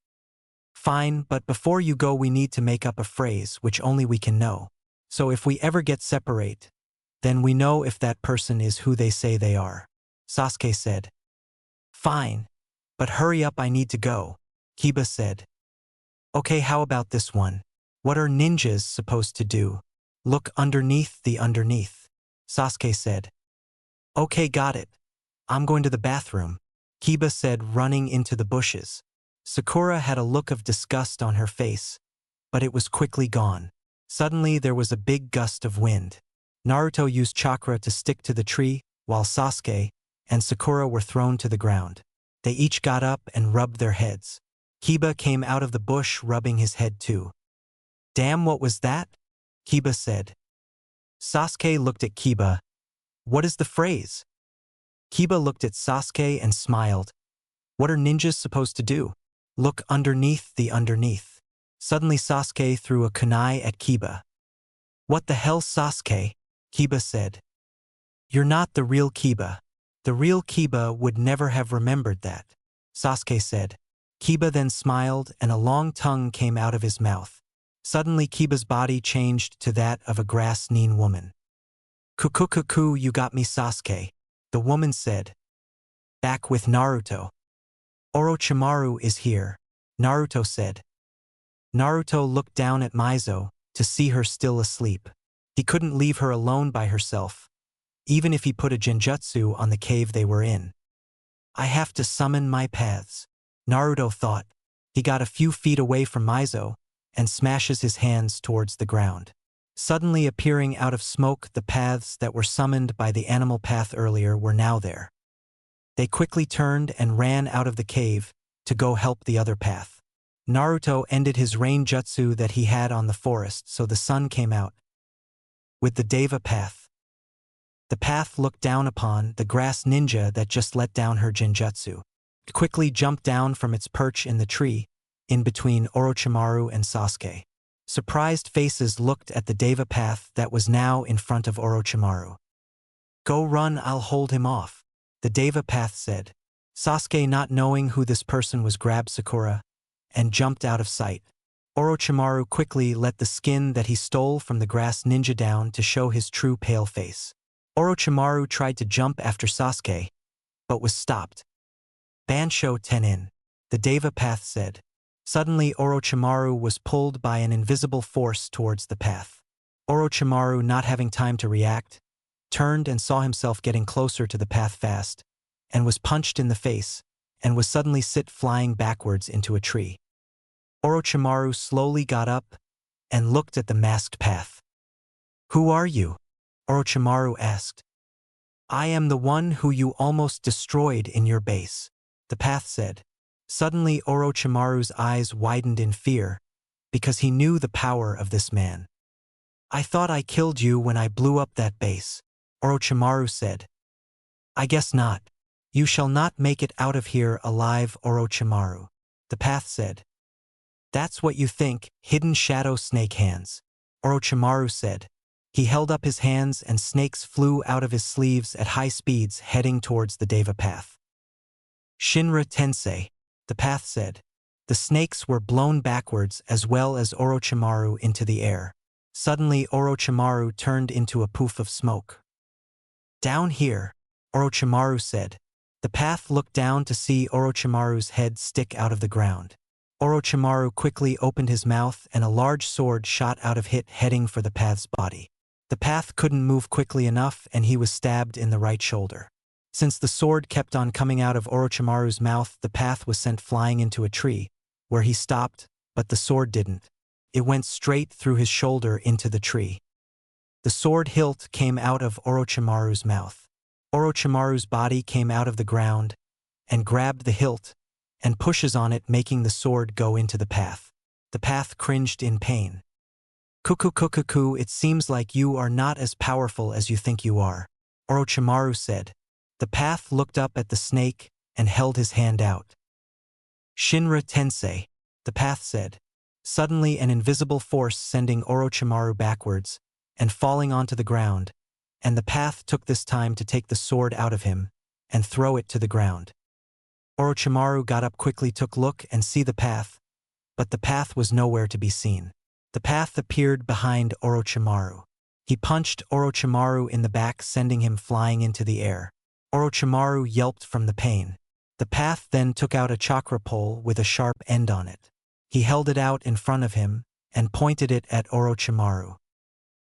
Fine, but before you go we need to make up a phrase which only we can know. So if we ever get separate, then we know if that person is who they say they are. Sasuke said. Fine, but hurry up, I need to go, Kiba said. Okay, how about this one? What are ninjas supposed to do? Look underneath the underneath, Sasuke said. Okay, got it. I'm going to the bathroom, Kiba said, running into the bushes. Sakura had a look of disgust on her face, but it was quickly gone. Suddenly there was a big gust of wind. Naruto used chakra to stick to the tree, while Sasuke and Sakura were thrown to the ground. They each got up and rubbed their heads. Kiba came out of the bush rubbing his head too. Damn, what was that? Kiba said. Sasuke looked at Kiba. What is the phrase? Kiba looked at Sasuke and smiled. What are ninjas supposed to do? Look underneath the underneath. Suddenly Sasuke threw a kunai at Kiba. What the hell, Sasuke? Kiba said. You're not the real Kiba. The real Kiba would never have remembered that, Sasuke said. Kiba then smiled and a long tongue came out of his mouth. Suddenly Kiba's body changed to that of a grass-neen woman. Kukukuku, you got me, Sasuke, the woman said. Back with Naruto. Orochimaru is here, Naruto said. Naruto looked down at Mizo to see her still asleep. He couldn't leave her alone by herself, even if he put a genjutsu on the cave they were in. I have to summon my paths, Naruto thought. He got a few feet away from Mizo and smashes his hands towards the ground. Suddenly appearing out of smoke, the paths that were summoned by the animal path earlier were now there. They quickly turned and ran out of the cave to go help the other path. Naruto ended his rain jutsu that he had on the forest, so the sun came out. With the Deva path. The path looked down upon the grass ninja that just let down her genjutsu. It quickly jumped down from its perch in the tree, in between Orochimaru and Sasuke. Surprised faces looked at the Deva path that was now in front of Orochimaru. Go run, I'll hold him off, the Deva path said. Sasuke, not knowing who this person was, grabbed Sakura and jumped out of sight. Orochimaru quickly let the skin that he stole from the grass ninja down to show his true pale face. Orochimaru tried to jump after Sasuke, but was stopped. Bansho Tenin, the Deva path said. Suddenly Orochimaru was pulled by an invisible force towards the path. Orochimaru, not having time to react, turned and saw himself getting closer to the path fast, and was punched in the face, and was suddenly sit flying backwards into a tree. Orochimaru slowly got up and looked at the masked path. "Who are you?" Orochimaru asked. "I am the one who you almost destroyed in your base," the path said. Suddenly Orochimaru's eyes widened in fear, because he knew the power of this man. "I thought I killed you when I blew up that base," Orochimaru said. "I guess not. You shall not make it out of here alive, Orochimaru," the path said. "That's what you think, hidden shadow snake hands," Orochimaru said. He held up his hands and snakes flew out of his sleeves at high speeds heading towards the Deva path. "Shinra Tensei," the path said. The snakes were blown backwards as well as Orochimaru into the air. Suddenly Orochimaru turned into a poof of smoke. "Down here," Orochimaru said. The path looked down to see Orochimaru's head stick out of the ground. Orochimaru quickly opened his mouth and a large sword shot out of it heading for the path's body. The path couldn't move quickly enough and he was stabbed in the right shoulder. Since the sword kept on coming out of Orochimaru's mouth, the path was sent flying into a tree, where he stopped, but the sword didn't. It went straight through his shoulder into the tree. The sword hilt came out of Orochimaru's mouth. Orochimaru's body came out of the ground and grabbed the hilt and pushes on it, making the sword go into the path. The path cringed in pain. "Kuku, it seems like you are not as powerful as you think you are," Orochimaru said. The path looked up at the snake and held his hand out. "Shinra Tensei," the path said. Suddenly an invisible force sending Orochimaru backwards and falling onto the ground, and the path took this time to take the sword out of him and throw it to the ground. Orochimaru got up quickly, took look and see the path, but the path was nowhere to be seen. The path appeared behind Orochimaru. He punched Orochimaru in the back, sending him flying into the air. Orochimaru yelped from the pain. The path then took out a chakra pole with a sharp end on it. He held it out in front of him and pointed it at Orochimaru.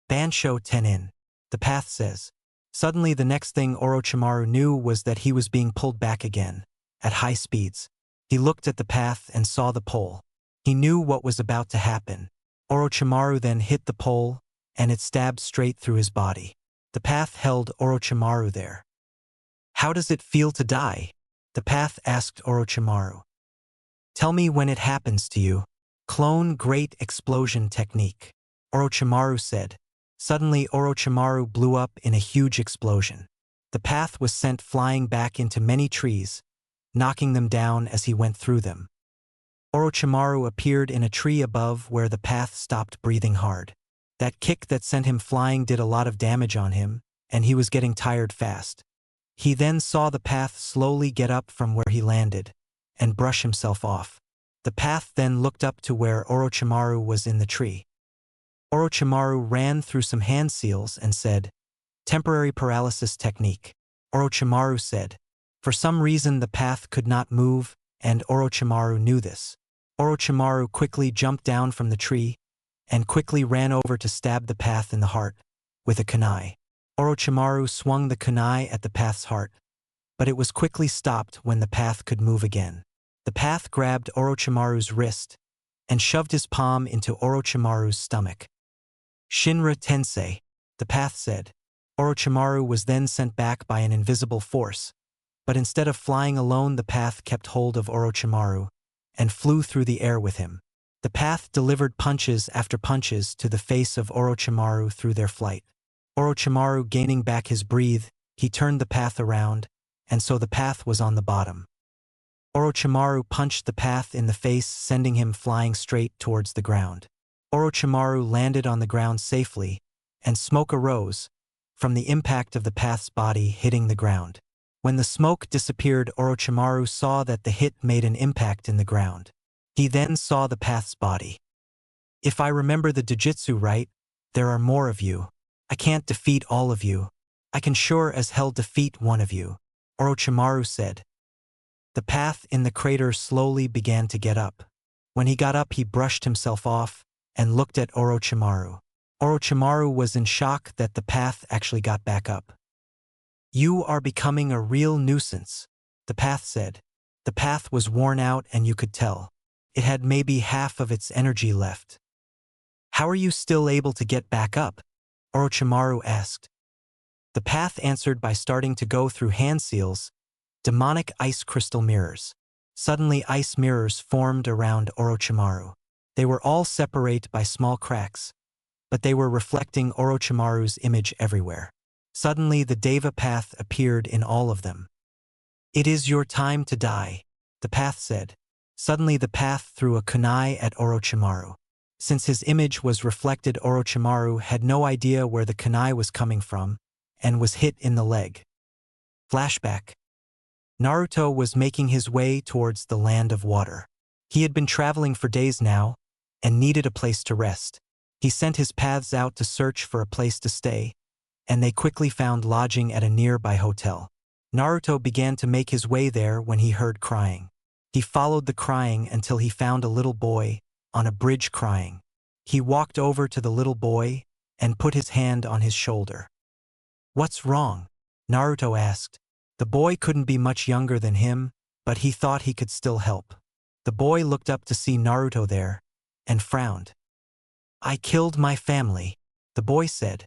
"Bansho Tenin," the path says. Suddenly the next thing Orochimaru knew was that he was being pulled back again, at high speeds. He looked at the path and saw the pole. He knew what was about to happen. Orochimaru then hit the pole, and it stabbed straight through his body. The path held Orochimaru there. "How does it feel to die?" the path asked Orochimaru. "Tell me when it happens to you." "Clone Great Explosion Technique," Orochimaru said. Suddenly Orochimaru blew up in a huge explosion. The path was sent flying back into many trees, knocking them down as he went through them. Orochimaru appeared in a tree above where the path stopped breathing hard. That kick that sent him flying did a lot of damage on him, and he was getting tired fast. He then saw the path slowly get up from where he landed and brush himself off. The path then looked up to where Orochimaru was in the tree. Orochimaru ran through some hand seals and said, "Temporary paralysis technique," Orochimaru said. For some reason the path could not move, and Orochimaru knew this. Orochimaru quickly jumped down from the tree and quickly ran over to stab the path in the heart with a kunai. Orochimaru swung the kunai at the path's heart, but it was quickly stopped when the path could move again. The path grabbed Orochimaru's wrist and shoved his palm into Orochimaru's stomach. "Shinra Tensei," the path said. Orochimaru was then sent back by an invisible force, but instead of flying alone, the path kept hold of Orochimaru and flew through the air with him. The path delivered punches after punches to the face of Orochimaru through their flight. Orochimaru gaining back his breath, he turned the path around, and so the path was on the bottom. Orochimaru punched the path in the face, sending him flying straight towards the ground. Orochimaru landed on the ground safely, and smoke arose from the impact of the path's body hitting the ground. When the smoke disappeared, Orochimaru saw that the hit made an impact in the ground. He then saw the path's body. If I remember the Jujutsu right, there are more of you. I can't defeat all of you. I can sure as hell defeat one of you, Orochimaru said. The path in the crater slowly began to get up. When he got up, he brushed himself off and looked at Orochimaru. Orochimaru was in shock that the path actually got back up. You are becoming a real nuisance, the path said. The path was worn out and you could tell. It had maybe half of its energy left. How are you still able to get back up? Orochimaru asked. The path answered by starting to go through hand seals, demonic ice crystal mirrors. Suddenly ice mirrors formed around Orochimaru. They were all separate by small cracks, but they were reflecting Orochimaru's image everywhere. Suddenly the Deva path appeared in all of them. It is your time to die, the path said. Suddenly the path threw a kunai at Orochimaru. Since his image was reflected, Orochimaru had no idea where the kunai was coming from and was hit in the leg. Flashback. Naruto was making his way towards the land of water. He had been traveling for days now and needed a place to rest. He sent his paths out to search for a place to stay, and they quickly found lodging at a nearby hotel. Naruto began to make his way there when he heard crying. He followed the crying until he found a little boy on a bridge crying. He walked over to the little boy and put his hand on his shoulder. What's wrong? Naruto asked. The boy couldn't be much younger than him, but he thought he could still help. The boy looked up to see Naruto there and frowned. I killed my family, the boy said.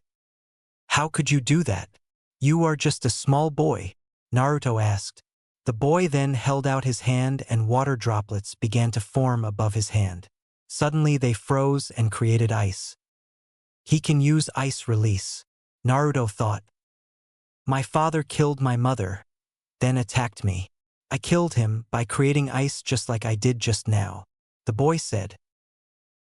How could you do that? You are just a small boy, Naruto asked. The boy then held out his hand and water droplets began to form above his hand. Suddenly they froze and created ice. He can use ice release, Naruto thought. My father killed my mother, then attacked me. I killed him by creating ice just like I did just now, the boy said.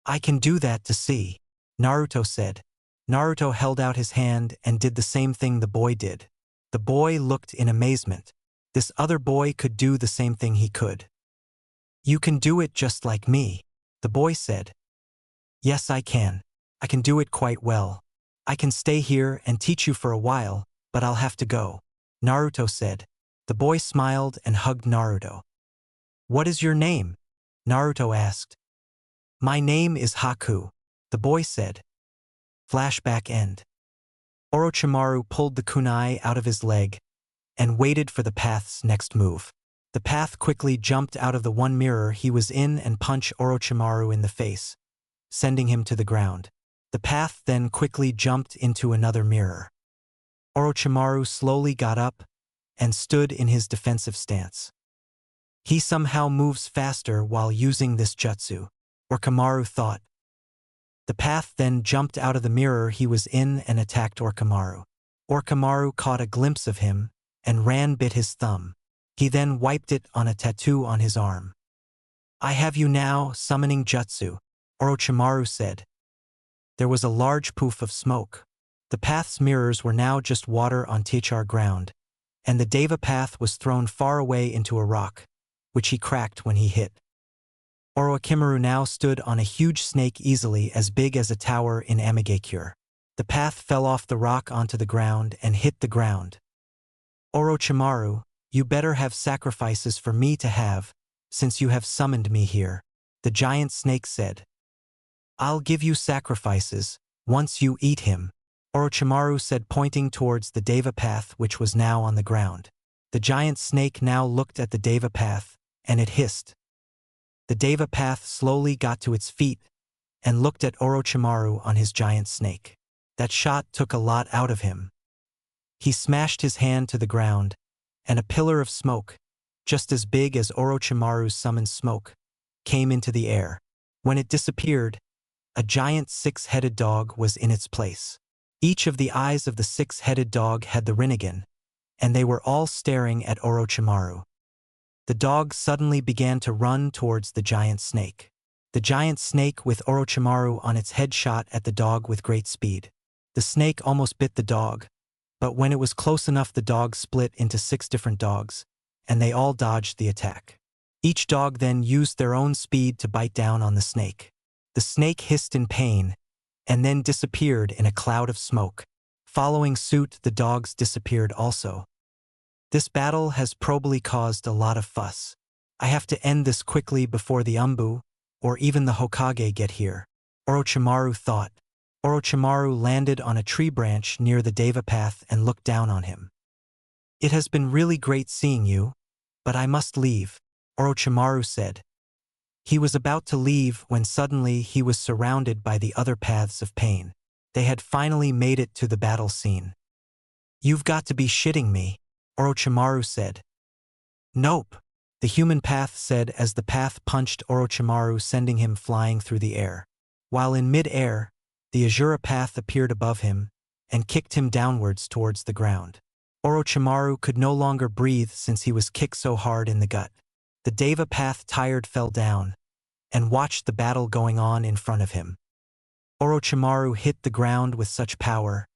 I can do that to see, Naruto said. Naruto held out his hand and did the same thing the boy did. The boy looked in amazement. This other boy could do the same thing he could. You can do it just like me, the boy said. Yes, I can. I can do it quite well. I can stay here and teach you for a while, but I'll have to go, Naruto said. The boy smiled and hugged Naruto. What is your name? Naruto asked. My name is Haku, the boy said. Flashback end. Orochimaru pulled the kunai out of his leg and waited for the path's next move. The path quickly jumped out of the one mirror he was in and punched Orochimaru in the face, sending him to the ground. The path then quickly jumped into another mirror. Orochimaru slowly got up and stood in his defensive stance. He somehow moves faster while using this jutsu, Orochimaru thought. The path then jumped out of the mirror he was in and attacked Orochimaru. Orochimaru caught a glimpse of him and bit his thumb. He then wiped it on a tattoo on his arm. I have you now, summoning jutsu, Orochimaru said. There was a large poof of smoke. The path's mirrors were now just water on THR ground, and the Deva path was thrown far away into a rock, which he cracked when he hit. Orochimaru now stood on a huge snake easily as big as a tower in Amigakure. The path fell off the rock onto the ground and hit the ground. Orochimaru, you better have sacrifices for me to have, since you have summoned me here, the giant snake said. I'll give you sacrifices, once you eat him, Orochimaru said, pointing towards the Deva path which was now on the ground. The giant snake now looked at the Deva path, and it hissed. The Deva path slowly got to its feet and looked at Orochimaru on his giant snake. That shot took a lot out of him. He smashed his hand to the ground, and a pillar of smoke, just as big as Orochimaru's summoned smoke, came into the air. When it disappeared, a giant six-headed dog was in its place. Each of the eyes of the six-headed dog had the Rinnegan, and they were all staring at Orochimaru. The dog suddenly began to run towards the giant snake. The giant snake with Orochimaru on its head shot at the dog with great speed. The snake almost bit the dog, but when it was close enough the dog split into 6 different dogs, and they all dodged the attack. Each dog then used their own speed to bite down on the snake. The snake hissed in pain, and then disappeared in a cloud of smoke. Following suit, the dogs disappeared also. This battle has probably caused a lot of fuss. I have to end this quickly before the Umbu, or even the Hokage get here, Orochimaru thought. Orochimaru landed on a tree branch near the Deva path and looked down on him. It has been really great seeing you, but I must leave, Orochimaru said. He was about to leave when suddenly he was surrounded by the other paths of pain. They had finally made it to the battle scene. You've got to be shitting me, Orochimaru said. Nope, the human path said as the path punched Orochimaru, sending him flying through the air. While in mid-air, the Azura path appeared above him and kicked him downwards towards the ground. Orochimaru could no longer breathe since he was kicked so hard in the gut. The Deva path tired fell down and watched the battle going on in front of him. Orochimaru hit the ground with such power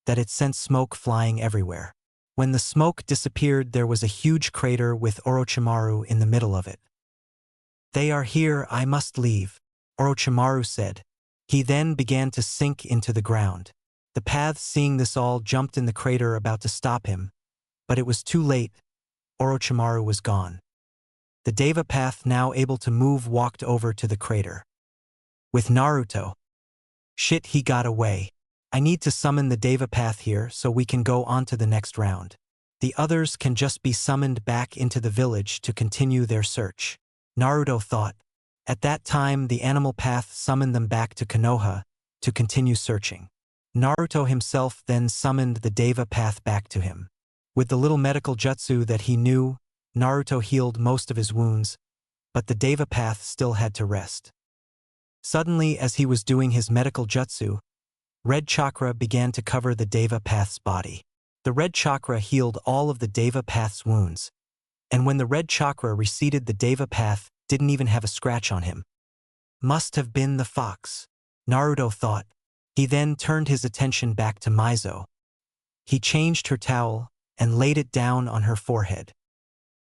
that it sent smoke flying everywhere. When the smoke disappeared, there was a huge crater with Orochimaru in the middle of it. They are here, I must leave, Orochimaru said. He then began to sink into the ground. The paths, seeing this all, jumped in the crater about to stop him, but it was too late. Orochimaru was gone. The Deva path, now able to move, walked over to the crater. With Naruto. Shit, he got away. I need to summon the Deva path here so we can go on to the next round. The others can just be summoned back into the village to continue their search, Naruto thought. At that time, the animal path summoned them back to Konoha to continue searching. Naruto himself then summoned the Deva path back to him. With the little medical jutsu that he knew, Naruto healed most of his wounds, but the Deva path still had to rest. Suddenly, as he was doing his medical jutsu, red chakra began to cover the Deva path's body. The red chakra healed all of the Deva path's wounds, and when the red chakra receded, the Deva path didn't even have a scratch on him. Must have been the fox, Naruto thought. He then turned his attention back to Mizo. He changed her towel and laid it down on her forehead.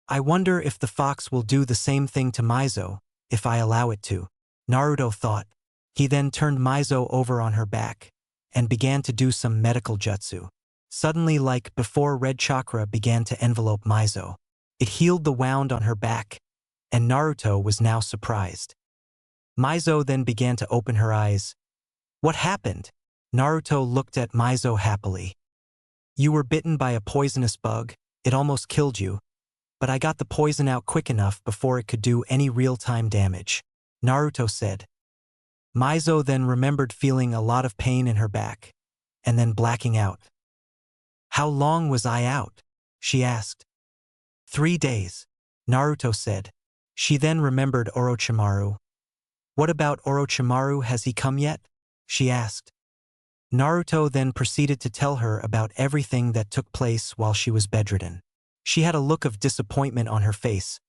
I wonder if the fox will do the same thing to Mizo, if I allow it to, Naruto thought. He then turned Mizo over on her back and began to do some medical jutsu. Suddenly, like before, red chakra began to envelope Mizo. It healed the wound on her back, and Naruto was now surprised. Mizo then began to open her eyes. What happened? Naruto looked at Mizo happily. You were bitten by a poisonous bug, it almost killed you, but I got the poison out quick enough before it could do any real-time damage, Naruto said. Mizo then remembered feeling a lot of pain in her back, and then blacking out. How long was I out? She asked. 3 days, Naruto said. She then remembered Orochimaru. What about Orochimaru, has he come yet? She asked. Naruto then proceeded to tell her about everything that took place while she was bedridden. She had a look of disappointment on her face,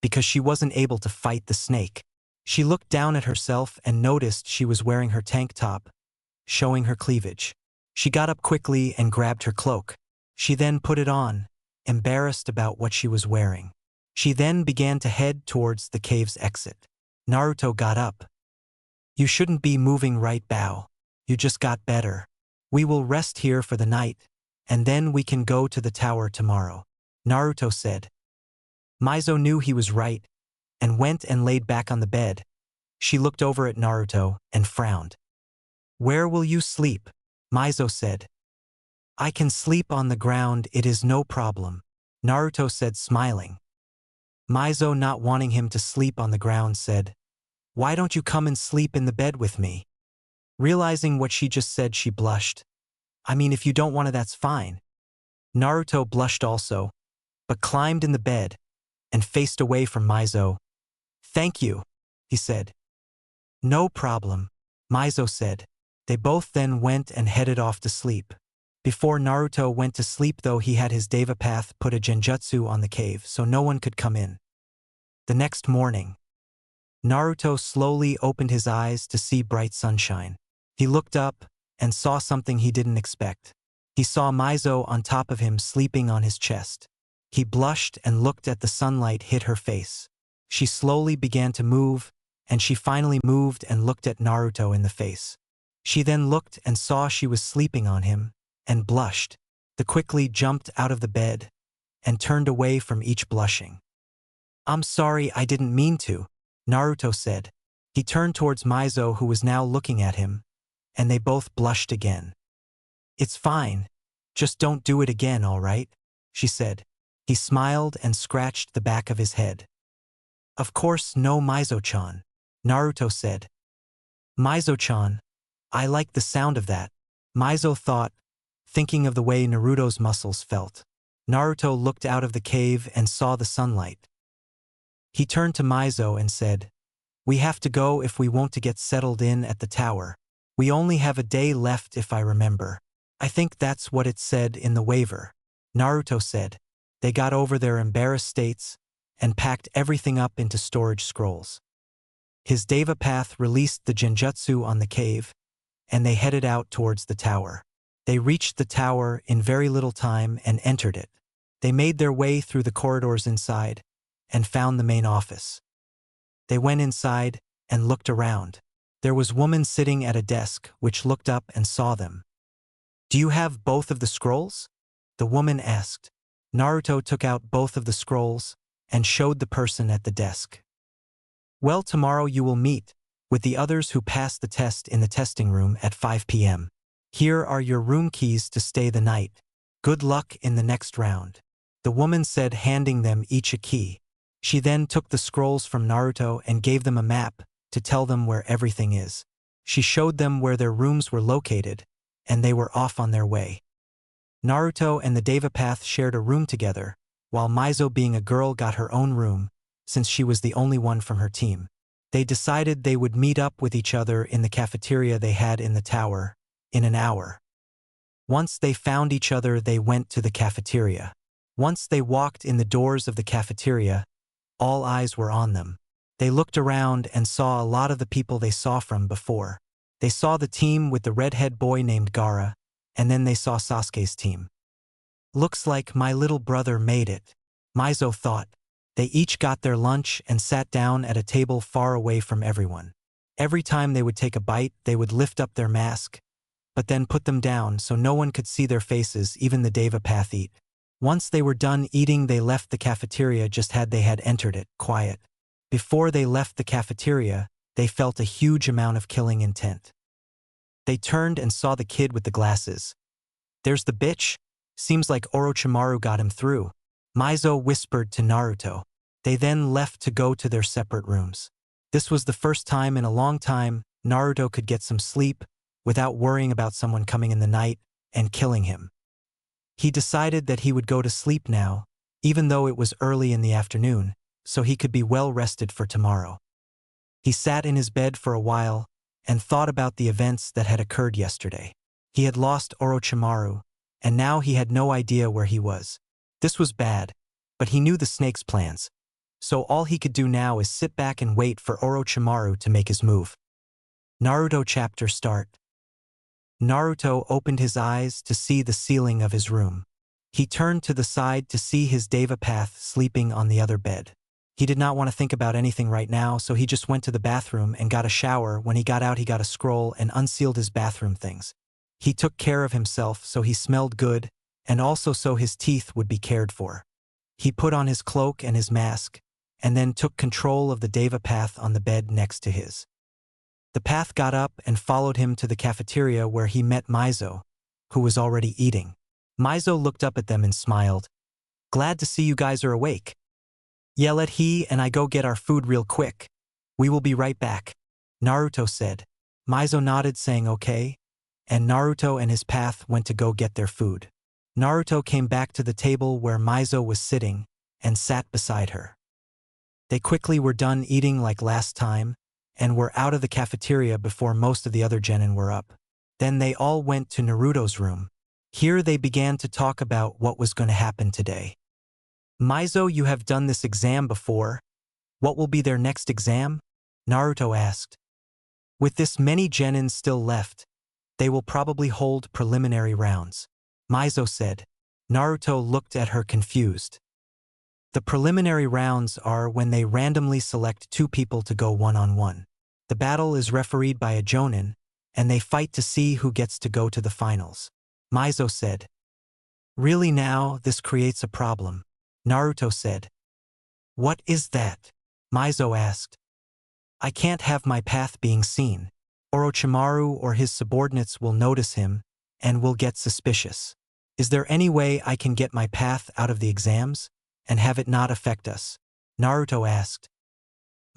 because she wasn't able to fight the snake. She looked down at herself and noticed she was wearing her tank top, showing her cleavage. She got up quickly and grabbed her cloak. She then put it on, embarrassed about what she was wearing. She then began to head towards the cave's exit. Naruto got up. You shouldn't be moving right now. You just got better. We will rest here for the night, and then we can go to the tower tomorrow, Naruto said. Mizo knew he was right, and went and laid back on the bed. She looked over at Naruto and frowned. Where will you sleep? Mizo said. I can sleep on the ground, it is no problem, Naruto said, smiling. Mizo, not wanting him to sleep on the ground, said, Why don't you come and sleep in the bed with me? Realizing what she just said, she blushed. I mean, if you don't want to, that's fine. Naruto blushed also, but climbed in the bed and faced away from Mizo. Thank you, he said. No problem, Mizo said. They both then went and headed off to sleep. Before Naruto went to sleep, though, he had his Deva path put a genjutsu on the cave so no one could come in. The next morning, Naruto slowly opened his eyes to see bright sunshine. He looked up and saw something he didn't expect. He saw Mizo on top of him, sleeping on his chest. He blushed and looked at the sunlight hit her face. She slowly began to move and she finally moved and looked at Naruto in the face. She then looked and saw she was sleeping on him, and blushed. They quickly jumped out of the bed and turned away from each blushing. "I'm sorry, I didn't mean to," Naruto said. He turned towards Mizo, who was now looking at him, and they both blushed again. "It's fine. Just don't do it again, all right?" she said. He smiled and scratched the back of his head. "Of course no, Mizo-chan," Naruto said. "Mizo-chan, I like the sound of that," Mizo thought, thinking of the way Naruto's muscles felt. Naruto looked out of the cave and saw the sunlight. He turned to Mizo and said, "We have to go if we want to get settled in at the tower. We only have a day left if I remember. I think that's what it said in the waiver," Naruto said. They got over their embarrassed states and packed everything up into storage scrolls. His Deva path released the genjutsu on the cave, and they headed out towards the tower. They reached the tower in very little time and entered it. They made their way through the corridors inside and found the main office. They went inside and looked around. There was a woman sitting at a desk which looked up and saw them. "Do you have both of the scrolls?" the woman asked. Naruto took out both of the scrolls and showed the person at the desk. "Well, tomorrow you will meet with the others who passed the test in the testing room at 5 p.m. Here are your room keys to stay the night. Good luck in the next round," the woman said, handing them each a key. She then took the scrolls from Naruto and gave them a map to tell them where everything is. She showed them where their rooms were located, and they were off on their way. Naruto and the Deva Path shared a room together, while Mizo, being a girl, got her own room, since she was the only one from her team. They decided they would meet up with each other in the cafeteria they had in the tower in an hour. Once they found each other, they went to the cafeteria. Once they walked in the doors of the cafeteria, all eyes were on them. They looked around and saw a lot of the people they saw from before. They saw the team with the redhead boy named Gaara, and then they saw Sasuke's team. "Looks like my little brother made it," Mizo thought. They each got their lunch and sat down at a table far away from everyone. Every time they would take a bite, they would lift up their mask, but then put them down so no one could see their faces, even the Deva Path eat. Once they were done eating, they left the cafeteria just as they had entered it, quiet. Before they left the cafeteria, they felt a huge amount of killing intent. They turned and saw the kid with the glasses. "There's the bitch. Seems like Orochimaru got him through," Mizo whispered to Naruto. They then left to go to their separate rooms. This was the first time in a long time Naruto could get some sleep without worrying about someone coming in the night and killing him. He decided that he would go to sleep now, even though it was early in the afternoon, so he could be well rested for tomorrow. He sat in his bed for a while and thought about the events that had occurred yesterday. He had lost Orochimaru, and now he had no idea where he was. This was bad, but he knew the snake's plans, so all he could do now is sit back and wait for Orochimaru to make his move. Naruto chapter start. Naruto opened his eyes to see the ceiling of his room. He turned to the side to see his Deva Path sleeping on the other bed. He did not want to think about anything right now, so he just went to the bathroom and got a shower. When he got out, he got a scroll and unsealed his bathroom things. He took care of himself so he smelled good, and also so his teeth would be cared for. He put on his cloak and his mask, and then took control of the Deva Path on the bed next to his. The path got up and followed him to the cafeteria, where he met Mizo, who was already eating. Mizo looked up at them and smiled. "Glad to see you guys are awake. Yeah, let he and I go get our food real quick. We will be right back," Naruto said. Mizo nodded, saying okay, and Naruto and his path went to go get their food. Naruto came back to the table where Mizo was sitting and sat beside her. They quickly were done eating like last time and were out of the cafeteria before most of the other genin were up. Then they all went to Naruto's room. Here they began to talk about what was going to happen today. "Mizo, you have done this exam before. What will be their next exam?" Naruto asked. "With this many genins still left, they will probably hold preliminary rounds," Mizo said. Naruto looked at her confused. The preliminary rounds are when they randomly select two people to go one-on-one. The battle is refereed by a jonin, and they fight to see who gets to go to the finals. Maizo said. Really now, this creates a problem. Naruto said. What is that? Maizo asked. I can't have my path being seen. Orochimaru or his subordinates will notice him, and will get suspicious. Is there any way I can get my path out of the exams, and have it not affect us? Naruto asked.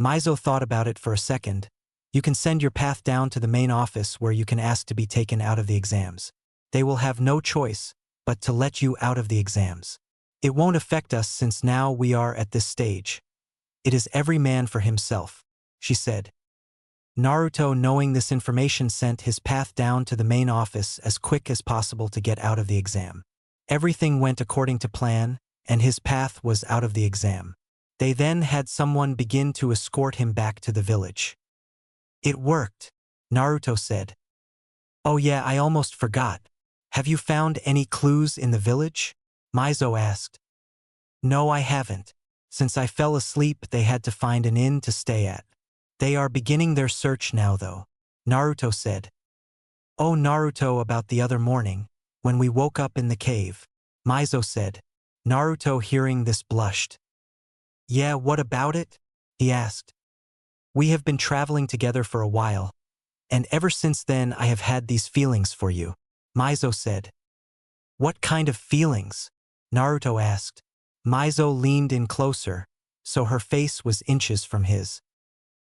Maizo thought about it for a second. You can send your path down to the main office where you can ask to be taken out of the exams. They will have no choice but to let you out of the exams. It won't affect us since now we are at this stage. It is every man for himself, she said. Naruto, knowing this information, sent his path down to the main office as quick as possible to get out of the exam. Everything went according to plan, and his path was out of the exam. They then had someone begin to escort him back to the village. It worked, Naruto said. Oh yeah, I almost forgot. Have you found any clues in the village? Maizo asked. No, I haven't. Since I fell asleep, they had to find an inn to stay at. They are beginning their search now though, Naruto said. Oh Naruto, about the other morning, when we woke up in the cave, Maizo said. Naruto, hearing this, blushed. Yeah, what about it? He asked. We have been traveling together for a while, and ever since then I have had these feelings for you, Maizo said. What kind of feelings? Naruto asked. Maizo leaned in closer, so her face was inches from his.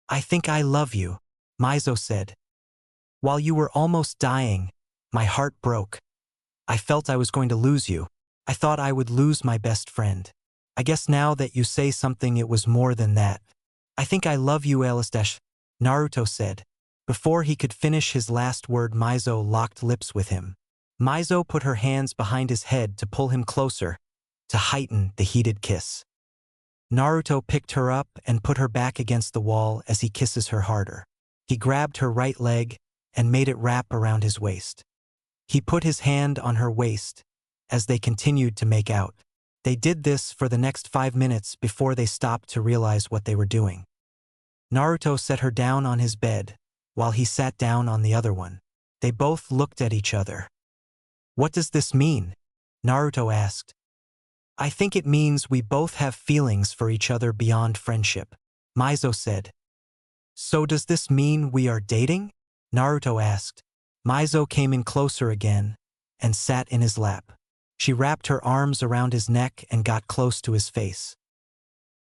I think I love you, Maizo said. While you were almost dying, my heart broke. I felt I was going to lose you. I thought I would lose my best friend. I guess now that you say something, it was more than that. I think I love you, Elastash, Naruto said. Before he could finish his last word, Maizo locked lips with him. Maizo put her hands behind his head to pull him closer, to heighten the heated kiss. Naruto picked her up and put her back against the wall as he kisses her harder. He grabbed her right leg and made it wrap around his waist. He put his hand on her waist as they continued to make out. They did this for the next 5 minutes before they stopped to realize what they were doing. Naruto set her down on his bed, while he sat down on the other one. They both looked at each other. What does this mean? Naruto asked. I think it means we both have feelings for each other beyond friendship, Maizo said. So does this mean we are dating? Naruto asked. Maizo came in closer again and sat in his lap. She wrapped her arms around his neck and got close to his face.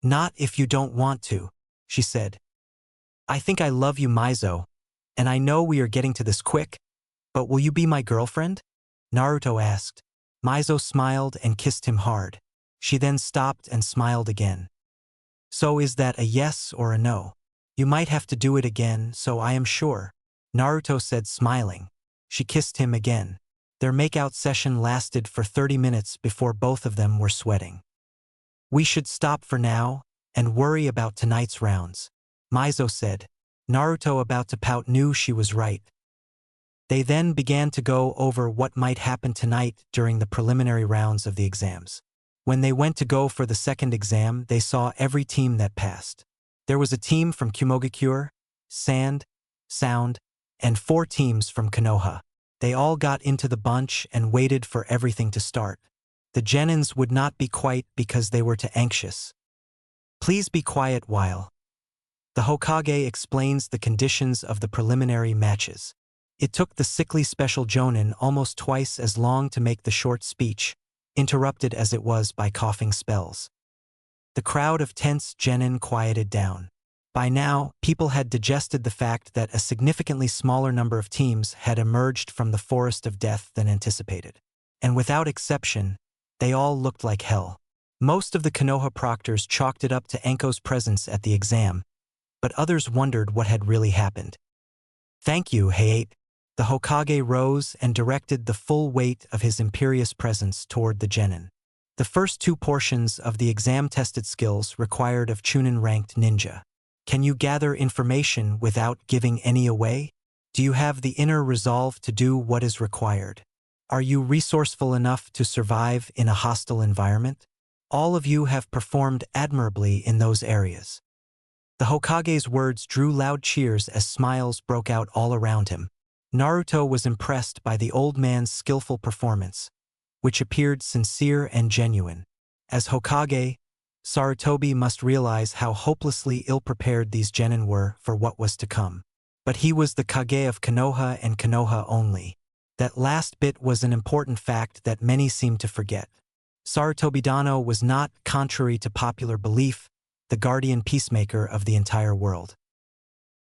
Not if you don't want to, she said. I think I love you, Maizo, and I know we are getting to this quick, but will you be my girlfriend? Naruto asked. Maizo smiled and kissed him hard. She then stopped and smiled again. So is that a yes or a no? You might have to do it again, so I am sure, Naruto said, smiling. She kissed him again. Their makeout session lasted for 30 minutes before both of them were sweating. We should stop for now and worry about tonight's rounds, Maizo said. Naruto, about to pout, knew she was right. They then began to go over what might happen tonight during the preliminary rounds of the exams. When they went to go for the second exam, they saw every team that passed. There was a team from Kumogakure, Sand, Sound, and 4 teams from Konoha. They all got into the bunch and waited for everything to start. The genins would not be quiet because they were too anxious. Please be quiet while the Hokage explains the conditions of the preliminary matches. It took the sickly special jonin almost twice as long to make the short speech, interrupted as it was by coughing spells. The crowd of tense genin quieted down. By now, people had digested the fact that a significantly smaller number of teams had emerged from the forest of death than anticipated. And without exception, they all looked like hell. Most of the Konoha proctors chalked it up to Anko's presence at the exam, but others wondered what had really happened. Thank you, Hayate. The Hokage rose and directed the full weight of his imperious presence toward the genin. The first 2 portions of the exam-tested skills required of Chunin-ranked ninja. Can you gather information without giving any away? Do you have the inner resolve to do what is required? Are you resourceful enough to survive in a hostile environment? All of you have performed admirably in those areas. The Hokage's words drew loud cheers as smiles broke out all around him. Naruto was impressed by the old man's skillful performance, which appeared sincere and genuine. As Hokage, Sarutobi must realize how hopelessly ill-prepared these genin were for what was to come. But he was the Kage of Konoha and Konoha only. That last bit was an important fact that many seem to forget. Sarutobi Dano was not, contrary to popular belief, the guardian peacemaker of the entire world.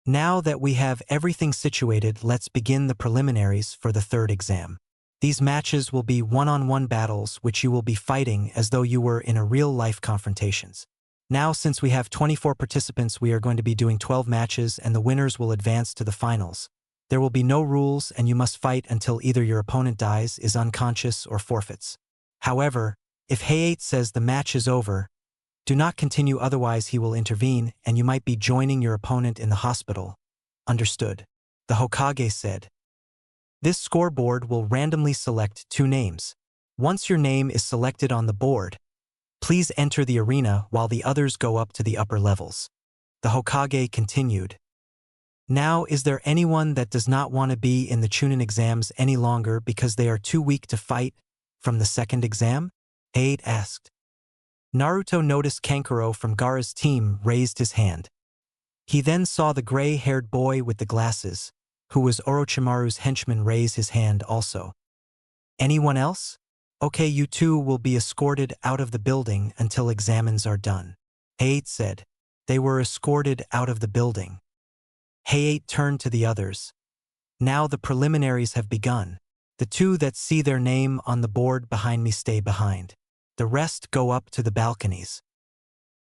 Now that we have everything situated, let's begin the preliminaries for the third exam. These matches will be one-on-one battles which you will be fighting as though you were in a real-life confrontations. Now, since we have 24 participants, we are going to be doing 12 matches and the winners will advance to the finals. There will be no rules and you must fight until either your opponent dies, is unconscious, or forfeits. However, if Hayate says the match is over, do not continue, otherwise he will intervene and you might be joining your opponent in the hospital. Understood? The Hokage said. This scoreboard will randomly select 2 names. Once your name is selected on the board, please enter the arena while the others go up to the upper levels. The Hokage continued. Now, is there anyone that does not want to be in the Chunin exams any longer because they are too weak to fight from the second exam? Hayate asked. Naruto noticed Kankuro from Gaara's team raised his hand. He then saw the gray-haired boy with the glasses, who was Orochimaru's henchman, raise his hand also. Anyone else? Okay, you two will be escorted out of the building until examens are done. Hayate said. They were escorted out of the building. Hayate turned to the others. Now the preliminaries have begun. The 2 that see their name on the board behind me stay behind. The rest go up to the balconies.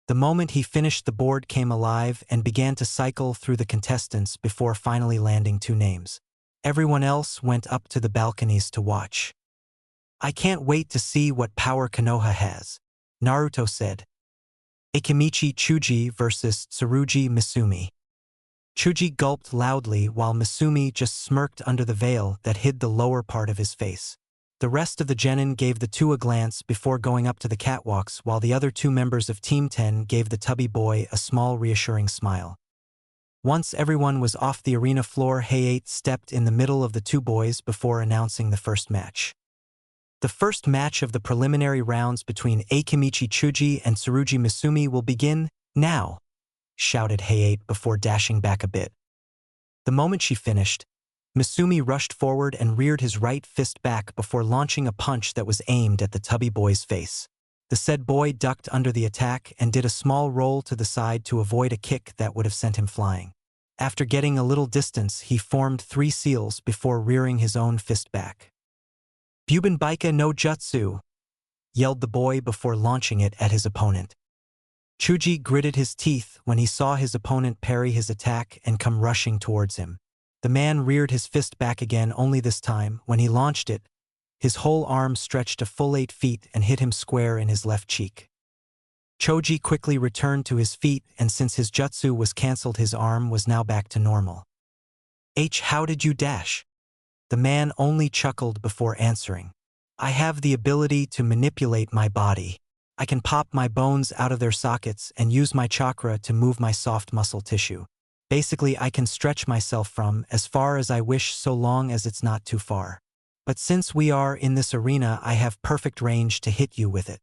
The moment he finished, the board came alive and began to cycle through the contestants before finally landing 2 names. Everyone else went up to the balconies to watch. I can't wait to see what power Konoha has, Naruto said. Akimichi Chuji versus Tsurugi Misumi. Chuji gulped loudly while Misumi just smirked under the veil that hid the lower part of his face. The rest of the genin gave the 2 a glance before going up to the catwalks, while the other 2 members of Team 10 gave the tubby boy a small reassuring smile. Once everyone was off the arena floor, Hayate stepped in the middle of the 2 boys before announcing the first match. The first match of the preliminary rounds between Akimichi Chuji and Tsurugi Misumi will begin now, shouted Hayate before dashing back a bit. The moment she finished, Misumi rushed forward and reared his right fist back before launching a punch that was aimed at the tubby boy's face. The said boy ducked under the attack and did a small roll to the side to avoid a kick that would have sent him flying. After getting a little distance, he formed 3 seals before rearing his own fist back. Bubenbaika no Jutsu, yelled the boy before launching it at his opponent. Chuji gritted his teeth when he saw his opponent parry his attack and come rushing towards him. The man reared his fist back again, only this time, when he launched it, his whole arm stretched a full 8 feet and hit him square in his left cheek. Choji quickly returned to his feet, and since his jutsu was cancelled, his arm was now back to normal. How did you dash? The man only chuckled before answering. I have the ability to manipulate my body. I can pop my bones out of their sockets and use my chakra to move my soft muscle tissue. Basically, I can stretch myself from as far as I wish so long as it's not too far. But since we are in this arena, I have perfect range to hit you with it.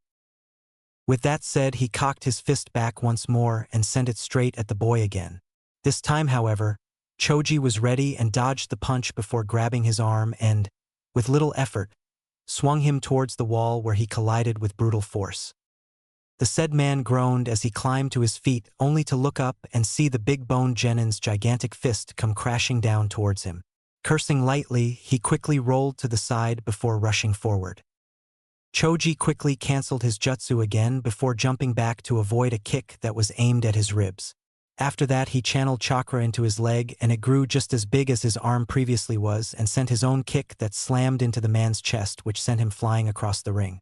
With that said, he cocked his fist back once more and sent it straight at the boy again. This time, however, Choji was ready and dodged the punch before grabbing his arm and, with little effort, swung him towards the wall where he collided with brutal force. The said man groaned as he climbed to his feet, only to look up and see the big-boned genin's gigantic fist come crashing down towards him. Cursing lightly, he quickly rolled to the side before rushing forward. Choji quickly cancelled his jutsu again before jumping back to avoid a kick that was aimed at his ribs. After that, he channeled chakra into his leg, and it grew just as big as his arm previously was, and sent his own kick that slammed into the man's chest, which sent him flying across the ring.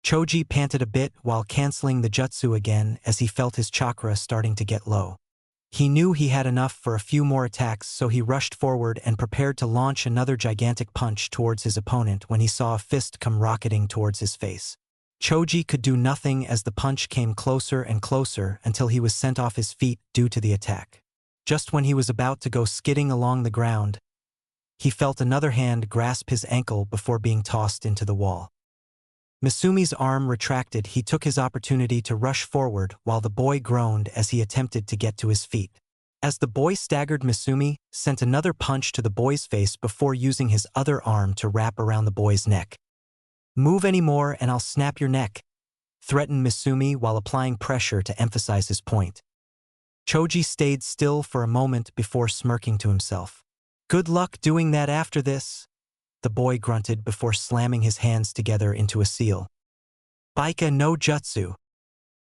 Choji panted a bit while cancelling the jutsu again as he felt his chakra starting to get low. He knew he had enough for a few more attacks, so he rushed forward and prepared to launch another gigantic punch towards his opponent when he saw a fist come rocketing towards his face. Choji could do nothing as the punch came closer and closer until he was sent off his feet due to the attack. Just when he was about to go skidding along the ground, he felt another hand grasp his ankle before being tossed into the wall. Misumi's arm retracted. He took his opportunity to rush forward while the boy groaned as he attempted to get to his feet. As the boy staggered, Misumi sent another punch to the boy's face before using his other arm to wrap around the boy's neck. "Move any more and I'll snap your neck," threatened Misumi while applying pressure to emphasize his point. Choji stayed still for a moment before smirking to himself. "Good luck doing that after this," the boy grunted before slamming his hands together into a seal. "Baika no jutsu."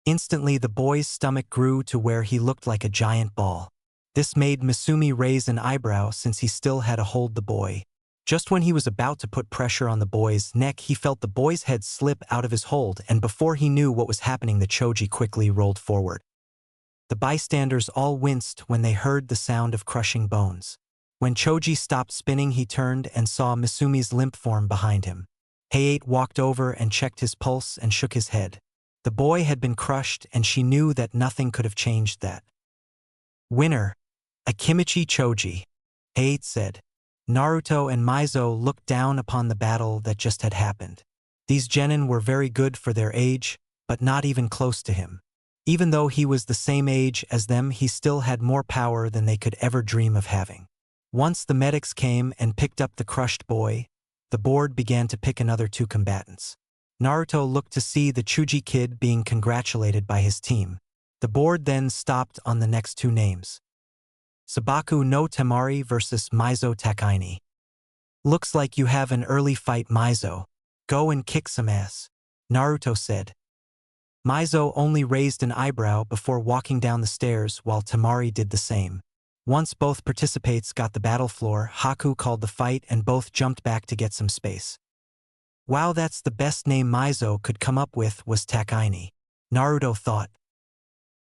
Instantly the boy's stomach grew to where he looked like a giant ball. This made Misumi raise an eyebrow since he still had a hold the boy. Just when he was about to put pressure on the boy's neck, he felt the boy's head slip out of his hold, and before he knew what was happening, the Choji quickly rolled forward. The bystanders all winced when they heard the sound of crushing bones. When Choji stopped spinning, he turned and saw Misumi's limp form behind him. Hayate walked over and checked his pulse and shook his head. The boy had been crushed, and she knew that nothing could have changed that. "Winner, Akimichi Choji," Hayate said. Naruto and Maizo looked down upon the battle that just had happened. These genin were very good for their age, but not even close to him. Even though he was the same age as them, he still had more power than they could ever dream of having. Once the medics came and picked up the crushed boy, the board began to pick another two combatants. Naruto looked to see the Chuji kid being congratulated by his team. The board then stopped on the next two names. Sabaku no Temari versus Maizo Takaini. "Looks like you have an early fight, Maizo. Go and kick some ass," Naruto said. Maizo only raised an eyebrow before walking down the stairs while Temari did the same. Once both participants got the battle floor, Haku called the fight and both jumped back to get some space. "Wow, that's the best name Maizo could come up with, was Takaini," Naruto thought.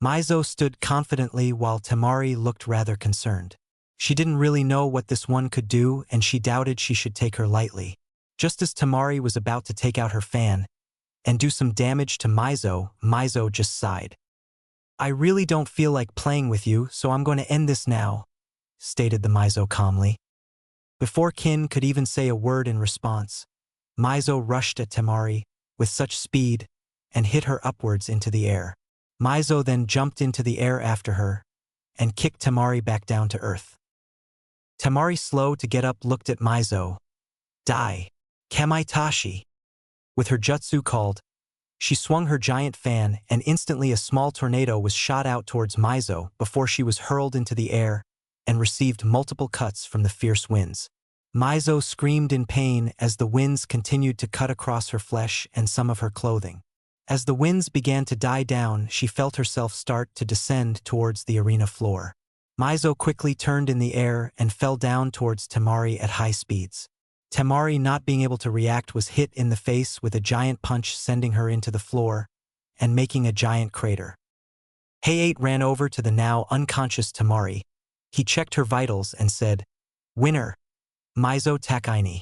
Maizo stood confidently while Temari looked rather concerned. She didn't really know what this one could do, and she doubted she should take her lightly. Just as Temari was about to take out her fan and do some damage to Maizo, Maizo just sighed. "I really don't feel like playing with you, so I'm going to end this now," stated the Maizo calmly. Before Kin could even say a word in response, Maizo rushed at Temari with such speed and hit her upwards into the air. Maizo then jumped into the air after her and kicked Temari back down to earth. Temari, slow to get up, looked at Maizo. "Dai Kamaitachi." With her jutsu called, she swung her giant fan, and instantly a small tornado was shot out towards Maizo before she was hurled into the air and received multiple cuts from the fierce winds. Maizo screamed in pain as the winds continued to cut across her flesh and some of her clothing. As the winds began to die down, she felt herself start to descend towards the arena floor. Maizo quickly turned in the air and fell down towards Temari at high speeds. Temari, not being able to react, was hit in the face with a giant punch, sending her into the floor and making a giant crater. Hayate ran over to the now unconscious Temari. He checked her vitals and said, "Winner, Maizo Takaini."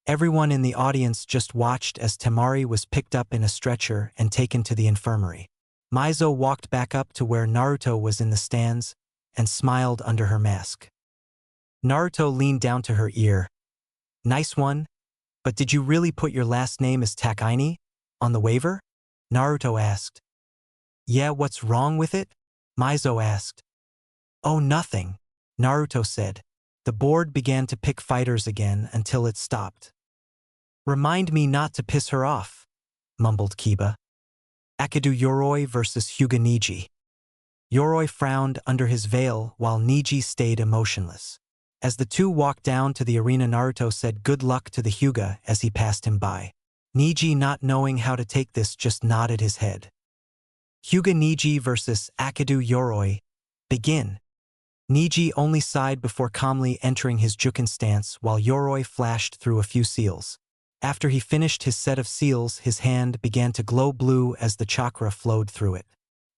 Everyone in the audience just watched as Temari was picked up in a stretcher and taken to the infirmary. Maizo walked back up to where Naruto was in the stands and smiled under her mask. Naruto leaned down to her ear. "Nice one, but did you really put your last name as Takaini on the waiver?" Naruto asked. "Yeah, what's wrong with it?" Maizo asked. "Oh, nothing," Naruto said. The board began to pick fighters again until it stopped. "Remind me not to piss her off," mumbled Kiba. Akidu Yoroi versus Hyuga Niji. Yoroi frowned under his veil while Niji stayed emotionless. As the two walked down to the arena, Naruto said good luck to the Hyuga as he passed him by. Niji, not knowing how to take this, just nodded his head. Hyuga Niji versus Akidu Yoroi. Begin. Niji only sighed before calmly entering his Juken stance while Yoroi flashed through a few seals. After he finished his set of seals, his hand began to glow blue as the chakra flowed through it.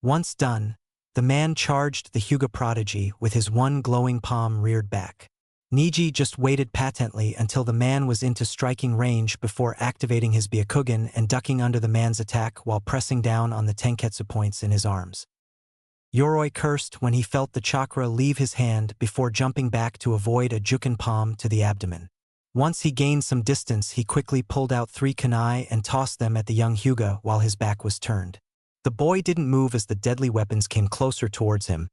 Once done, the man charged the Hyuga prodigy with his one glowing palm reared back. Niji just waited patently until the man was into striking range before activating his Byakugan and ducking under the man's attack while pressing down on the Tenketsu points in his arms. Yoroi cursed when he felt the chakra leave his hand before jumping back to avoid a Juken palm to the abdomen. Once he gained some distance, he quickly pulled out 3 kunai and tossed them at the young Hyuga while his back was turned. The boy didn't move as the deadly weapons came closer towards him,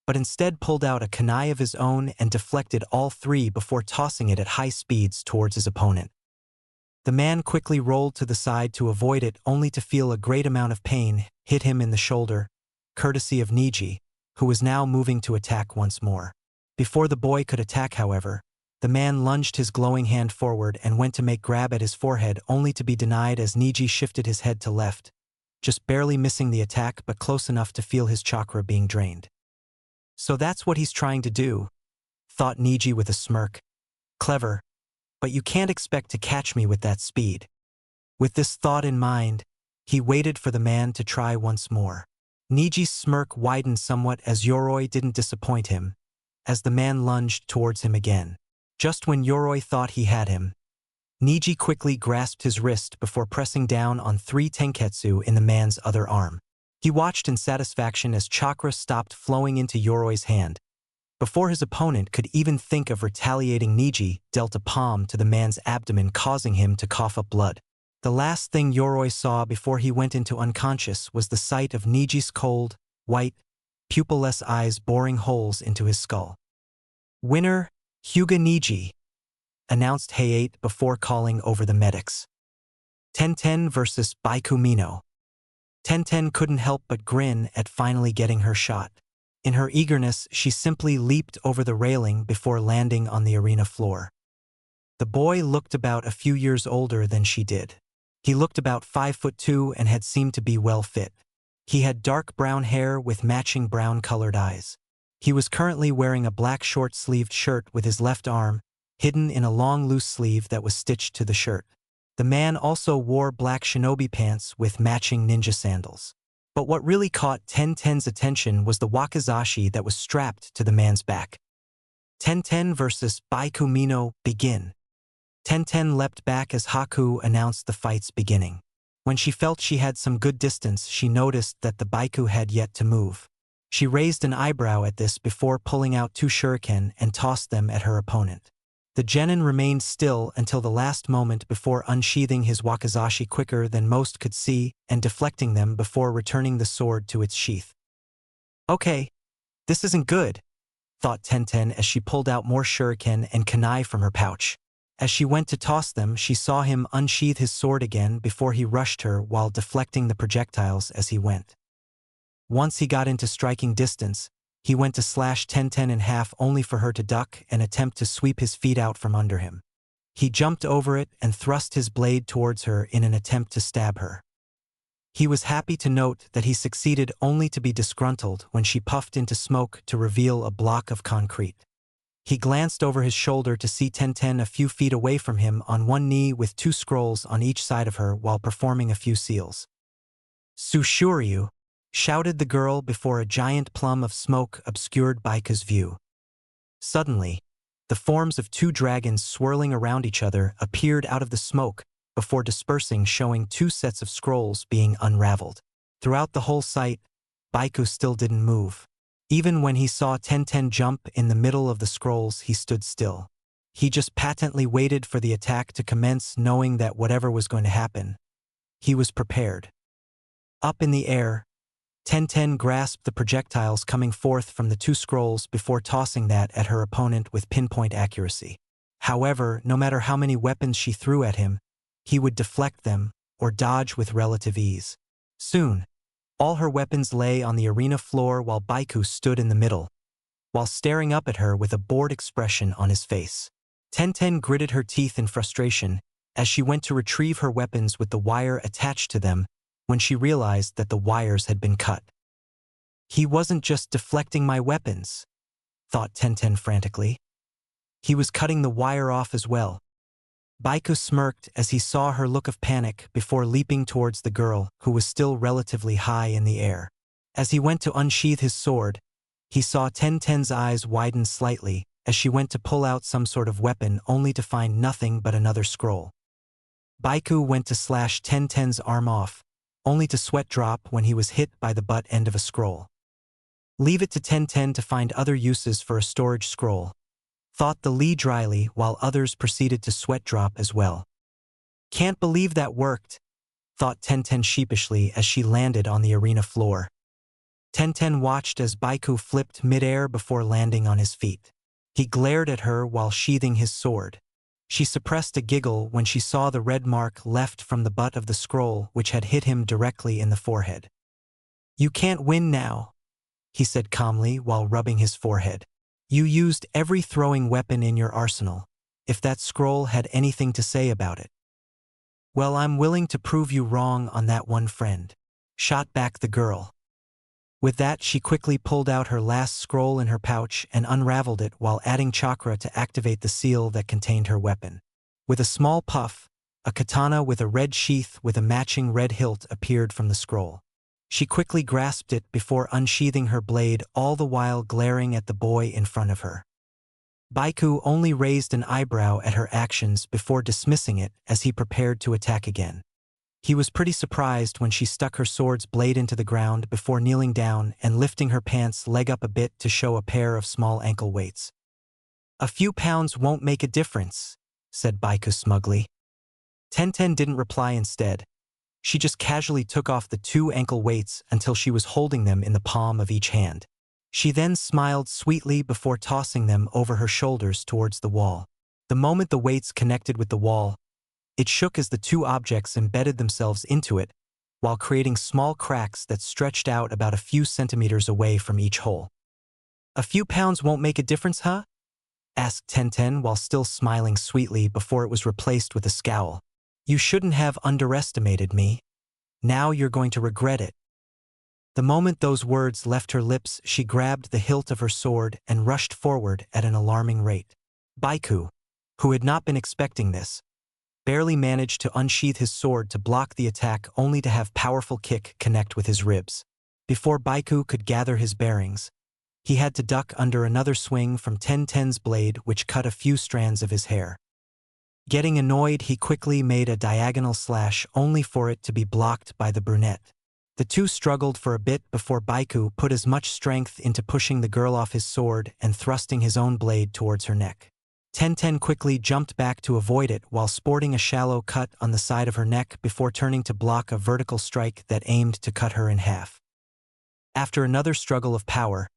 but instead pulled out a kunai of his own and deflected all 3 before tossing it at high speeds towards his opponent. The man quickly rolled to the side to avoid it, only to feel a great amount of pain hit him in the shoulder, courtesy of Niji, who was now moving to attack once more. Before the boy could attack, however, the man lunged his glowing hand forward and went to make grab at his forehead, only to be denied as Niji shifted his head to left, just barely missing the attack but close enough to feel his chakra being drained. So that's what he's trying to do, thought Niji with a smirk. Clever, but you can't expect to catch me with that speed. With this thought in mind, he waited for the man to try once more. Niji's smirk widened somewhat as Yoroi didn't disappoint him, as the man lunged towards him again. Just when Yoroi thought he had him, Niji quickly grasped his wrist before pressing down on 3 Tenketsu in the man's other arm. He watched in satisfaction as chakra stopped flowing into Yoroi's hand. Before his opponent could even think of retaliating, Niji dealt a palm to the man's abdomen, causing him to cough up blood. The last thing Yoroi saw before he went into unconscious was the sight of Niji's cold, white, pupilless eyes boring holes into his skull. Winner, Hyuga Niji, announced Hayate before calling over the medics. Tenten versus Baiku Mino. Tenten couldn't help but grin at finally getting her shot. In her eagerness, she simply leaped over the railing before landing on the arena floor. The boy looked about a few years older than she did. He looked about 5'2" and had seemed to be well fit. He had dark brown hair with matching brown-colored eyes. He was currently wearing a black short-sleeved shirt with his left arm hidden in a long loose sleeve that was stitched to the shirt. The man also wore black shinobi pants with matching ninja sandals. But what really caught Tenten's attention was the wakizashi that was strapped to the man's back. Tenten versus Baiku Mino, begin. Tenten leapt back as Haku announced the fight's beginning. When she felt she had some good distance, she noticed that the Baiku had yet to move. She raised an eyebrow at this before pulling out 2 shuriken and tossed them at her opponent. The genin remained still until the last moment before unsheathing his wakizashi quicker than most could see and deflecting them before returning the sword to its sheath. Okay, this isn't good, thought Tenten as she pulled out more shuriken and kunai from her pouch. As she went to toss them, she saw him unsheath his sword again before he rushed her while deflecting the projectiles as he went. Once he got into striking distance, he went to slash Tenten in half only for her to duck and attempt to sweep his feet out from under him. He jumped over it and thrust his blade towards her in an attempt to stab her. He was happy to note that he succeeded, only to be disgruntled when she puffed into smoke to reveal a block of concrete. He glanced over his shoulder to see Tenten a few feet away from him on one knee with 2 scrolls on each side of her while performing a few seals. "Sushuryu," shouted the girl before a giant plum of smoke obscured Baiku's view. Suddenly, the forms of 2 dragons swirling around each other appeared out of the smoke before dispersing, showing 2 sets of scrolls being unraveled. Throughout the whole sight, Baiku still didn't move. Even when he saw Tenten jump in the middle of the scrolls, he stood still. He just patently waited for the attack to commence, knowing that whatever was going to happen, he was prepared. Up in the air, Tenten grasped the projectiles coming forth from the 2 scrolls before tossing that at her opponent with pinpoint accuracy. However, no matter how many weapons she threw at him, he would deflect them or dodge with relative ease. Soon, all her weapons lay on the arena floor while Baiku stood in the middle, while staring up at her with a bored expression on his face. Tenten gritted her teeth in frustration as she went to retrieve her weapons with the wire attached to them when she realized that the wires had been cut. "He wasn't just deflecting my weapons," thought Tenten frantically. "He was cutting the wire off as well." Baiku smirked as he saw her look of panic before leaping towards the girl, who was still relatively high in the air. As he went to unsheath his sword, he saw Tenten's eyes widen slightly as she went to pull out some sort of weapon only to find nothing but another scroll. Baiku went to slash Tenten's arm off, only to sweat drop when he was hit by the butt end of a scroll. Leave it to Tenten to find other uses for a storage scroll, thought the Lee dryly while others proceeded to sweat drop as well. Can't believe that worked, thought Tenten sheepishly as she landed on the arena floor. Tenten watched as Baiku flipped midair before landing on his feet. He glared at her while sheathing his sword. She suppressed a giggle when she saw the red mark left from the butt of the scroll which had hit him directly in the forehead. "You can't win now," he said calmly while rubbing his forehead. "You used every throwing weapon in your arsenal, if that scroll had anything to say about it." "Well, I'm willing to prove you wrong on that one, friend," shot back the girl. With that, she quickly pulled out her last scroll in her pouch and unraveled it while adding chakra to activate the seal that contained her weapon. With a small puff, a katana with a red sheath with a matching red hilt appeared from the scroll. She quickly grasped it before unsheathing her blade, all the while glaring at the boy in front of her. Baiku only raised an eyebrow at her actions before dismissing it as he prepared to attack again. He was pretty surprised when she stuck her sword's blade into the ground before kneeling down and lifting her pants leg up a bit to show a pair of small ankle weights. "A few pounds won't make a difference," said Baiku smugly. Tenten didn't reply instead. She just casually took off the 2 ankle weights until she was holding them in the palm of each hand. She then smiled sweetly before tossing them over her shoulders towards the wall. The moment the weights connected with the wall, it shook as the 2 objects embedded themselves into it, while creating small cracks that stretched out about a few centimeters away from each hole. "A few pounds won't make a difference, huh?" asked Tenten while still smiling sweetly before it was replaced with a scowl. "You shouldn't have underestimated me. Now you're going to regret it." The moment those words left her lips, she grabbed the hilt of her sword and rushed forward at an alarming rate. Baiku, who had not been expecting this, barely managed to unsheath his sword to block the attack only to have powerful kick connect with his ribs. Before Baiku could gather his bearings, he had to duck under another swing from Tenten's blade which cut a few strands of his hair. Getting annoyed, he quickly made a diagonal slash only for it to be blocked by the brunette. The 2 struggled for a bit before Baiku put as much strength into pushing the girl off his sword and thrusting his own blade towards her neck. Tenten quickly jumped back to avoid it while sporting a shallow cut on the side of her neck before turning to block a vertical strike that aimed to cut her in half. After another struggle of power,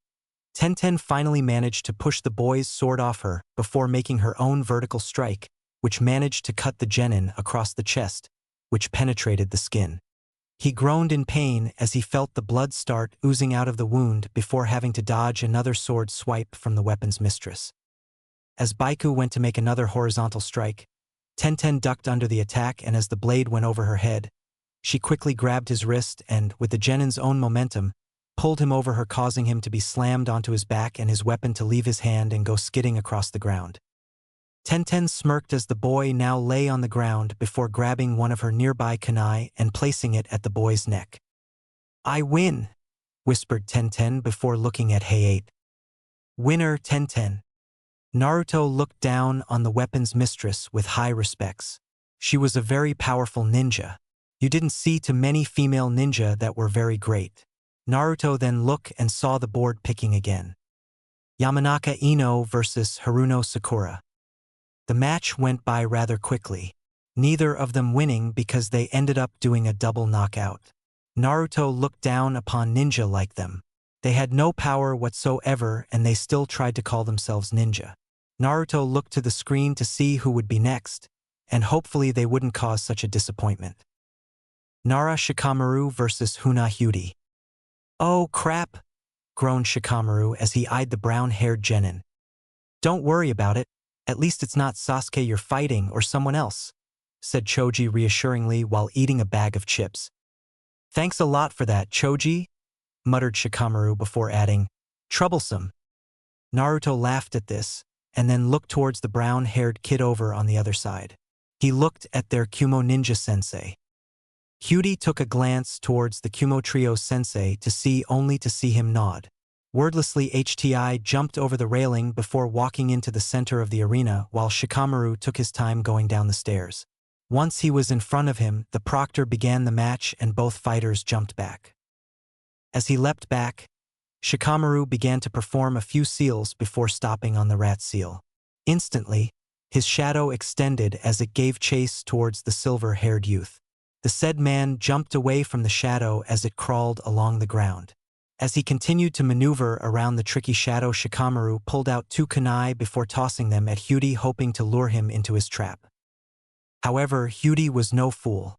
Tenten finally managed to push the boy's sword off her before making her own vertical strike, which managed to cut the genin across the chest, which penetrated the skin. He groaned in pain as he felt the blood start oozing out of the wound before having to dodge another sword swipe from the weapon's mistress. As Baiku went to make another horizontal strike, Tenten ducked under the attack, and as the blade went over her head, she quickly grabbed his wrist and, with the genin's own momentum, pulled him over her, causing him to be slammed onto his back and his weapon to leave his hand and go skidding across the ground. Tenten smirked as the boy now lay on the ground before grabbing one of her nearby kunai and placing it at the boy's neck. "I win," whispered Tenten before looking at Hayate. "Winner, Tenten." Naruto looked down on the weapon's mistress with high respects. She was a very powerful ninja. You didn't see too many female ninja that were very great. Naruto then looked and saw the board picking again. Yamanaka Ino versus Haruno Sakura. The match went by rather quickly, neither of them winning because they ended up doing a double knockout. Naruto looked down upon ninja like them. They had no power whatsoever and they still tried to call themselves ninja. Naruto looked to the screen to see who would be next, and hopefully they wouldn't cause such a disappointment. Nara Shikamaru versus Huna Hyuti. "Oh crap," groaned Shikamaru as he eyed the brown-haired genin. "Don't worry about it. At least it's not Sasuke you're fighting or someone else," said Choji reassuringly while eating a bag of chips. "Thanks a lot for that, Choji," muttered Shikamaru before adding, "Troublesome." Naruto laughed at this, and then looked towards the brown-haired kid over on the other side. He looked at their Kumo ninja sensei. Hyuti took a glance towards the Kumo trio sensei only to see him nod. Wordlessly, HTI jumped over the railing before walking into the center of the arena while Shikamaru took his time going down the stairs. Once he was in front of him, the proctor began the match and both fighters jumped back. As he leapt back, Shikamaru began to perform a few seals before stopping on the rat seal. Instantly, his shadow extended as it gave chase towards the silver-haired youth. The said man jumped away from the shadow as it crawled along the ground. As he continued to maneuver around the tricky shadow, Shikamaru pulled out 2 kunai before tossing them at Hyuti, hoping to lure him into his trap. However, Hyuti was no fool.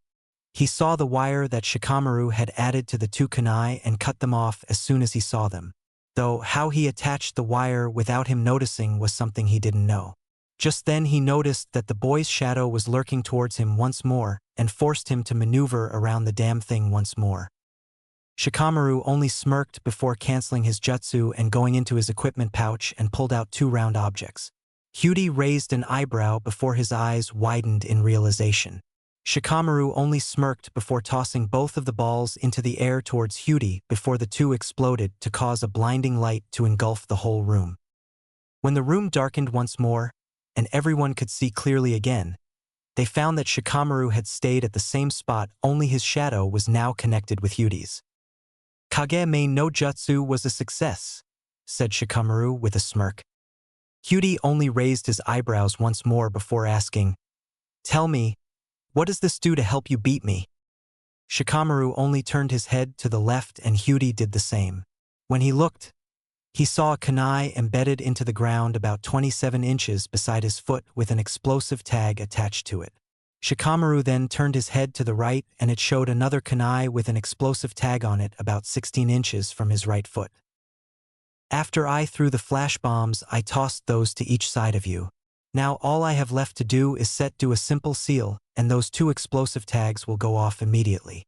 He saw the wire that Shikamaru had added to the 2 kunai and cut them off as soon as he saw them. Though how he attached the wire without him noticing was something he didn't know. Just then he noticed that the boy's shadow was lurking towards him once more and forced him to maneuver around the damn thing once more. Shikamaru only smirked before canceling his jutsu and going into his equipment pouch and pulled out 2 round objects. Hyuti raised an eyebrow before his eyes widened in realization. Shikamaru only smirked before tossing both of the balls into the air towards Hyuti before the 2 exploded to cause a blinding light to engulf the whole room. When the room darkened once more, and everyone could see clearly again, they found that Shikamaru had stayed at the same spot, only his shadow was now connected with Hyuti's. "Kage no jutsu was a success," said Shikamaru with a smirk. Hyuti only raised his eyebrows once more before asking, "Tell me, what does this do to help you beat me?" Shikamaru only turned his head to the left and Hyuti did the same. When he looked, he saw a kunai embedded into the ground about 27 inches beside his foot with an explosive tag attached to it. Shikamaru then turned his head to the right and it showed another kunai with an explosive tag on it about 16 inches from his right foot. "After I threw the flash bombs, I tossed those to each side of you. Now all I have left to do is do a simple seal, and those 2 explosive tags will go off immediately."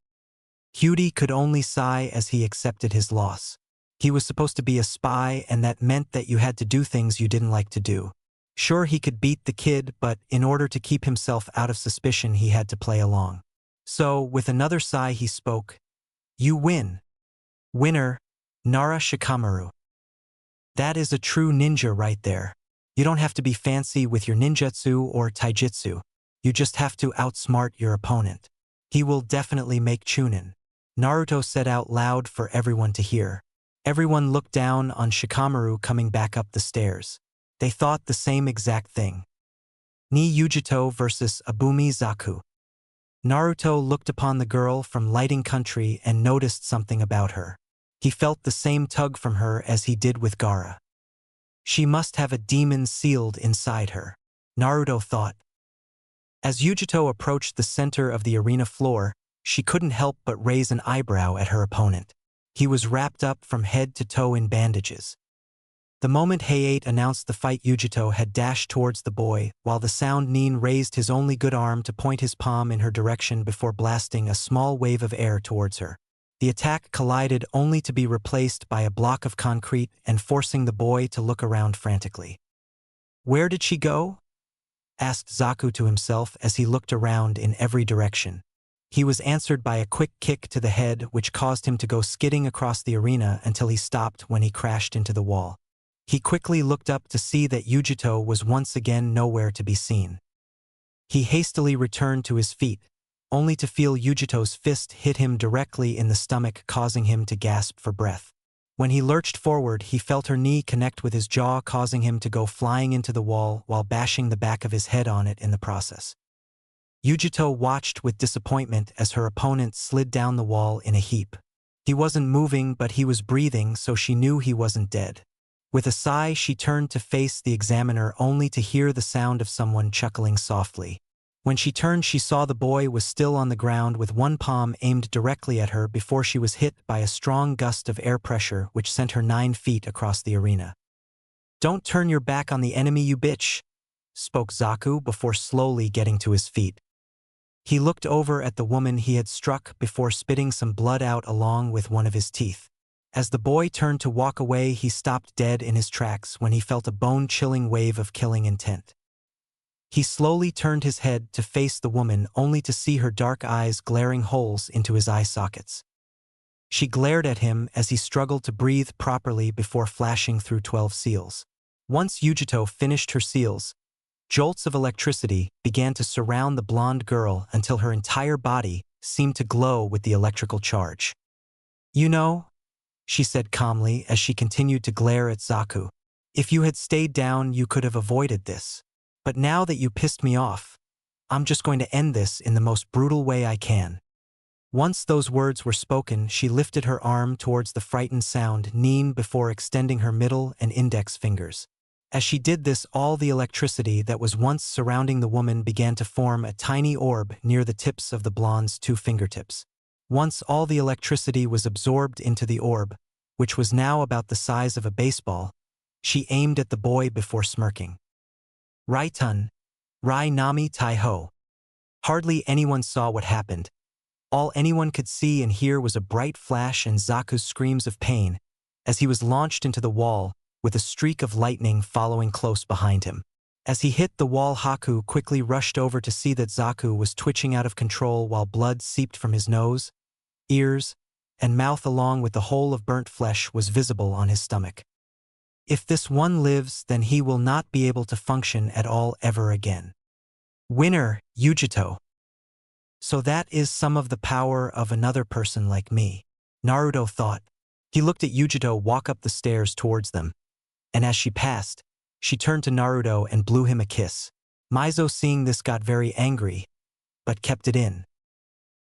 Hyuti could only sigh as he accepted his loss. He was supposed to be a spy, and that meant that you had to do things you didn't like to do. Sure, he could beat the kid, but in order to keep himself out of suspicion, he had to play along. So, with another sigh, he spoke, "You win. Winner, Nara Shikamaru. That is a true ninja right there. You don't have to be fancy with your ninjutsu or taijutsu. You just have to outsmart your opponent. He will definitely make Chunin," Naruto said out loud for everyone to hear. Everyone looked down on Shikamaru coming back up the stairs. They thought the same exact thing. Ni Yujito versus Abumi Zaku. Naruto looked upon the girl from Lighting Country and noticed something about her. He felt the same tug from her as he did with Gaara. She must have a demon sealed inside her, Naruto thought. As Yujito approached the center of the arena floor, she couldn't help but raise an eyebrow at her opponent. He was wrapped up from head to toe in bandages. The moment Hayate announced the fight, Yujito had dashed towards the boy, while the sound Nin raised his only good arm to point his palm in her direction before blasting a small wave of air towards her. The attack collided only to be replaced by a block of concrete and forcing the boy to look around frantically. "Where did she go?" asked Zaku to himself as he looked around in every direction. He was answered by a quick kick to the head which caused him to go skidding across the arena until he stopped when he crashed into the wall. He quickly looked up to see that Yujito was once again nowhere to be seen. He hastily returned to his feet, only to feel Yujito's fist hit him directly in the stomach, causing him to gasp for breath. When he lurched forward, he felt her knee connect with his jaw, causing him to go flying into the wall while bashing the back of his head on it in the process. Yujito watched with disappointment as her opponent slid down the wall in a heap. He wasn't moving, but he was breathing, so she knew he wasn't dead. With a sigh, she turned to face the examiner only to hear the sound of someone chuckling softly. When she turned, she saw the boy was still on the ground with one palm aimed directly at her before she was hit by a strong gust of air pressure which sent her 9 feet across the arena. "Don't turn your back on the enemy, you bitch," spoke Zaku before slowly getting to his feet. He looked over at the woman he had struck before spitting some blood out along with one of his teeth. As the boy turned to walk away, he stopped dead in his tracks when he felt a bone-chilling wave of killing intent. He slowly turned his head to face the woman only to see her dark eyes glaring holes into his eye sockets. She glared at him as he struggled to breathe properly before flashing through 12 seals. Once Yujito finished her seals, jolts of electricity began to surround the blonde girl until her entire body seemed to glow with the electrical charge. "You know," she said calmly as she continued to glare at Zaku, "if you had stayed down, you could have avoided this. But now that you pissed me off, I'm just going to end this in the most brutal way I can." Once those words were spoken, she lifted her arm towards the frightened sound Nin before extending her middle and index fingers. As she did this, all the electricity that was once surrounding the woman began to form a tiny orb near the tips of the blonde's 2 fingertips. Once all the electricity was absorbed into the orb, which was now about the size of a baseball, she aimed at the boy before smirking. "Rai-tun, Rai Nami Tai Ho." Hardly anyone saw what happened. All anyone could see and hear was a bright flash and Zaku's screams of pain as he was launched into the wall, with a streak of lightning following close behind him. As he hit the wall, Haku quickly rushed over to see that Zaku was twitching out of control while blood seeped from his nose, ears, and mouth along with the whole of burnt flesh was visible on his stomach. If this one lives, then he will not be able to function at all ever again. Winner, Yujito. So that is some of the power of another person like me, Naruto thought. He looked at Yujito walk up the stairs towards them, and as she passed, she turned to Naruto and blew him a kiss. Mizo, seeing this, got very angry, but kept it in.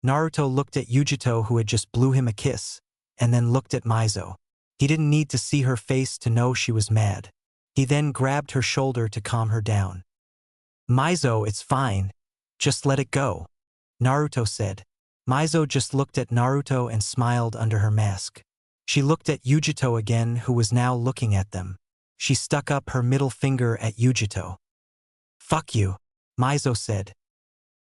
Naruto looked at Yujito, who had just blew him a kiss, and then looked at Mizo. He didn't need to see her face to know she was mad. He then grabbed her shoulder to calm her down. "Mizo, it's fine. Just let it go," Naruto said. Mizo just looked at Naruto and smiled under her mask. She looked at Yujito again, who was now looking at them. She stuck up her middle finger at Yujito. "Fuck you," Mizo said.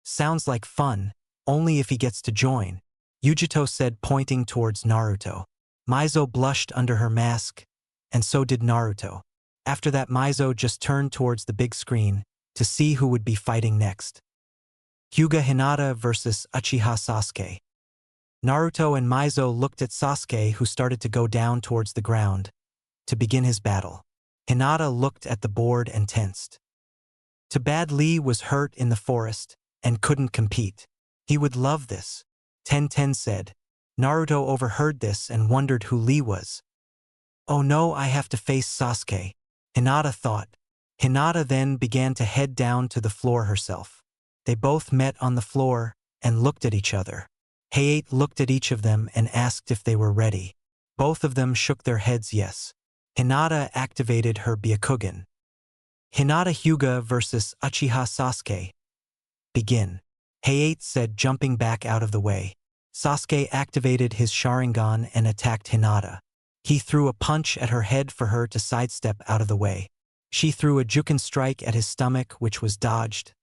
"Sounds like fun, only if he gets to join," Yujito said, pointing towards Naruto. Mizo blushed under her mask, and so did Naruto. After that, Mizo just turned towards the big screen to see who would be fighting next. Hyuga Hinata versus Uchiha Sasuke. Naruto and Mizo looked at Sasuke, who started to go down towards the ground to begin his battle. Hinata looked at the board and tensed. Too bad Lee was hurt in the forest and couldn't compete. He would love this, Ten said. Naruto overheard this and wondered who Lee was. "Oh no, I have to face Sasuke," Hinata thought. Hinata then began to head down to the floor herself. They both met on the floor and looked at each other. Hayate looked at each of them and asked if they were ready. Both of them shook their heads yes. Hinata activated her Byakugan. "Hinata Hyuga versus Uchiha Sasuke. Begin," Hayate said, jumping back out of the way. Sasuke activated his Sharingan and attacked Hinata. He threw a punch at her head for her to sidestep out of the way. She threw a Juken strike at his stomach, which was dodged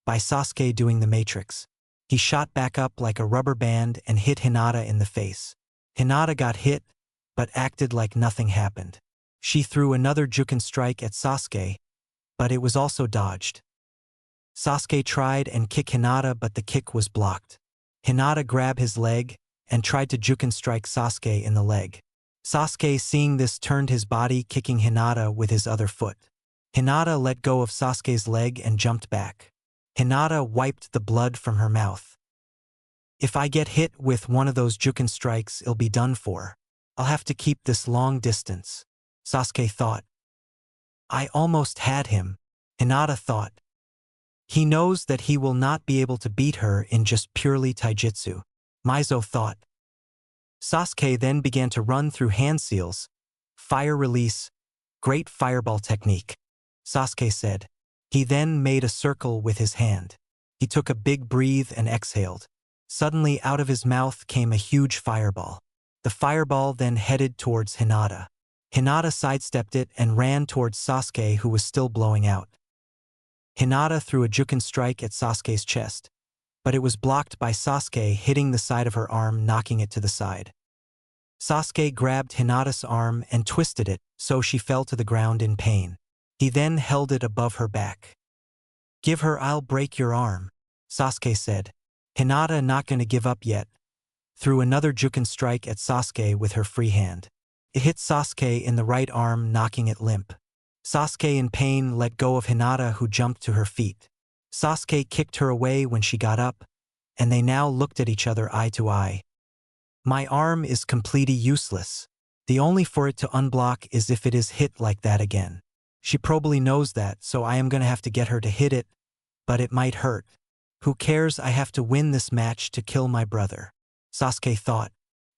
by Sasuke doing the Matrix. He shot back up like a rubber band and hit Hinata in the face. Hinata got hit, but acted like nothing happened. She threw another Juken strike at Sasuke, but it was also dodged. Sasuke tried and kick Hinata, but the kick was blocked. Hinata grabbed his leg and tried to Juken strike Sasuke in the leg. Sasuke, seeing this, turned his body, kicking Hinata with his other foot. Hinata let go of Sasuke's leg and jumped back. Hinata wiped the blood from her mouth. "If I get hit with one of those Juken strikes, it'll be done for. I'll have to keep this long distance," Sasuke thought. "I almost had him," Hinata thought. He knows that he will not be able to beat her in just purely taijutsu, Mizo thought. Sasuke then began to run through hand seals. "Fire release, great fireball technique," Sasuke said. He then made a circle with his hand. He took a big breath and exhaled. Suddenly out of his mouth came a huge fireball. The fireball then headed towards Hinata. Hinata sidestepped it and ran towards Sasuke, who was still blowing out. Hinata threw a Juken strike at Sasuke's chest, but it was blocked by Sasuke hitting the side of her arm, knocking it to the side. Sasuke grabbed Hinata's arm and twisted it so she fell to the ground in pain. He then held it above her back. "Give her, I'll break your arm," Sasuke said. Hinata not gonna give up yet, threw another Juken strike at Sasuke with her free hand. It hit Sasuke in the right arm, knocking it limp. Sasuke in pain let go of Hinata, who jumped to her feet. Sasuke kicked her away when she got up, and they now looked at each other eye to eye. My arm is completely useless. The only for it to unblock is if it is hit like that again. She probably knows that, so I am gonna have to get her to hit it, but it might hurt. Who cares, I have to win this match to kill my brother, Sasuke thought.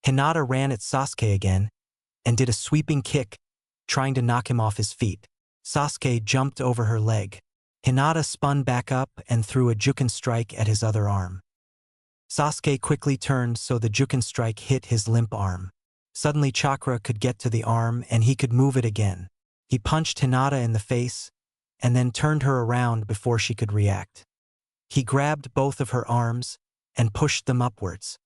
Hinata ran at Sasuke again and did a sweeping kick, trying to knock him off his feet. Sasuke jumped over her leg. Hinata spun back up and threw a Juken strike at his other arm. Sasuke quickly turned so the Juken strike hit his limp arm. Suddenly chakra could get to the arm and he could move it again. He punched Hinata in the face and then turned her around before she could react. He grabbed both of her arms and pushed them upwards.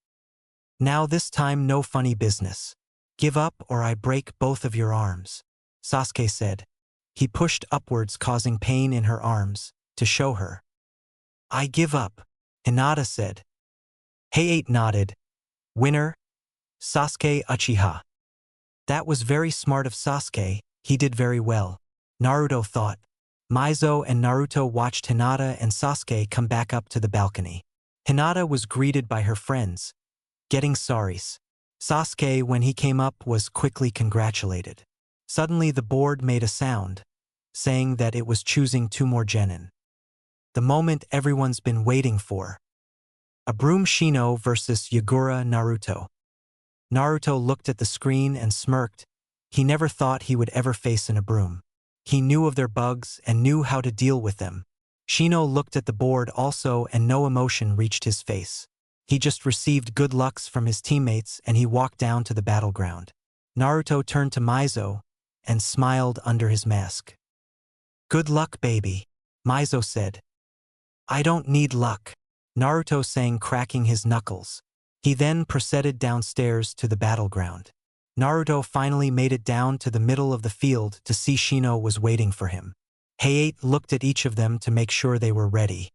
Now this time no funny business. Give up or I break both of your arms, Sasuke said. He pushed upwards, causing pain in her arms, to show her. I give up, Hinata said. Heiei nodded. Winner? Sasuke Uchiha. That was very smart of Sasuke, he did very well, Naruto thought. Mizo and Naruto watched Hinata and Sasuke come back up to the balcony. Hinata was greeted by her friends, getting sorries. Sasuke, when he came up, was quickly congratulated. Suddenly the board made a sound, saying that it was choosing 2 more genin. The moment everyone's been waiting for. A broom Shino versus Yagura Naruto. Naruto looked at the screen and smirked. He never thought he would ever face a broom. He knew of their bugs and knew how to deal with them. Shino looked at the board also and no emotion reached his face. He just received good lucks from his teammates and he walked down to the battleground. Naruto turned to Mizo and smiled under his mask. Good luck, baby, Mizo said. I don't need luck, Naruto sang, cracking his knuckles. He then proceeded downstairs to the battleground. Naruto finally made it down to the middle of the field to see Shino was waiting for him. Heiei looked at each of them to make sure they were ready.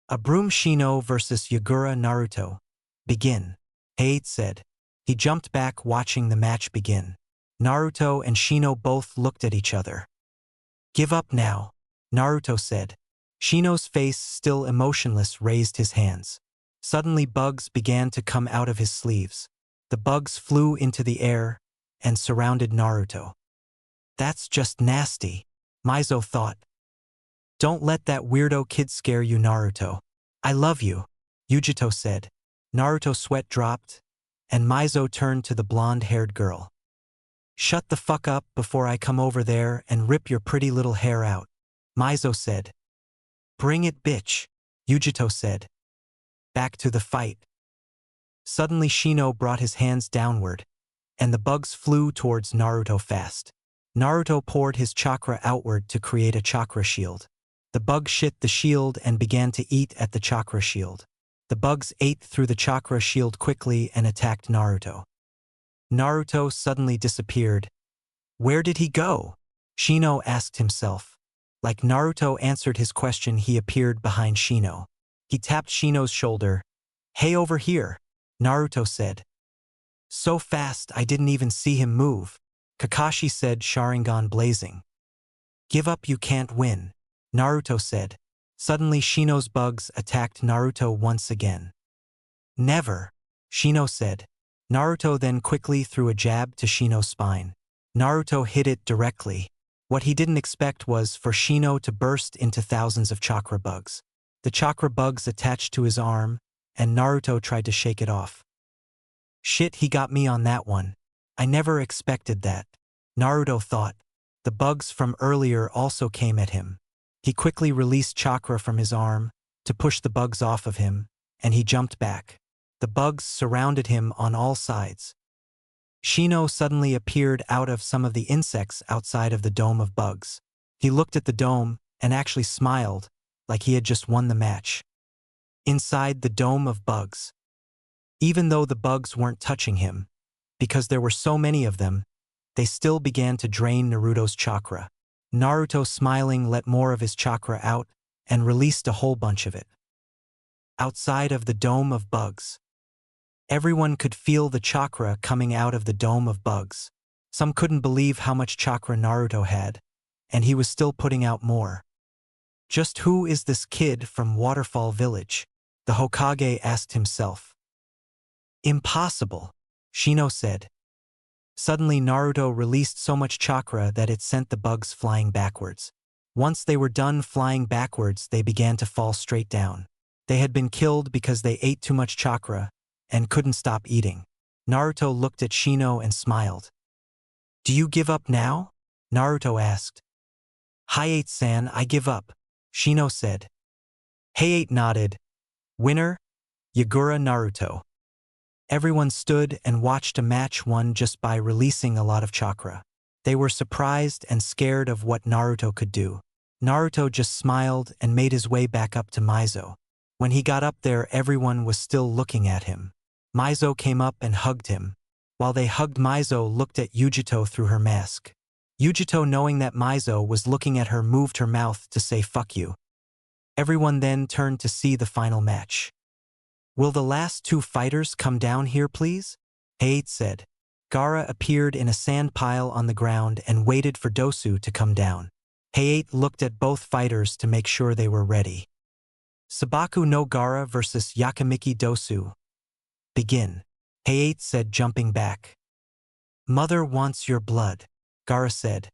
A broom Shino versus Yagura Naruto. Begin, Heiei said. He jumped back watching the match begin. Naruto and Shino both looked at each other. Give up now, Naruto said. Shino's face, still emotionless, raised his hands. Suddenly bugs began to come out of his sleeves. The bugs flew into the air and surrounded Naruto. That's just nasty, Mizo thought. Don't let that weirdo kid scare you, Naruto. I love you, Yujito said. Naruto's sweat dropped, and Mizo turned to the blonde-haired girl. Shut the fuck up before I come over there and rip your pretty little hair out, Mizo said. Bring it, bitch, Yujito said. Back to the fight. Suddenly Shino brought his hands downward, and the bugs flew towards Naruto fast. Naruto poured his chakra outward to create a chakra shield. The bug shit the shield and began to eat at the chakra shield. The bugs ate through the chakra shield quickly and attacked Naruto. Naruto suddenly disappeared. Where did he go? Shino asked himself. Like Naruto answered his question, he appeared behind Shino. He tapped Shino's shoulder. Hey, over here, Naruto said. So fast I didn't even see him move, Kakashi said, Sharingan blazing. Give up, you can't win, Naruto said. Suddenly Shino's bugs attacked Naruto once again. Never, Shino said. Naruto then quickly threw a jab to Shino's spine. Naruto hit it directly. What he didn't expect was for Shino to burst into thousands of chakra bugs. The chakra bugs attached to his arm, and Naruto tried to shake it off. Shit, he got me on that one. I never expected that, Naruto thought. The bugs from earlier also came at him. He quickly released chakra from his arm to push the bugs off of him, and he jumped back. The bugs surrounded him on all sides. Shino suddenly appeared out of some of the insects outside of the dome of bugs. He looked at the dome and actually smiled, like he had just won the match. Inside the dome of bugs. Even though the bugs weren't touching him, because there were so many of them, they still began to drain Naruto's chakra. Naruto, smiling, let more of his chakra out and released a whole bunch of it. Outside of the dome of bugs. Everyone could feel the chakra coming out of the dome of bugs. Some couldn't believe how much chakra Naruto had, and he was still putting out more. Just who is this kid from Waterfall Village? The Hokage asked himself. Impossible, Shino said. Suddenly Naruto released so much chakra that it sent the bugs flying backwards. Once they were done flying backwards, they began to fall straight down. They had been killed because they ate too much chakra and couldn't stop eating. Naruto looked at Shino and smiled. Do you give up now? Naruto asked. Hayate-san, I give up, Shino said. Hayate nodded. Winner, Yagura Naruto. Everyone stood and watched a match won just by releasing a lot of chakra. They were surprised and scared of what Naruto could do. Naruto just smiled and made his way back up to Mizo. When he got up there, everyone was still looking at him. Mizo came up and hugged him. While they hugged, Mizo looked at Yujito through her mask. Yujito, knowing that Mizo was looking at her, moved her mouth to say fuck you. Everyone then turned to see the final match. Will the last two fighters come down here, please? Hayate said. Gaara appeared in a sand pile on the ground and waited for Dosu to come down. Hayate looked at both fighters to make sure they were ready. Sabaku no Gaara versus Yakamiki Dosu. Begin, Hayate said, jumping back. Mother wants your blood, Gaara said.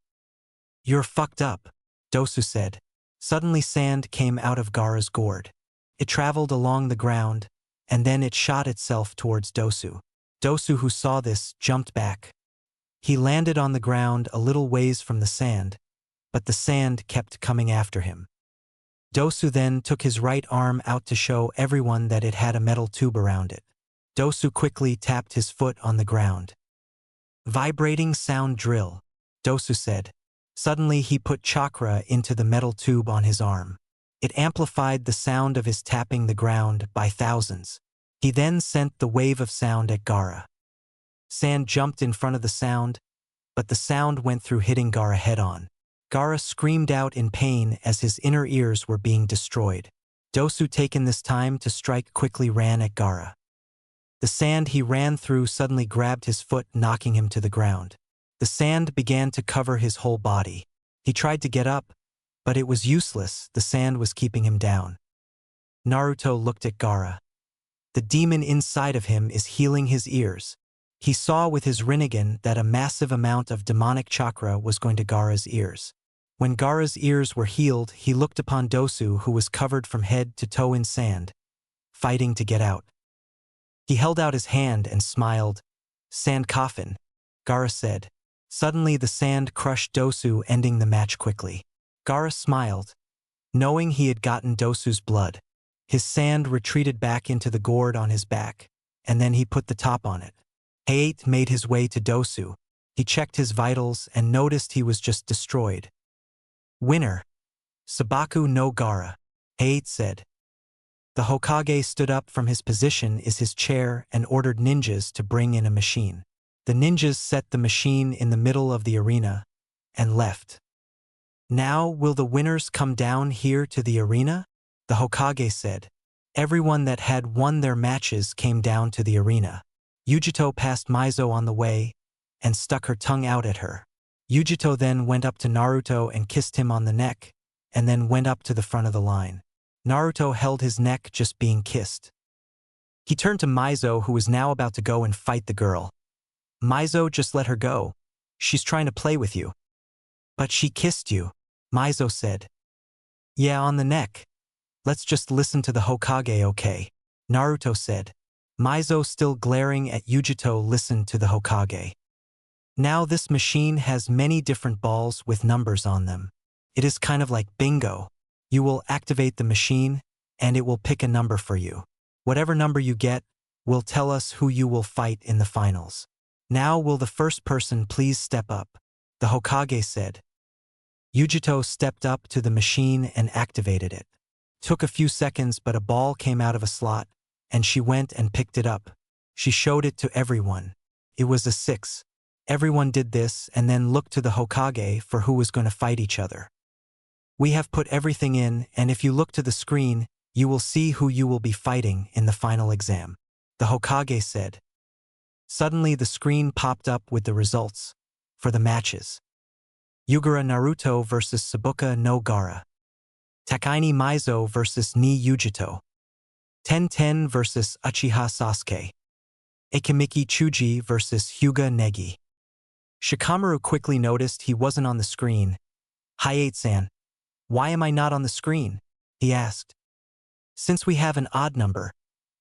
You're fucked up, Dosu said. Suddenly sand came out of Gaara's gourd. It traveled along the ground, and then it shot itself towards Dosu. Dosu, who saw this, jumped back. He landed on the ground a little ways from the sand, but the sand kept coming after him. Dosu then took his right arm out to show everyone that it had a metal tube around it. Dosu quickly tapped his foot on the ground. Vibrating sound drill, Dosu said. Suddenly he put chakra into the metal tube on his arm. It amplified the sound of his tapping the ground by thousands. He then sent the wave of sound at Gaara. Sand jumped in front of the sound, but the sound went through, hitting Gaara head-on. Gaara screamed out in pain as his inner ears were being destroyed. Dosu, taking this time to strike, quickly ran at Gaara. The sand he ran through suddenly grabbed his foot, knocking him to the ground. The sand began to cover his whole body. He tried to get up, but it was useless. The sand was keeping him down. Naruto looked at Gaara. The demon inside of him is healing his ears. He saw with his Rinnegan that a massive amount of demonic chakra was going to Gaara's ears. When Gaara's ears were healed, he looked upon Dosu, who was covered from head to toe in sand, fighting to get out. He held out his hand and smiled. Sand coffin, Gaara said. Suddenly the sand crushed Dosu, ending the match quickly. Gaara smiled, knowing he had gotten Dosu's blood. His sand retreated back into the gourd on his back, and then he put the top on it. Hayate made his way to Dosu. He checked his vitals and noticed he was just destroyed. Winner, Sabaku no Gaara, Hayate said. The Hokage stood up from his position in his chair and ordered ninjas to bring in a machine. The ninjas set the machine in the middle of the arena and left. Now will the winners come down here to the arena? The Hokage said. Everyone that had won their matches came down to the arena. Yujito passed Mizo on the way and stuck her tongue out at her. Yujito then went up to Naruto and kissed him on the neck, and then went up to the front of the line. Naruto held his neck, just being kissed. He turned to Mizo, who was now about to go and fight the girl. Mizo, just let her go. She's trying to play with you. But she kissed you, Mizo said. Yeah, on the neck. Let's just listen to the Hokage, okay? Naruto said. Mizo, still glaring at Yujito, listened to the Hokage. Now this machine has many different balls with numbers on them. It is kind of like bingo. You will activate the machine, and it will pick a number for you. Whatever number you get will tell us who you will fight in the finals. Now will the first person please step up? The Hokage said. Yujito stepped up to the machine and activated it. Took a few seconds, but a ball came out of a slot, and she went and picked it up. She showed it to everyone. It was a 6. Everyone did this and then looked to the Hokage for who was going to fight each other. We have put everything in, and if you look to the screen, you will see who you will be fighting in the final exam. the Hokage said. Suddenly the screen popped up with the results for the matches. Yugura Naruto versus Sabuka no Gaara. Takaini Maizo versus Ni Yujito. Ten versus Uchiha Sasuke. Akimiki Chuji versus Hyuga Negi. Shikamaru quickly noticed he wasn't on the screen. Hayate-san, why am I not on the screen? He asked. Since we have an odd number,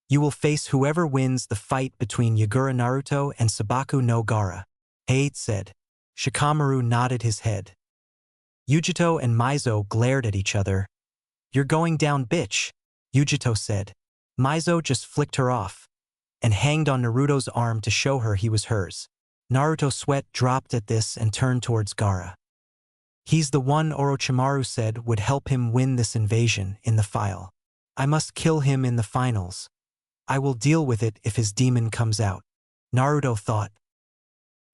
you will face whoever wins the fight between Yugura Naruto and Sabaku no Gaara, Hayate said. Shikamaru nodded his head. Yujito and Maizo glared at each other. You're going down, bitch, Yujito said. Maizo just flicked her off and hanged on Naruto's arm to show her he was hers. Naruto's sweat dropped at this and turned towards Gaara. He's the one Orochimaru said would help him win this invasion in the file. I must kill him in the finals. I will deal with it if his demon comes out, Naruto thought.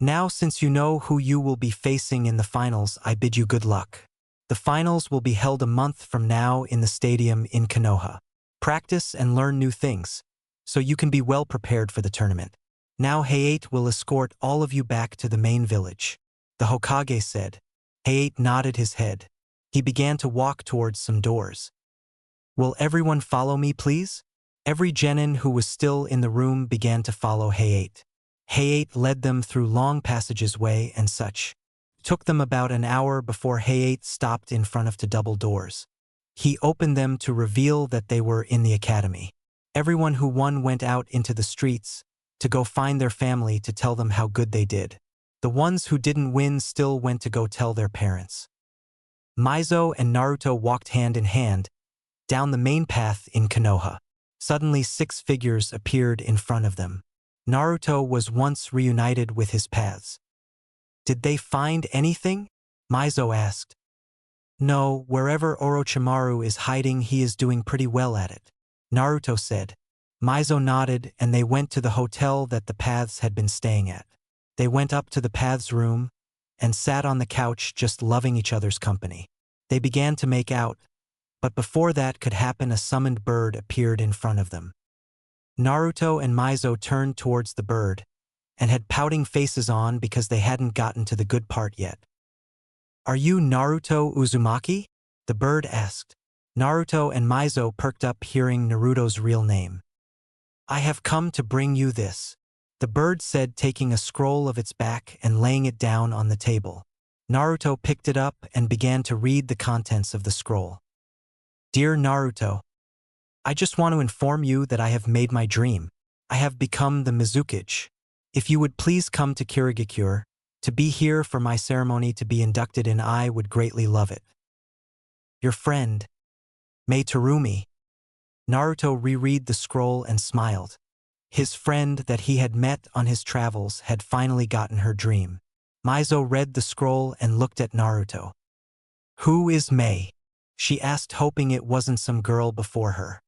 Now since you know who you will be facing in the finals, I bid you good luck. The finals will be held a month from now in the stadium in Konoha. Practice and learn new things, so you can be well prepared for the tournament. Now Hayate will escort all of you back to the main village, the Hokage said. Hayate nodded his head. He began to walk towards some doors. Will everyone follow me, please? Every genin who was still in the room began to follow Hayate. Hayate led them through long passageway and such. Took them about an hour before Hayate stopped in front of two double doors. He opened them to reveal that they were in the academy. Everyone who won went out into the streets to go find their family to tell them how good they did. The ones who didn't win still went to go tell their parents. Maizo and Naruto walked hand in hand down the main path in Konoha. Suddenly 6 figures appeared in front of them. Naruto was once reunited with his paths. Did they find anything? Maizo asked. No, wherever Orochimaru is hiding he is doing pretty well at it, Naruto said. Maizo nodded and they went to the hotel that the paths had been staying at. They went up to the paths' room and sat on the couch just loving each other's company. They began to make out, but before that could happen a summoned bird appeared in front of them. Naruto and Maizo turned towards the bird and had pouting faces on because they hadn't gotten to the good part yet. Are you Naruto Uzumaki? The bird asked. Naruto and Maizo perked up hearing Naruto's real name. I have come to bring you this, the bird said, taking a scroll of its back and laying it down on the table. Naruto picked it up and began to read the contents of the scroll. Dear Naruto, I just want to inform you that I have made my dream. I have become the Mizukage. If you would please come to Kirigakure to be here for my ceremony to be inducted in, I would greatly love it. Your friend, Mei Terumi. Naruto reread the scroll and smiled. His friend that he had met on his travels had finally gotten her dream. Maizo read the scroll and looked at Naruto. Who is Mei? She asked, hoping it wasn't some girl before her.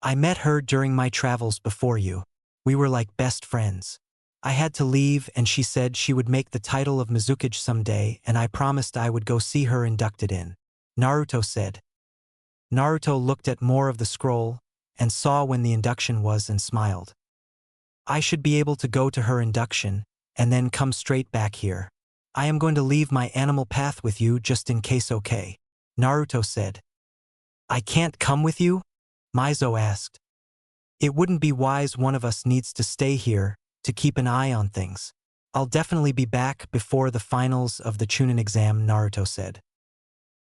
I met her during my travels before you. We were like best friends. I had to leave and she said she would make the title of Mizukage someday and I promised I would go see her inducted in, Naruto said. Naruto looked at more of the scroll and saw when the induction was and smiled. I should be able to go to her induction and then come straight back here. I am going to leave my animal path with you just in case, okay? Naruto said. I can't come with you? Maizo asked. It wouldn't be wise, one of us needs to stay here to keep an eye on things. I'll definitely be back before the finals of the Chunin exam, Naruto said.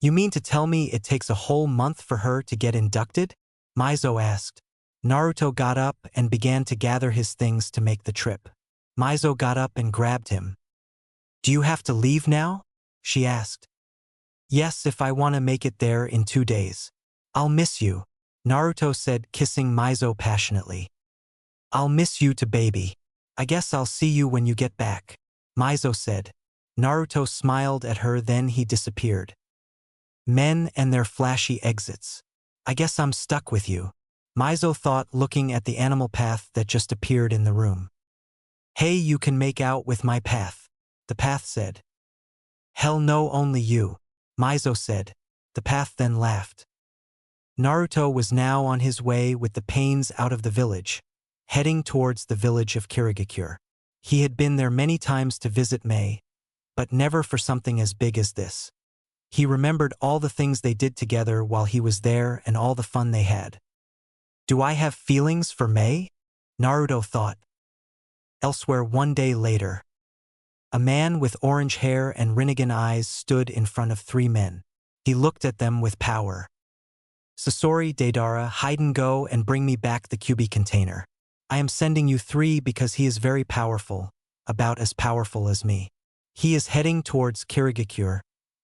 You mean to tell me it takes a whole month for her to get inducted? Maizo asked. Naruto got up and began to gather his things to make the trip. Maizo got up and grabbed him. Do you have to leave now? She asked. Yes, if I want to make it there in 2 days. I'll miss you, Naruto said, kissing Maizo passionately. I'll miss you too, baby. I guess I'll see you when you get back, Maizo said. Naruto smiled at her, then he disappeared. Men and their flashy exits. I guess I'm stuck with you, Maizo thought, looking at the animal path that just appeared in the room. Hey, you can make out with my path, the path said. Hell no, only you, Maizo said. The path then laughed. Naruto was now on his way with the pains out of the village. heading towards the village of Kirigakure. He had been there many times to visit May, but never for something as big as this. He remembered all the things they did together while he was there and all the fun they had. Do I have feelings for May? Naruto thought. Elsewhere, one day later, a man with orange hair and Rinnegan eyes stood in front of three men. He looked at them with power. Sasori, Deidara, hide and go and bring me back the QB container. I am sending you three because he is very powerful, about as powerful as me. He is heading towards Kirigakure,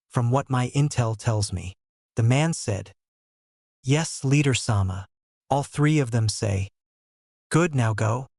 from what my intel tells me. The man said, Yes, Leader Sama. All three of them say, Good, now go.